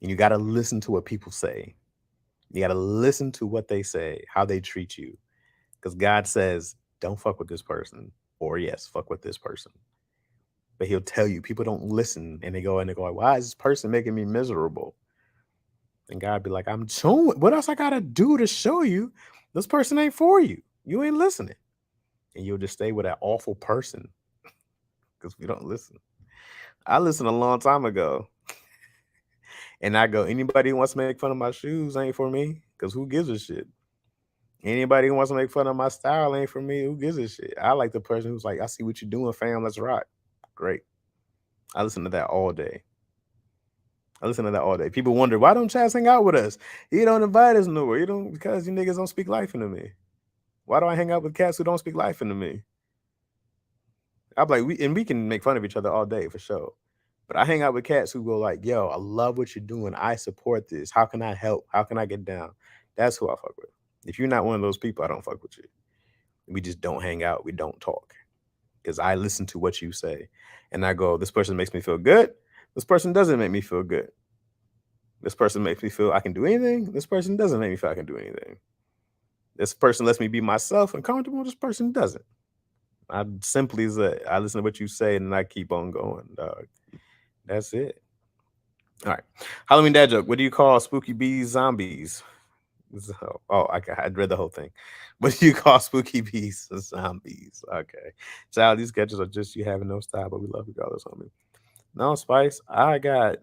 And you got to listen to what people say. You got to listen to what they say, how they treat you. Because God says, don't fuck with this person. Or yes, fuck with this person. But he'll tell you, people don't listen and they go, why is this person making me miserable? And God be like, I'm showing, what else I got to do to show you this person ain't for you? You ain't listening. And you'll just stay with that awful person because we don't listen. I listened a long time ago. And I go, anybody who wants to make fun of my shoes ain't for me because who gives a shit? Anybody who wants to make fun of my style ain't for me. Who gives a shit? I like the person who's like, I see what you're doing, fam. Let's rock. Great. I listen to that all day. People wonder, why don't Chaz hang out with us? He don't invite us nowhere. You don't, because you niggas don't speak life into me. Why do I hang out with cats who don't speak life into me? I'm like, we can make fun of each other all day for sure. But I hang out with cats who go like, yo, I love what you're doing. I support this. How can I help? How can I get down? That's who I fuck with. If you're not one of those people, I don't fuck with you. We just don't hang out. We don't talk. Because I listen to what you say. And I go, this person makes me feel good. This person doesn't make me feel good. This person makes me feel I can do anything. This person doesn't make me feel I can do anything. This person lets me be myself and comfortable. This person doesn't. I simply say, I listen to what you say and I keep on going, dog. That's it. All right. Halloween dad joke. What do you call spooky bees zombies? I read the whole thing. What do you call spooky bees zombies? Okay. Child, these sketches are just you having no style, but we love you regardless, homie. No, Spice. I got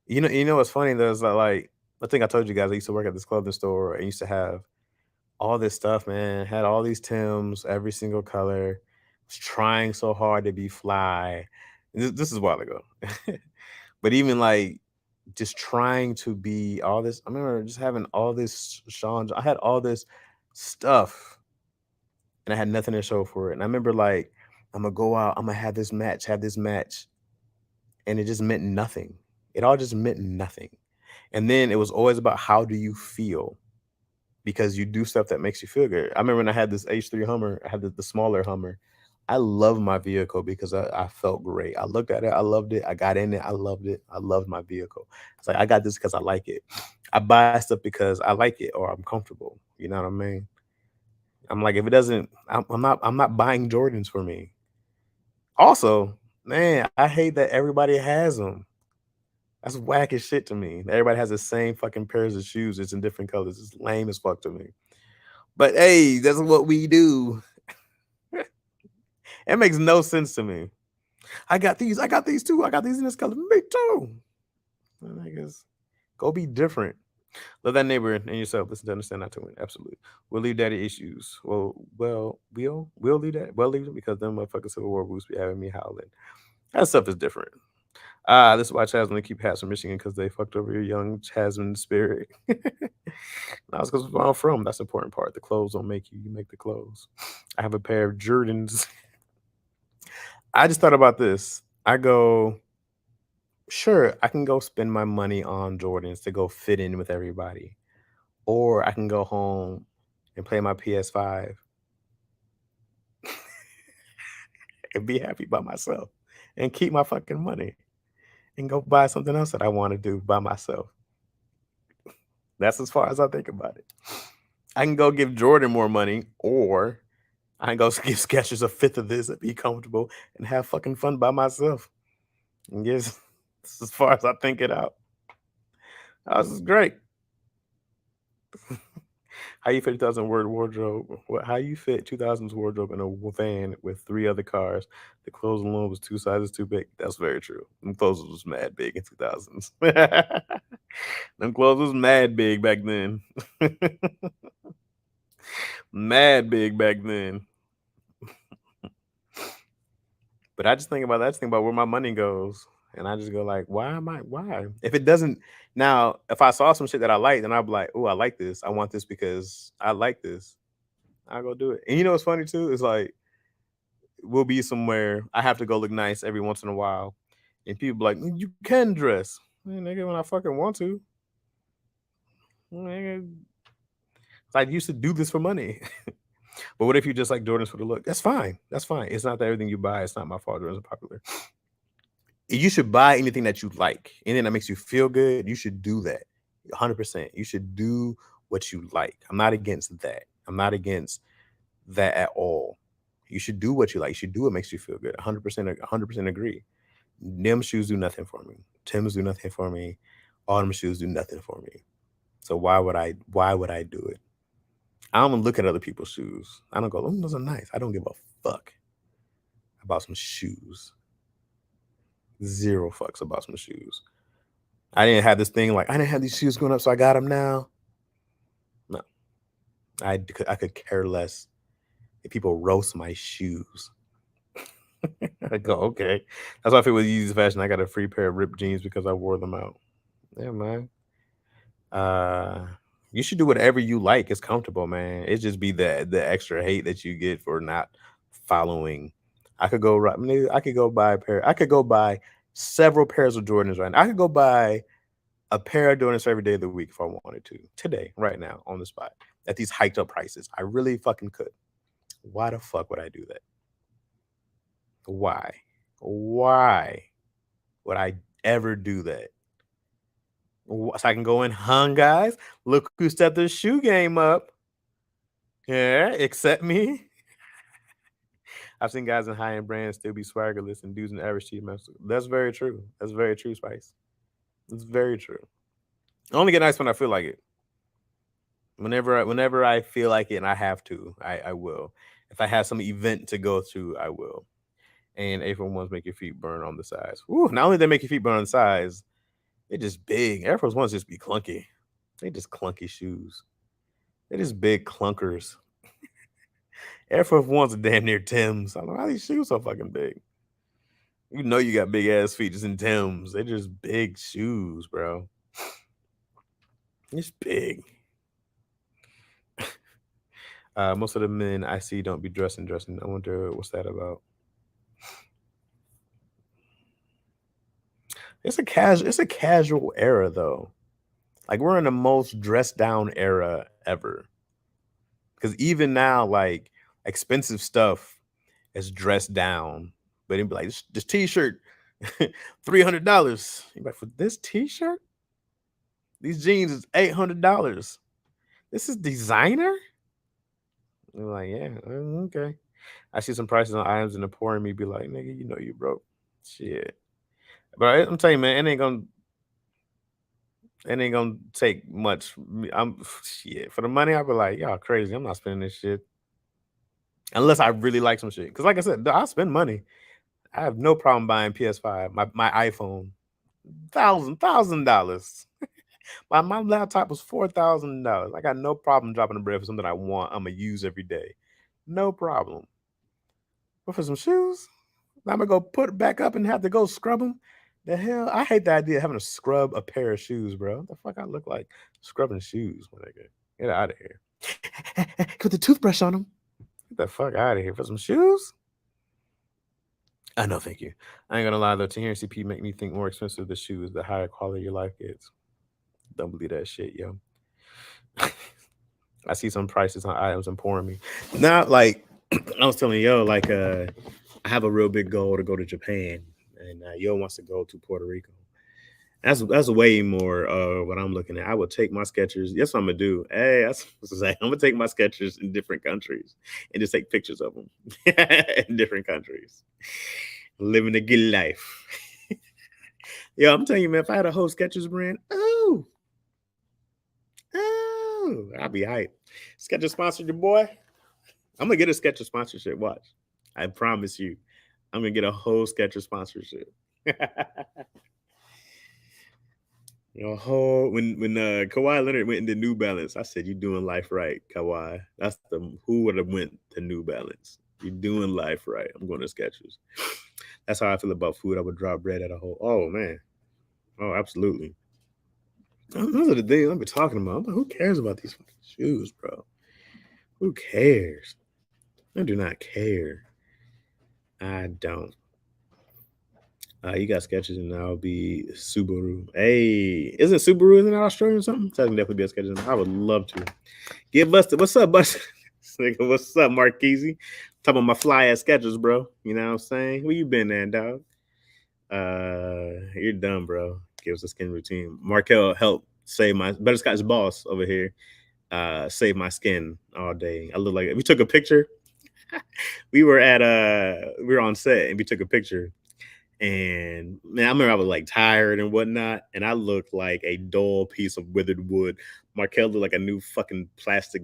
you know what's funny? There's like I think I told you guys I used to work at this clothing store and used to have all this stuff, man. Had all these Tims, every single color. Was trying so hard to be fly. This is a while ago. But even like just trying to be all this. I remember just having all this Sean. I had all this stuff and I had nothing to show for it. And I remember like, I'm gonna go out, I'm gonna have this match. And it just meant nothing. It all just meant nothing. And then it was always about how do you feel? Because you do stuff that makes you feel good. I remember when I had this H3 Hummer, I had the smaller Hummer. I love my vehicle because I felt great. I looked at it, I loved it. I got in it, I loved it. I loved my vehicle. It's like I got this because I like it. I buy stuff because I like it or I'm comfortable. You know what I mean? I'm like, if it doesn't, I'm not buying Jordans for me. Also, man, I hate that everybody has them. That's whack as shit to me. Everybody has the same fucking pairs of shoes. It's in different colors. It's lame as fuck to me. But hey, that's what we do. It makes no sense to me. I got these. I got these too. I got these in this color. Me too. And I guess go be different. Love that neighbor and yourself. Listen to understand not to win. Absolutely. We'll leave daddy issues. We'll leave that. We'll leave them because them motherfucking Civil War boosts be having me howling. That stuff is different. This is why Chasman keep hats from Michigan because they fucked over your young Chasman spirit. That's because where I'm from. That's the important part. The clothes don't make you. You make the clothes. I have a pair of Jordans. I just thought about this. I go, sure, I can go spend my money on Jordans to go fit in with everybody. Or I can go home and play my PS5 and be happy by myself and keep my fucking money and go buy something else that I want to do by myself. That's as far as I think about it. I can go give Jordan more money, or I can go give Skechers a fifth of this and be comfortable and have fucking fun by myself. And yes, this is as far as I think it out. Oh, this is great. How you fit 2,000 word wardrobe? How you fit 2000s wardrobe in a van with 3 other cars? The clothes alone was 2 sizes too big. That's very true. Them clothes was mad big in 2000s. Them clothes was mad big back then. Mad big back then. But I just think about that. I just think about where my money goes. And I just go like, why? If it doesn't now, if I saw some shit that I like, then I'd be like, oh, I like this. I want this because I like this. I'll go do it. And you know what's funny too? It's like we'll be somewhere. I have to go look nice every once in a while. And people be like, you can dress. Man, nigga, when I fucking want to. Nigga, I used to do this for money. But what if you just like Jordans for the look? That's fine. That's fine. It's not that everything you buy. It's not my fault Jordans are popular. You should buy anything that you like. Anything that makes you feel good, you should do that. 100%. You should do what you like. I'm not against that. I'm not against that at all. You should do what you like. You should do what makes you feel good. 100% agree. Them shoes do nothing for me. Tim's do nothing for me. All them shoes do nothing for me. So why would I do it? I don't look at other people's shoes. I don't go, oh, those are nice. I don't give a fuck about some shoes. 0 fucks about some shoes. I didn't have this thing like I didn't have these shoes growing up, so I got them now. No, I could care less if people roast my shoes. I go, okay. That's why I feel with Yeezy fashion. I got a free pair of ripped jeans because I wore them out. Yeah, man. You should do whatever you like. It's comfortable, man. It just be the extra hate that you get for not following. I could go I could go buy a pair. I could go buy several pairs of Jordans right now. I could go buy a pair of Jordans every day of the week if I wanted to. Today, right now, on the spot, at these hiked up prices. I really fucking could. Why the fuck would I do that? Why? Why would I ever do that? So I can go in, guys. Look who stepped their shoe game up. Yeah, accept me. I've seen guys in high-end brands still be swaggerless and dudes in average cheap mess. That's very true. That's very true, Spice. It's very true. I only get nice when I feel like it. Whenever I feel like it and I have to, I will. If I have some event to go to, I will. And Air Force Ones make your feet burn on the sides. Ooh, not only they make your feet burn on the sides, they're just big. Air Force Ones just be clunky. They just clunky shoes. They're just big clunkers. Air Force Ones are damn near Timbs. I don't know how these shoes so fucking big. You know you got big ass feet just in Timbs. They're just big shoes, bro. It's big. Most of the men I see don't be dressing. I wonder what's that about. It's a casual era though. Like we're in the most dressed down era ever. Because even now, like expensive stuff is dressed down, but he'd be like, this t-shirt, $300. You're like, for this t-shirt? These jeans is $800. This is designer? I'm like, yeah, okay. I see some prices on items and the poor in me be like, nigga, you know you broke. Shit. But I'm telling you, man, it ain't gonna take much. I'm shit. For the money, I'll be like, y'all crazy. I'm not spending this shit. Unless I really like some shit. Because like I said, I'll spend money. I have no problem buying PS5, my iPhone. $1,000. My laptop was $4,000. I got no problem dropping the bread for something I want. I'm gonna use every day. No problem. But for some shoes, I'm gonna go put it back up and have to go scrub them. The hell, I hate the idea of having to scrub a pair of shoes, bro. What the fuck I look like scrubbing shoes when I get out of here. Put the toothbrush on them. Get the fuck out of here for some shoes. No, thank you. I ain't gonna lie though. T and CP make me think more expensive the shoes, the higher quality your life gets. Don't believe that shit, yo. I see some prices on items pouring me. Now, like I was telling yo, like I have a real big goal to go to Japan, and yo wants to go to Puerto Rico. That's way more what I'm looking at. I would take my Skechers. That's what I'm gonna do. Hey, that's what I'm saying. I'm gonna take my Skechers in different countries and just take pictures of them in different countries. Living a good life. Yo, I'm telling you, man, if I had a whole Skechers brand, I'd be hyped. Skechers sponsored your boy. I'm gonna get a Skechers sponsorship. Watch. I promise you. I'm gonna get a whole Skechers sponsorship. When Kawhi Leonard went into New Balance, I said, "You doing life right, Kawhi." That's who would have went to New Balance. You're doing life right. I'm going to Skechers. That's how I feel about food. I would drop bread at a whole. Oh man. Oh, absolutely. Those are the things I've been talking about. Who cares about these fucking shoes, bro? Who cares? I do not care. I don't. You got Skechers and I'll be Subaru. Hey, isn't Subaru in Australia or something? So I can definitely be a Skechers. I would love to. Get busted. What's up, Buster? What's up, Marquise? Talking about my fly ass Skechers, bro. You know what I'm saying? Where you been at, dog? You're done, bro. Give us a skin routine. Markel helped save my Butterscotch boss over here. Save my skin all day. I look like we took a picture. we were on set and we took a picture. And man, I remember I was like tired and whatnot, and I looked like a dull piece of withered wood. Markel looked like a new fucking plastic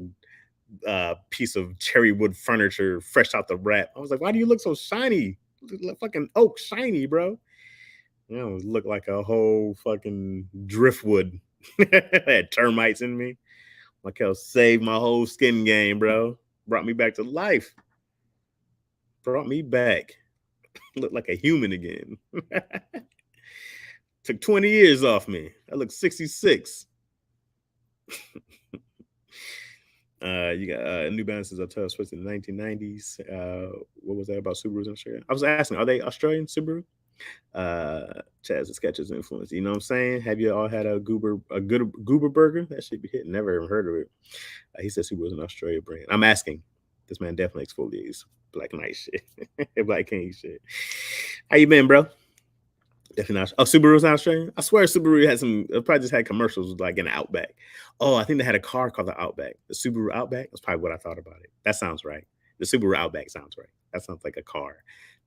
piece of cherry wood furniture fresh out the wrap. I was like, why do you look so shiny? Look fucking oak shiny, bro. You know, look like a whole fucking driftwood. Had termites in me. Markel saved my whole skin game, bro. Brought me back to life. Brought me back. Look like a human again. Took 20 years off me. I look 66. You got New Balances are tough, especially in the 1990s. What was that about Subarus in Australia? I was asking, are they Australian Subaru? Chaz, the Skechers influence. You know what I'm saying? Have you all had a good goober burger? That should be hitting. Never even heard of it. He said Subaru was an Australia brand. I'm asking. This man definitely exfoliates Black Knight shit. Black King shit. How you been, bro? Definitely not. Oh, Subaru's not Australian? I swear Subaru had probably just had commercials like in the Outback. Oh, I think they had a car called the Outback. The Subaru Outback? That's probably what I thought about it. That sounds right. The Subaru Outback sounds right. That sounds like a car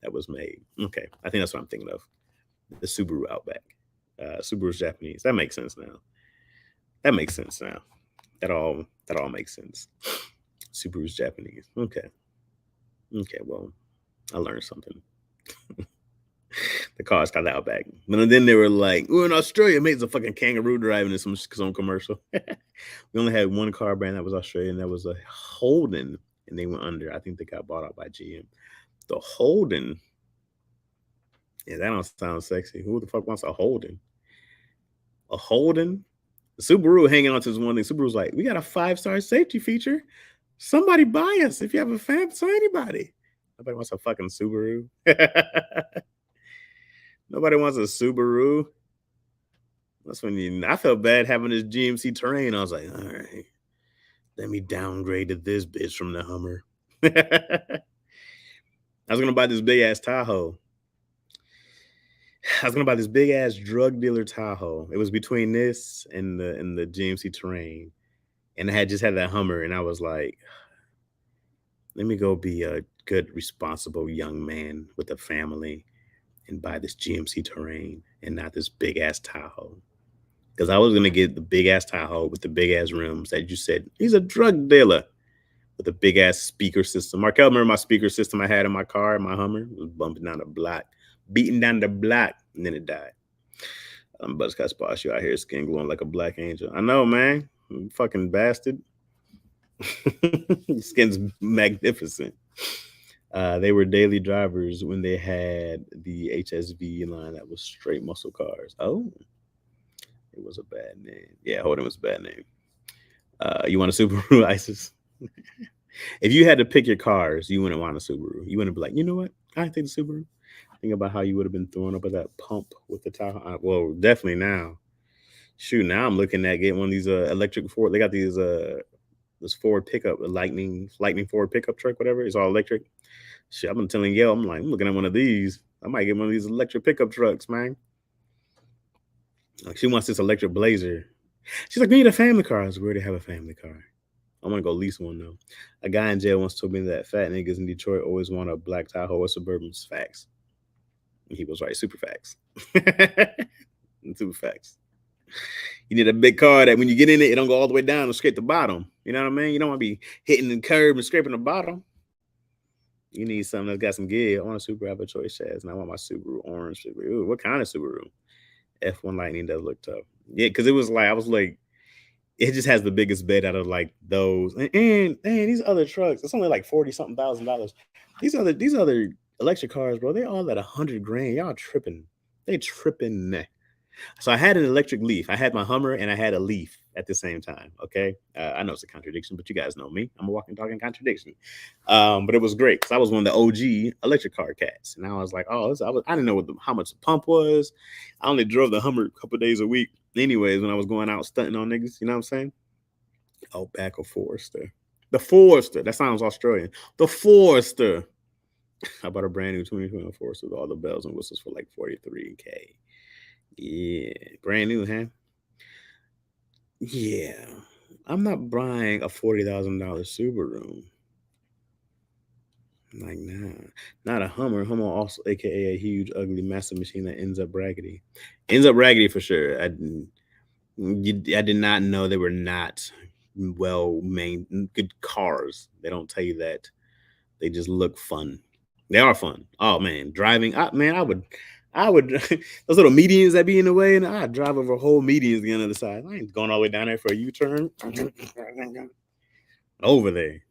that was made. Okay. I think that's what I'm thinking of. The Subaru Outback. Subaru's Japanese. That makes sense now. That all makes sense. Subaru's Japanese. Okay. Okay, well, I learned something. The car's got the Outback. But then they were like, we're in Australia, mate, it's a fucking kangaroo driving in some commercial. We only had one car brand that was Australian. That was a Holden, and they went under. I think they got bought out by GM. The Holden. Yeah, that don't sound sexy. Who the fuck wants a Holden? A Holden? The Subaru hanging on to this one thing. Subaru's like, we got a 5-star safety feature. Somebody buy us if you have a fan. So anybody. Nobody wants a fucking Subaru. Nobody wants a Subaru. That's when I felt bad having this GMC Terrain. I was like, all right, let me downgrade to this bitch from the Hummer. I was gonna buy this big ass Tahoe. I was gonna buy this big ass drug dealer Tahoe. It was between this and the GMC Terrain, and I had just had that Hummer, and I was like, let me go be a good, responsible young man with a family and buy this GMC Terrain and not this big ass Tahoe. Because I was gonna get the big ass Tahoe with the big ass rims that you said he's a drug dealer with a big ass speaker system. Markel, remember my speaker system I had in my car, my Hummer? It was bumping down the block, beating down the block, and then it died. Buzzcocks boss, you out here skin glowing like a black angel. I know, man. You fucking bastard. Your skin's magnificent. They were daily drivers when they had the HSV line that was straight muscle cars. Oh, it was a bad name. Yeah, Holden was a bad name. You want a Subaru, Isis? If you had to pick your cars, you wouldn't want a Subaru. You wouldn't be like, you know what? I take the Subaru. Think about how you would have been throwing up at that pump with the Tahoe. Well, definitely now. Shoot, now I'm looking at getting one of these electric Ford. They got these this Ford pickup, a lightning Ford pickup truck, whatever. It's all electric. Shit, I've been telling Yale, I'm like, I'm looking at one of these. I might get one of these electric pickup trucks, man. Like, she wants this electric Blazer. She's like, we need a family car. I was like, we already have a family car. I want to go lease one though. A guy in jail once told me that fat niggas in Detroit always want a black Tahoe or Suburban's facts. And he was right, super facts. Super facts. You need a big car that when you get in it, it don't go all the way down and scrape the bottom. You know what I mean? You don't want to be hitting the curb and scraping the bottom. You need something that's got some give. I want a Subaru, I have a choice Chaz, and I want my Subaru orange. Ooh, what kind of Subaru? F1 Lightning does look tough. Yeah, because it was like, I was like, it just has the biggest bed out of like those. And these other trucks, it's only like $40-something thousand. These other electric cars, bro, they all at $100,000. Y'all tripping. They tripping. So I had an electric Leaf. I had my Hummer and I had a Leaf at the same time. Okay, I know it's a contradiction, but you guys know me. I'm a walking, talking contradiction. But it was great because I was one of the OG electric car cats, and I was like, oh, I didn't know how much the pump was. I only drove the Hummer a couple days a week, anyways, when I was going out stunting on niggas. You know what I'm saying? Oh, back a Forester. The Forester. That sounds Australian. The Forester. I bought a brand new 2021 Forester with all the bells and whistles for like $43K. Yeah, brand new, huh? Yeah, I'm not buying a $40,000 Subaru. Like, nah, not a Hummer. Hummer also, aka a huge, ugly, massive machine that ends up raggedy. Ends up raggedy for sure. I did not know they were not well-made, good cars. They don't tell you that. They just look fun. They are fun. Oh man, driving. I would. Those little medians that be in the way, and I'd drive over whole medians to the other side. I ain't going all the way down there for a U-turn. Over there.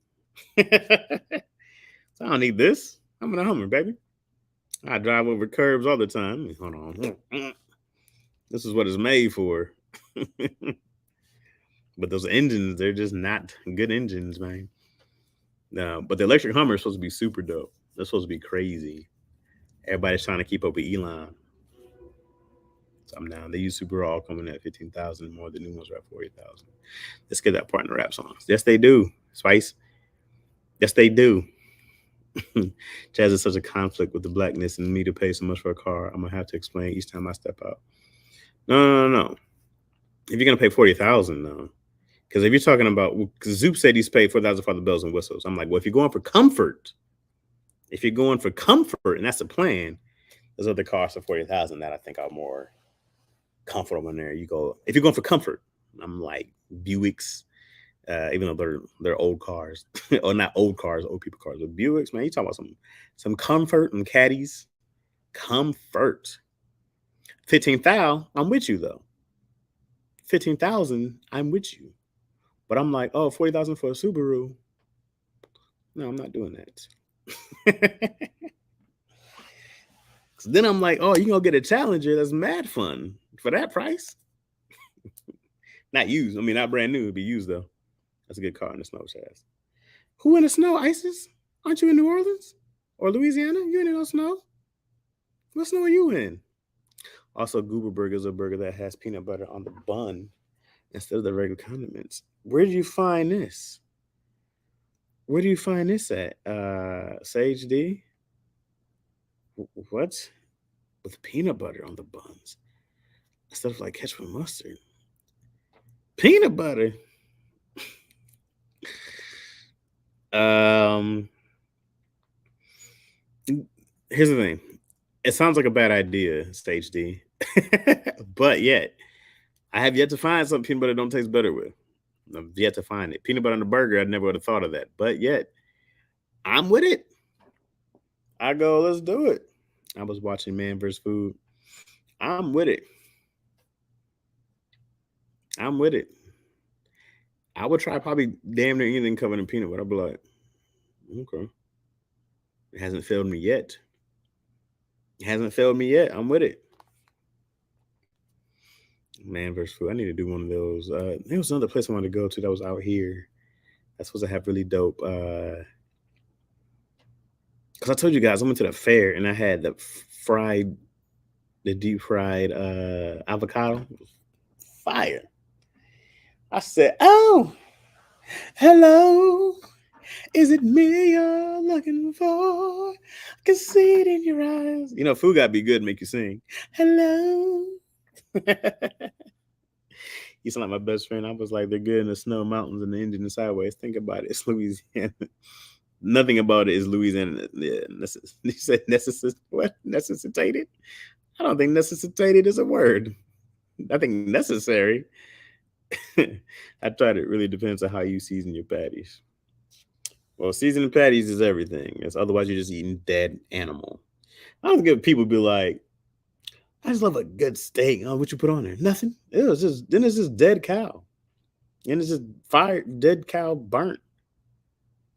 So I don't need this. I'm in a Hummer, baby. I drive over curbs all the time. Hold on. This is what it's made for. But those engines, they're just not good engines, man. No, but the electric Hummer is supposed to be super dope. They're supposed to be crazy. Everybody's trying to keep up with Elon. So I'm down. They use Subaru all coming at 15,000 more. The new ones are at 40,000. Let's get that part in the rap songs. Yes, they do. Spice. Yes, they do. Jazz is such a conflict with the blackness and me to pay so much for a car. I'm gonna have to explain each time I step out. No. If you're gonna pay 40,000, no. Because if you're talking about, because Zoop said he's paid 4,000 for the bells and whistles. I'm like, well, if you're going for comfort, and that's the plan, there's other cars for 40,000 that I think are more comfortable in there. You go if you're going for comfort. I'm like Buicks, even though they're old cars, or not old cars, old people cars, but Buicks, man. You talking about some comfort and caddies, comfort. 15,000, I'm with you though. 15,000, I'm with you. But I'm like, oh, 40,000 for a Subaru. No, I'm not doing that. So then I'm like, oh, you gonna get a Challenger that's mad fun for that price. Not used. I mean, not brand new. It'd be used though. That's a good car in the snow, Chaz. Who in the snow, Isis? Aren't you in New Orleans or Louisiana? You ain't in no snow. What snow are you in? Also, Goober Burger is a burger that has peanut butter on the bun instead of the regular condiments. Where did you find this? Where do you find this at? Sage D? What? With peanut butter on the buns instead of like ketchup and mustard. Peanut butter. Um, here's the thing. It sounds like a bad idea, Stage D, but yet I have yet to find something peanut butter don't taste better with. I've yet to find it. Peanut butter on the burger, I never would have thought of that, but yet I'm with it. I go, let's do it. I was watching Man vs. Food. I'm with it. I'm with it. I would try probably damn near anything covered in peanut butter. I'd be like, okay. It hasn't failed me yet. It hasn't failed me yet. I'm with it. Man vs. Food. I need to do one of those. There was another place I wanted to go to that was out here. That's supposed to have really dope. Because I told you guys I went to the fair and I had the deep fried avocado. Fire. I said, "Oh, hello. Is it me you're looking for? I can see it in your eyes." You know, food gotta be good to make you sing. Hello. You sound like my best friend. I was like, they're good in the snow mountains and the Indian and sideways. Think about it. It's Louisiana. Nothing about it is Louisiana. Yeah, you said what? Necessitated? I don't think necessitated is a word. I think necessary. I tried. It really depends on how you season your patties. Well, seasoning patties is everything. Otherwise, you're just eating dead animal. I don't get people be like, I just love a good steak. Oh, what you put on there? Nothing. It's just dead cow. And it's just fired dead cow burnt.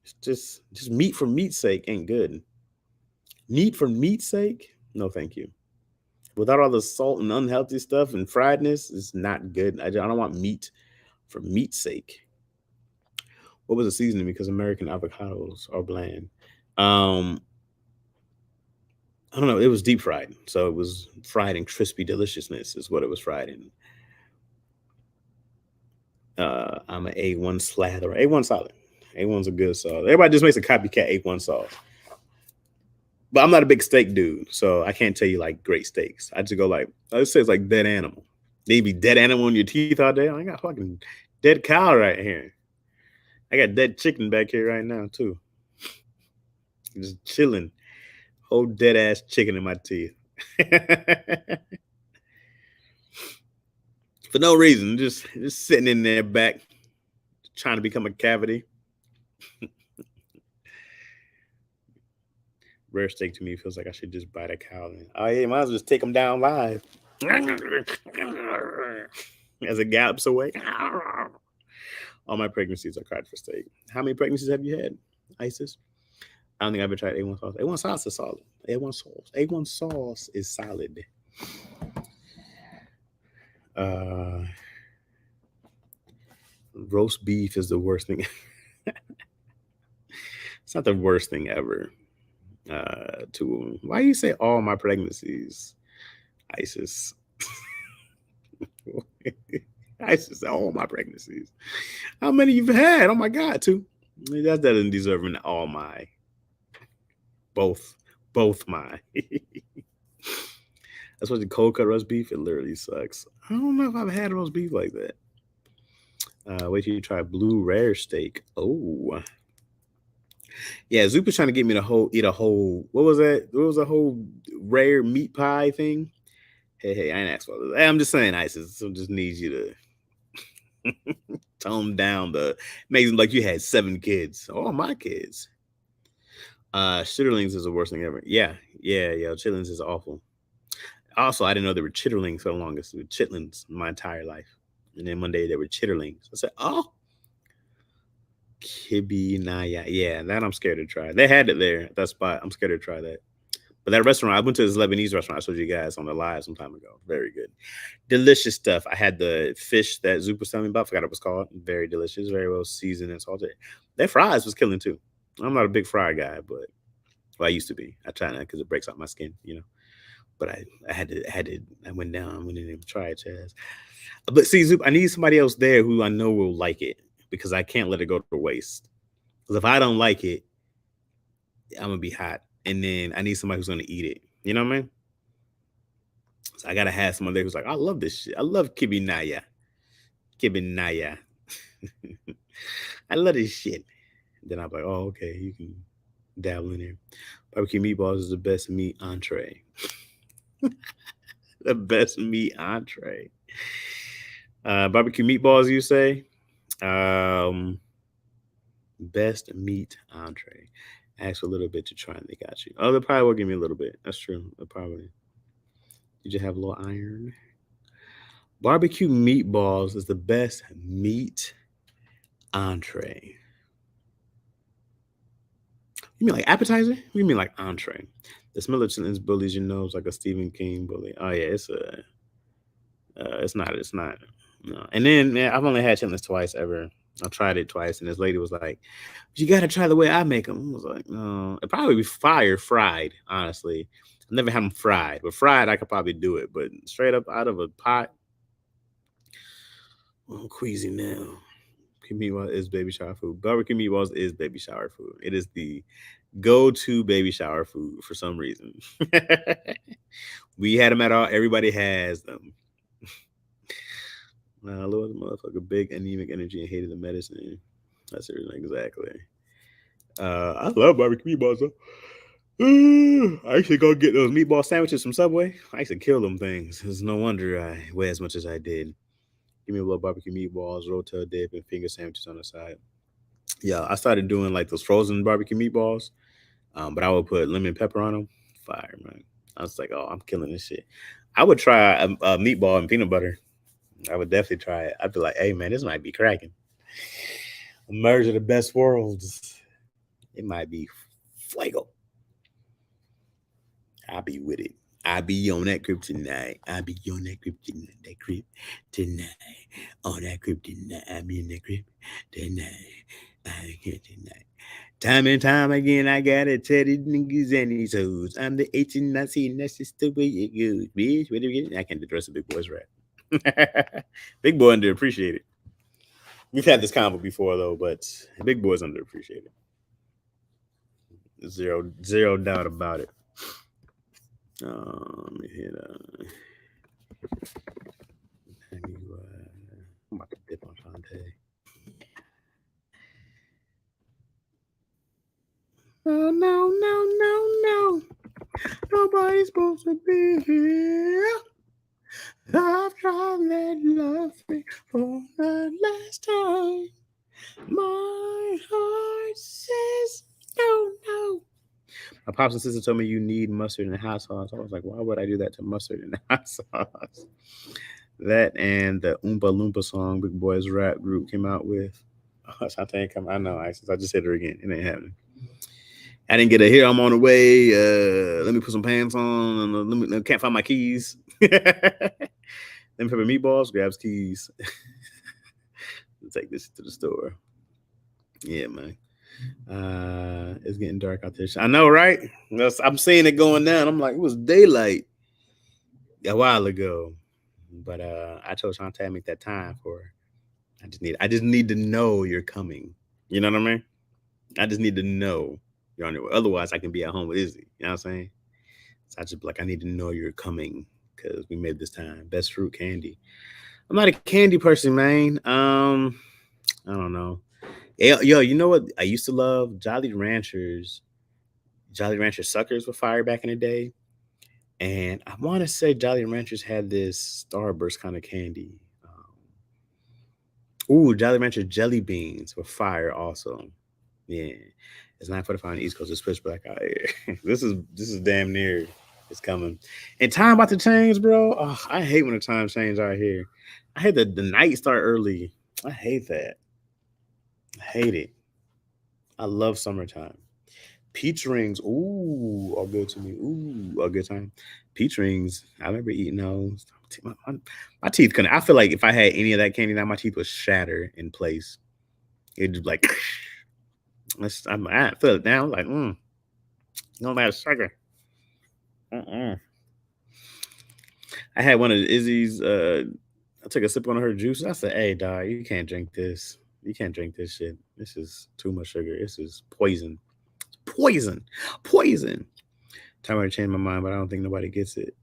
It's just meat for meat's sake ain't good. Meat for meat's sake? No, thank you. Without all the salt and unhealthy stuff and friedness, it's not good. I don't want meat for meat's sake. What was the seasoning? Because American avocados are bland. I don't know. It was deep fried, so it was fried in crispy deliciousness. Is what it was fried in. I'm an A1 slather. A1 solid. A1's a good sauce. Everybody just makes a copycat A1 sauce. But I'm not a big steak dude, so I can't tell you like great steaks. I just go like, it says like dead animal. They be dead animal in your teeth all day. I got fucking dead cow right here. I got dead chicken back here right now too. Just chilling. Whole dead ass chicken in my teeth. For no reason, just sitting in there back, trying to become a cavity. Rare steak to me feels like I should just bite a cow. Oh yeah, might as well just take them down live. As it gallops away. All my pregnancies are cried for steak. How many pregnancies have you had, Isis? I don't think I've ever tried A1 sauce. A1 sauce is solid. A1 sauce. A1 sauce is solid. Roast beef is the worst thing. It's not the worst thing ever. Why do you say all my pregnancies, Isis? Isis, all my pregnancies. How many you've had? Oh my God, two. That doesn't deserve an all my. Both my. That's what the cold cut roast beef. It literally sucks. I don't know if I've had roast beef like that. Wait till you try blue rare steak. Oh. Yeah, Zoop was trying to get me to eat a whole. What was that? What was a whole rare meat pie thing? Hey, I ain't asked for this. Hey, I'm just saying, Isis. So just needs you to tone down the. Makes it like you had 7 kids. All my kids. Chitterlings is the worst thing ever. Yeah. Chitterlings is awful. Also, I didn't know there were chitterlings for the longest. There were chitlins my entire life, and then one day there were chitterlings. I said, "Oh, Kibi Naya." Yeah, that I'm scared to try. They had it there at that spot. I'm scared to try that. But that restaurant, I went to this Lebanese restaurant I showed you guys on the live some time ago. Very good. Delicious stuff. I had the fish that Zoop was telling me about. I forgot what it was called. Very delicious. Very well seasoned and salted. Their fries was killing too. I'm not a big fry guy, but I used to be. I try not because it breaks out my skin, you know. But I had to. I went in and tried it, Chaz. But see, Zoop, I need somebody else there who I know will like it because I can't let it go to waste. Because if I don't like it, I'm gonna be hot, and then I need somebody who's gonna eat it. You know what I mean? So I gotta have someone there who's like, I love this shit. I love Kibinaya. Kibinaya. I love this shit. Then I'm like, oh, okay, you can dabble in there. Barbecue meatballs is the best meat entree. The best meat entree. Barbecue meatballs, you say? Best meat entree. Ask for a little bit to try and they got you. Oh, they probably will give me a little bit. That's true. They probably. Did you have a little iron? Barbecue meatballs is the best meat entree. You mean like appetizer? What do you mean like entree? The smell of chitlins bullies your nose like a Stephen King bully. Oh yeah, it's not. No. And then man, I've only had chitlins twice ever. I tried it twice, and this lady was like, "You got to try the way I make them." I was like, "No, it probably be fried." Honestly, I've never had them fried, but fried I could probably do it. But straight up out of a pot, I'm queasy now. Meatball is baby shower food. Barbecue meatballs is baby shower food. It is the go-to baby shower food for some reason. We had them at all. Everybody has them. Lord, motherfucker, big anemic energy and hated the medicine. That's it, exactly. I love barbecue meatballs though. I used to go get those meatball sandwiches from Subway. I used to kill them things. It's no wonder I weigh as much as I did. Give me a little barbecue meatballs, rotel dip, and finger sandwiches on the side. Yeah, I started doing like those frozen barbecue meatballs, but I would put lemon pepper on them. Fire, man. I was like, oh, I'm killing this shit. I would try a meatball and peanut butter. I would definitely try it. I'd be like, hey, man, this might be cracking. A merge of the best worlds. It might be fuego. I'll be with it. I be on that crib tonight. I be on that crib tonight. That crib tonight. On that crib tonight. I be in that crib tonight. I get tonight. Time and time again, I gotta tell these niggas and these hoes. I'm the 18 I see, and that's just the way it goes, bitch. What do you get? I can't address a Big Boy's rap. Big Boy underappreciated. We've had this combo before though, but Big Boy's underappreciated. Zero doubt about it. Let me hit. I'm about to dip on Shantae. Oh no! Nobody's supposed to be here. I've tried that love thing for the last time. My heart says no. My pops and sister told me you need mustard and hot sauce. I was like, why would I do that to mustard and hot sauce? That and the Oompa Loompa song Big Boy's rap group came out with. I know, I just said it again. It ain't happening. I didn't get a here. I'm on the way. Let me put some pants on. And can't find my keys. Let me pepper meatballs. Grabs keys. Take this to the store. Yeah, man. It's getting dark out there. I know, right? I'm seeing it going down. I'm like, it was daylight a while ago, but I told Shantae to make that time for her. I just need to know you're coming. You know what I mean? I just need to know you're on your way. Otherwise, I can be at home with Izzy. You know what I'm saying? So I just be like, I need to know you're coming because we made this time. Best fruit candy. I'm not a candy person, man. I don't know. Yo, you know what? I used to love Jolly Ranchers. Jolly Rancher suckers were fire back in the day. And I want to say Jolly Ranchers had this Starburst kind of candy. Jolly Rancher jelly beans were fire also. Yeah. It's 9:45 on the East Coast. It's pitch black out here. This is damn near. It's coming. And time about to change, bro. Oh, I hate when the time change out here. I hate the night start early. I hate that. I hate it. I love summertime. Peach rings, all good to me. A good time. Peach rings, I remember eating those. My teeth couldn't. I feel like if I had any of that candy now, my teeth would shatter in place. It'd just like, I feel it now. Like, no that sugar. I had one of Izzy's. I took a sip on her juice. I said, "Hey, dog, you can't drink this. You can't drink this shit. This is too much sugar. This is poison. Poison. Time to change my mind, but I don't think nobody gets it.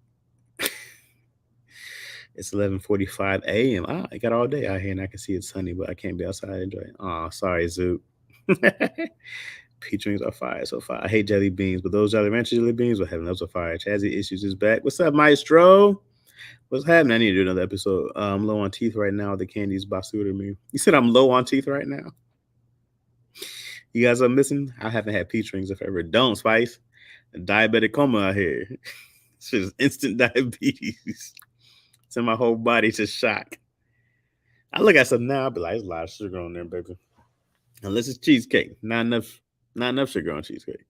It's 11:45 a.m. I got all day out here, and I can see it's sunny, but I can't be outside enjoying. Oh, sorry, Zoop. Peach rings are fire, so fire. I hate jelly beans, but those Jolly Rancher jelly beans were heaven. Those are fire. Chazzy Issues is back. What's up, Maestro? What's happening? I need to do another episode. I'm low on teeth right now. The candy's basuda me. You said I'm low on teeth right now? You guys are missing? I haven't had peach rings if ever. Don't, Spice. A diabetic coma out here. It's just instant diabetes. Send my whole body to shock. I look at something now, I'll be like, there's a lot of sugar on there, baby. Unless it's cheesecake. Not enough sugar on cheesecake.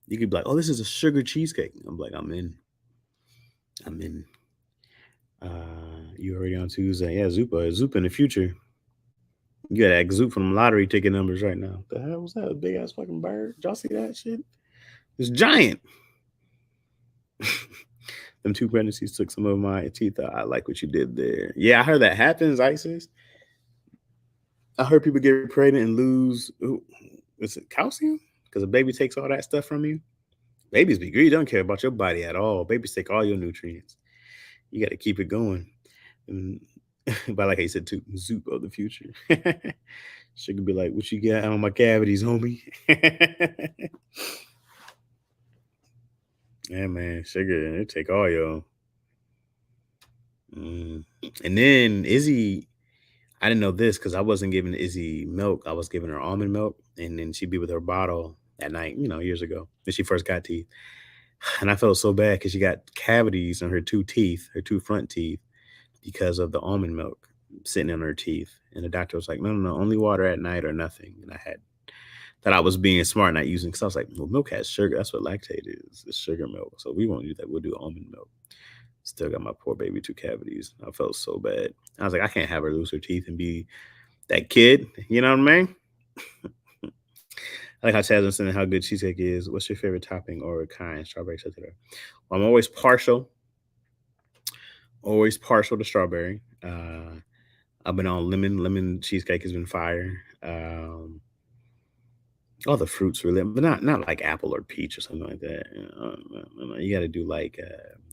You could be like, oh, this is a sugar cheesecake. I'm like, I'm in. You already on Tuesday. Yeah, Zoop in the future. You gotta act Zoop from lottery ticket numbers right now. The hell was that? A big ass fucking bird? Y'all see that shit? It's giant. Them 2 pregnancies took some of my teeth out. I like what you did there. Yeah, I heard that happens, ISIS. I heard people get pregnant and lose, is it calcium? Because a baby takes all that stuff from you. Babies be greedy, don't care about your body at all. Babies take all your nutrients. You got to keep it going. And, but like I said, too, Zoop of the future. Sugar be like, what you got on my cavities, homie? Yeah, man, sugar, it take all your. And then Izzy, I didn't know this because I wasn't giving Izzy milk. I was giving her almond milk, and then she'd be with her bottle at night, years ago when she first got teeth. And I felt so bad because she got cavities on her 2 teeth, her 2 front teeth, because of the almond milk sitting in her teeth. And the doctor was like, no, only water at night or nothing. And I thought I was being smart, not using, because I was like, well, milk has sugar. That's what lactate is. It's sugar milk. So we won't do that. We'll do almond milk. Still got my poor baby 2 cavities. I felt so bad. I was like, I can't have her lose her teeth and be that kid. You know what I mean? I like how Chaz was saying how good cheesecake is. What's your favorite topping or kind? Strawberry, etc. Well, I'm always partial to strawberry. I've been on lemon cheesecake has been fire. All the fruits really, but not like apple or peach or something like that. You got to do like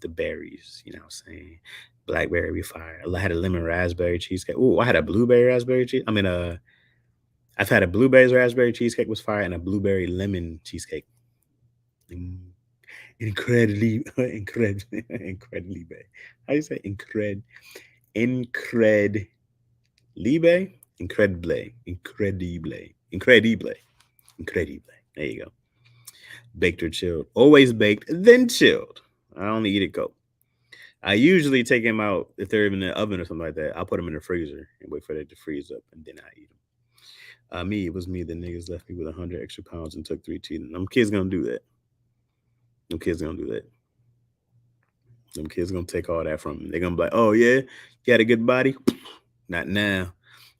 the berries. You know what I'm saying? Blackberry be fire. I had a lemon raspberry cheesecake. Oh, I had a blueberry raspberry cheese. I've had a blueberry raspberry cheesecake was fire and a blueberry lemon cheesecake. Incredibly bad. How do you say incredibly there you go. Baked or chilled. Always baked, then chilled. I only eat it cold. I usually take them out if they're in the oven or something like that. I'll put them in the freezer and wait for them to freeze up, and then I eat them. It was me. The niggas left me with 100 extra pounds and took 3 teeth. Them kids gonna do that. Them kids gonna take all that from them. They're gonna be like, oh yeah, you had a good body? Not now.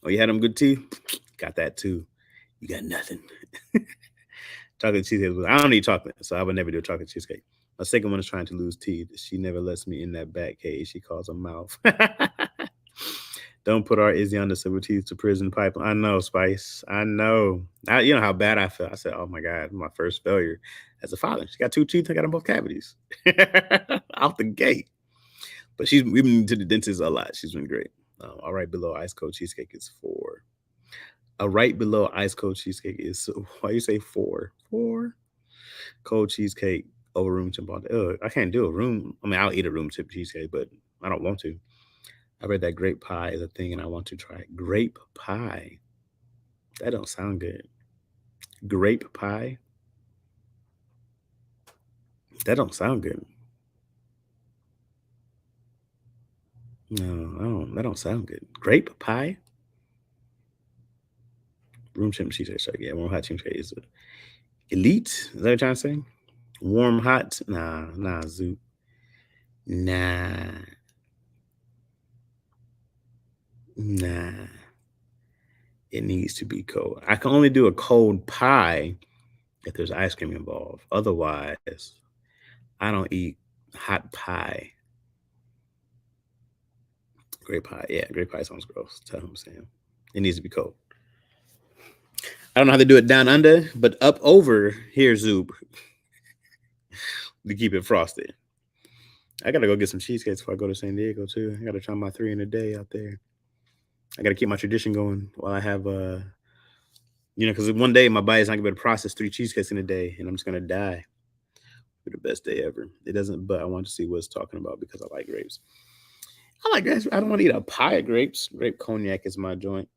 Oh, you had them good teeth? Got that too. You got nothing. Chocolate cheesecake. I don't eat chocolate, so I would never do a chocolate cheesecake. My second one is trying to lose teeth. She never lets me in that back cage. She calls a mouth. Don't put our Izzy on the silver teeth to prison pipeline. I know, Spice. I know. You know how bad I felt. I said, oh my God, my first failure as a father. She got 2 teeth. I got them both cavities. Out the gate. But we've been to the dentist a lot. She's been great. All right below ice cold cheesecake is 4. Right below ice cold cheesecake is, why you say 4? 4? Cold cheesecake over room temp. I can't do a room. I mean, I'll eat a room temp cheesecake, but I don't want to. I read that grape pie is a thing, and I want to try it. Grape pie. That don't sound good. Grape pie. That don't sound good. No, that don't sound good. Grape pie. Room temp cheesecake. Sorry, yeah, warm hot cheesecake is elite. Is that what you're trying to say? Warm hot. Nah, Zoo. Nah. It needs to be cold. I can only do a cold pie if there's ice cream involved. Otherwise, I don't eat hot pie. Grape pie. Yeah, grape pie sounds gross. Tell him, Sam. It needs to be cold. I don't know how to do it down under, but up over here, Zoop. to keep it frosted. I gotta go get some cheesecakes before I go to San Diego too. I gotta try my 3 in a day out there. I gotta keep my tradition going while I have because one day my body's not gonna be able to process 3 cheesecakes in a day, and I'm just gonna die. Be the best day ever. It doesn't, but I want to see what it's talking about because I like grapes. I like grapes. I don't want to eat a pie of grapes. Grape cognac is my joint.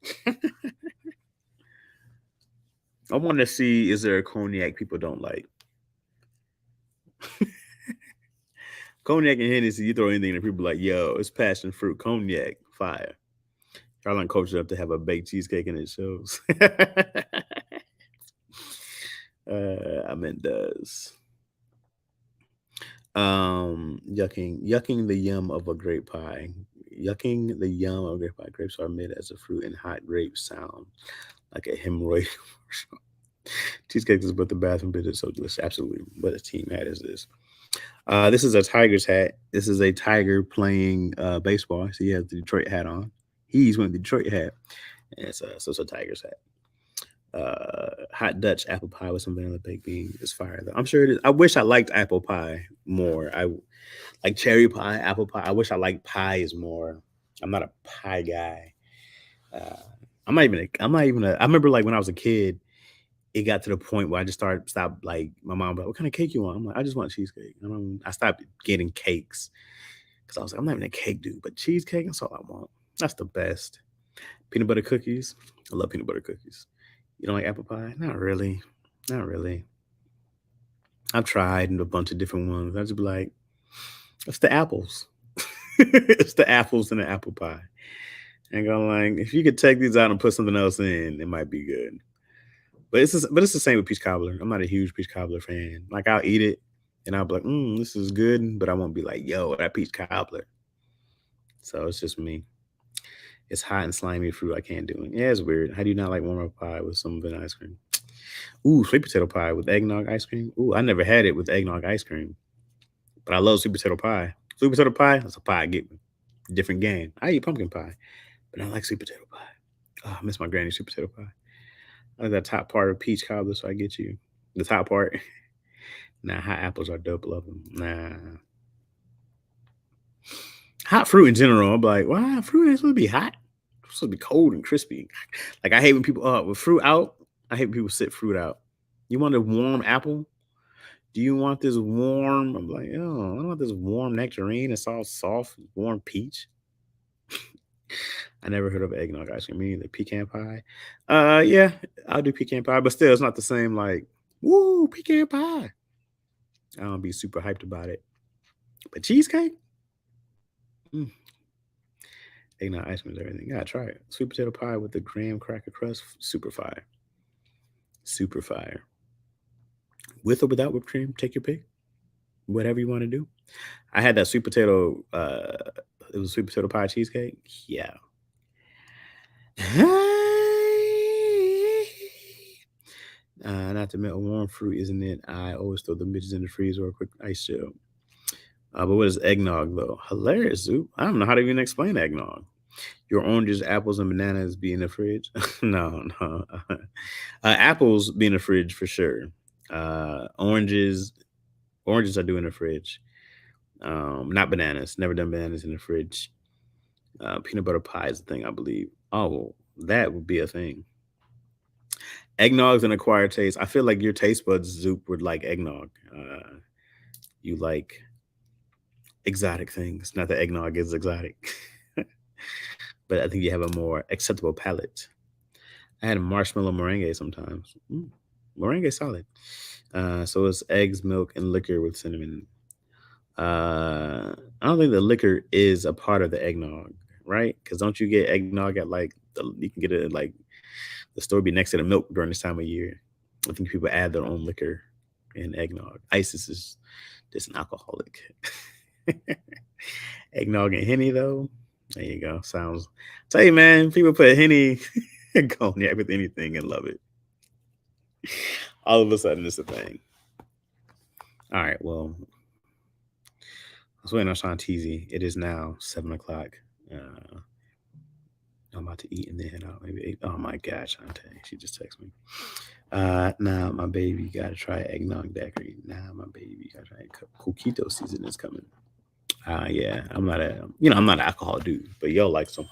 I want to see, is there a cognac people don't like? Cognac and Hennessy, you throw anything and people like, yo, it's passion fruit. Cognac, fire. Y'all coached up to have a baked cheesecake and it shows. I meant does. Yucking the yum of a grape pie. Yucking the yum of a grape pie. Grapes are made as a fruit, and hot grapes sound like a hemorrhoid. Cheesecake is but the bathroom bit is so delicious. Absolutely. What a team hat is this? This is a Tigers hat. This is a Tiger playing baseball. So he has the Detroit hat on. He's wearing the Detroit hat. And it's a Tigers hat. Hot Dutch apple pie with some vanilla baked beans is fire though. I'm sure it is. I wish I liked apple pie more. I like cherry pie, apple pie. I wish I liked pies more. I'm not a pie guy. I'm not even. I remember like when I was a kid, it got to the point where I just stopped. Like my mom, like, what kind of cake you want? I'm like, I just want cheesecake. I stopped getting cakes because I was like, I'm not even a cake dude, but cheesecake, that's all I want. That's the best. Peanut butter cookies. I love peanut butter cookies. You don't like apple pie? Not really. Not really. I've tried a bunch of different ones. I just be like, it's the apples. It's the apples in the apple pie. And go like, if you could take these out and put something else in, it might be good. But it's the same with peach cobbler. I'm not a huge peach cobbler fan. Like I'll eat it and I'll be like, this is good, but I won't be like, yo, that peach cobbler. So it's just me. It's hot and slimy fruit. I can't do it. Yeah, it's weird. How do you not like warm up pie with some vanilla ice cream? Ooh, sweet potato pie with eggnog ice cream. Ooh, I never had it with eggnog ice cream, but I love sweet potato pie. Sweet potato pie, that's a pie I get. Different game. I eat pumpkin pie, but I like sweet potato pie. Oh, I miss my granny sweet potato pie. I like that top part of peach cobbler, so I get you. The top part. Nah, hot apples are dope. Love them. Nah. Hot fruit in general, I'm like, wow, fruit ain't supposed to be hot. It's supposed to be cold and crispy. Like I hate when people with fruit out. I hate when people sit fruit out. You want a warm apple? Do you want this warm? I'm like, oh, I don't want this warm nectarine. It's all soft, warm peach. I never heard of eggnog ice cream. Me either. Pecan pie. Yeah, I'll do pecan pie, but still, it's not the same. Like, woo, pecan pie. I don't be super hyped about it. But cheesecake, eggnog ice cream is everything. Gotta try it. Sweet potato pie with the graham cracker crust, super fire. Super fire. With or without whipped cream, take your pick. Whatever you want to do. I had that sweet potato. It was sweet potato pie cheesecake. Yeah. Not to melt warm fruit, isn't it? I always throw the midges in the freezer or a quick ice chill. But what is eggnog though? Hilarious, Zoop. I don't know how to even explain eggnog. Your oranges, apples, and bananas be in the fridge? No. Apples be in the fridge for sure. Oranges I do in the fridge. Not bananas. Never done bananas in the fridge. Peanut butter pie is a thing, I believe. Oh, that would be a thing. Eggnog's an acquired taste. I feel like your taste buds, Zoop, would like eggnog. You like exotic things. Not that eggnog is exotic, but I think you have a more acceptable palate. I had a marshmallow meringue sometimes. Meringue solid. So it's eggs, milk, and liquor with cinnamon. I don't think the liquor is a part of the eggnog, right? Because don't you get eggnog at like you can get it at like the store be next to the milk during this time of year. I think people add their own liquor in eggnog. Isis is just an alcoholic. Eggnog and Henny though. There you go. Sounds. Tell you, man, people put Henny and cognac with anything and love it. All of a sudden, it's a thing. All right. Well, I was waiting on Sean Teasy. It is now 7:00. I'm about to eat and then head out. Maybe. Oh my gosh, Auntie, she just texted me. Nah, my baby gotta try eggnog daiquiri. Nah, my baby gotta try coquito season is coming. Yeah, I'm not I'm not an alcohol dude, but yo like some.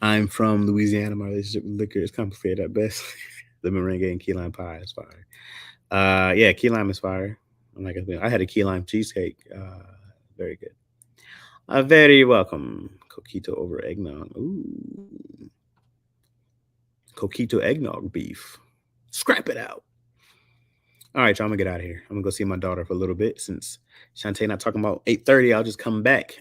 I'm from Louisiana. My relationship with liquor is complicated at best. The merengue and key lime pie is fire. Yeah, key lime is fire. I had a key lime cheesecake. Very good. Very welcome. Coquito over eggnog. Ooh. Coquito eggnog beef. Scrap it out. All right, y'all, I'm gonna get out of here. I'm gonna go see my daughter for a little bit. Since Shantae not talking about 8:30, I'll just come back.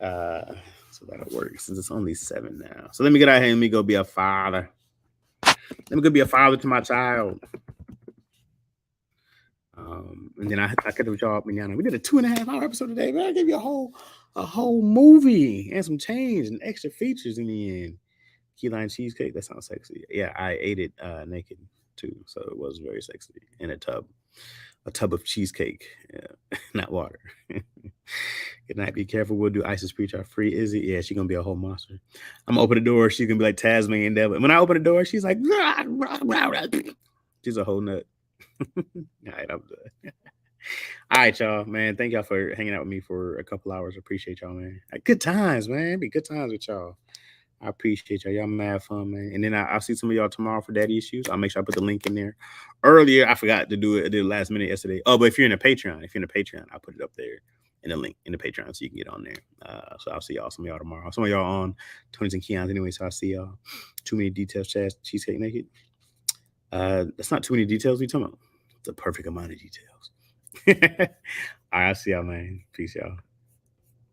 So that'll work since it's only 7 now. So let me get out here and let me go be a father. Let me go be a father to my child. And then I could have y'all manana. We did a 2.5-hour episode today, man. I gave you a whole movie and some change and extra features in the end. Key lime cheesecake, that sounds sexy. Yeah, I ate it naked too, so it was very sexy in a tub of cheesecake, not water. Good night. Be careful. We'll do ISIS preacher free. Is it? Yeah, she's gonna be a whole monster. I'm gonna open the door. She's gonna be like Tasmanian devil. When I open the door, she's like, she's a whole nut. All right, I'm done. All right, y'all, man. Thank y'all for hanging out with me for a couple hours. Appreciate y'all, man. Good times, man. Be good times with y'all. I appreciate y'all. Y'all mad fun, man. And then I'll see some of y'all tomorrow for daddy issues. I'll make sure I put the link in there. Earlier, I forgot to do it. I did it last minute yesterday. Oh, but if you're in a Patreon, I'll put it up there in the link in the Patreon so you can get on there. So I'll see some of y'all tomorrow. Some of y'all on Tony's and Keon's anyway, so I'll see y'all. Too many details, cheesecake naked. That's not too many details we talking about. It's the perfect amount of details. All right, I'll see y'all, man. Peace, y'all.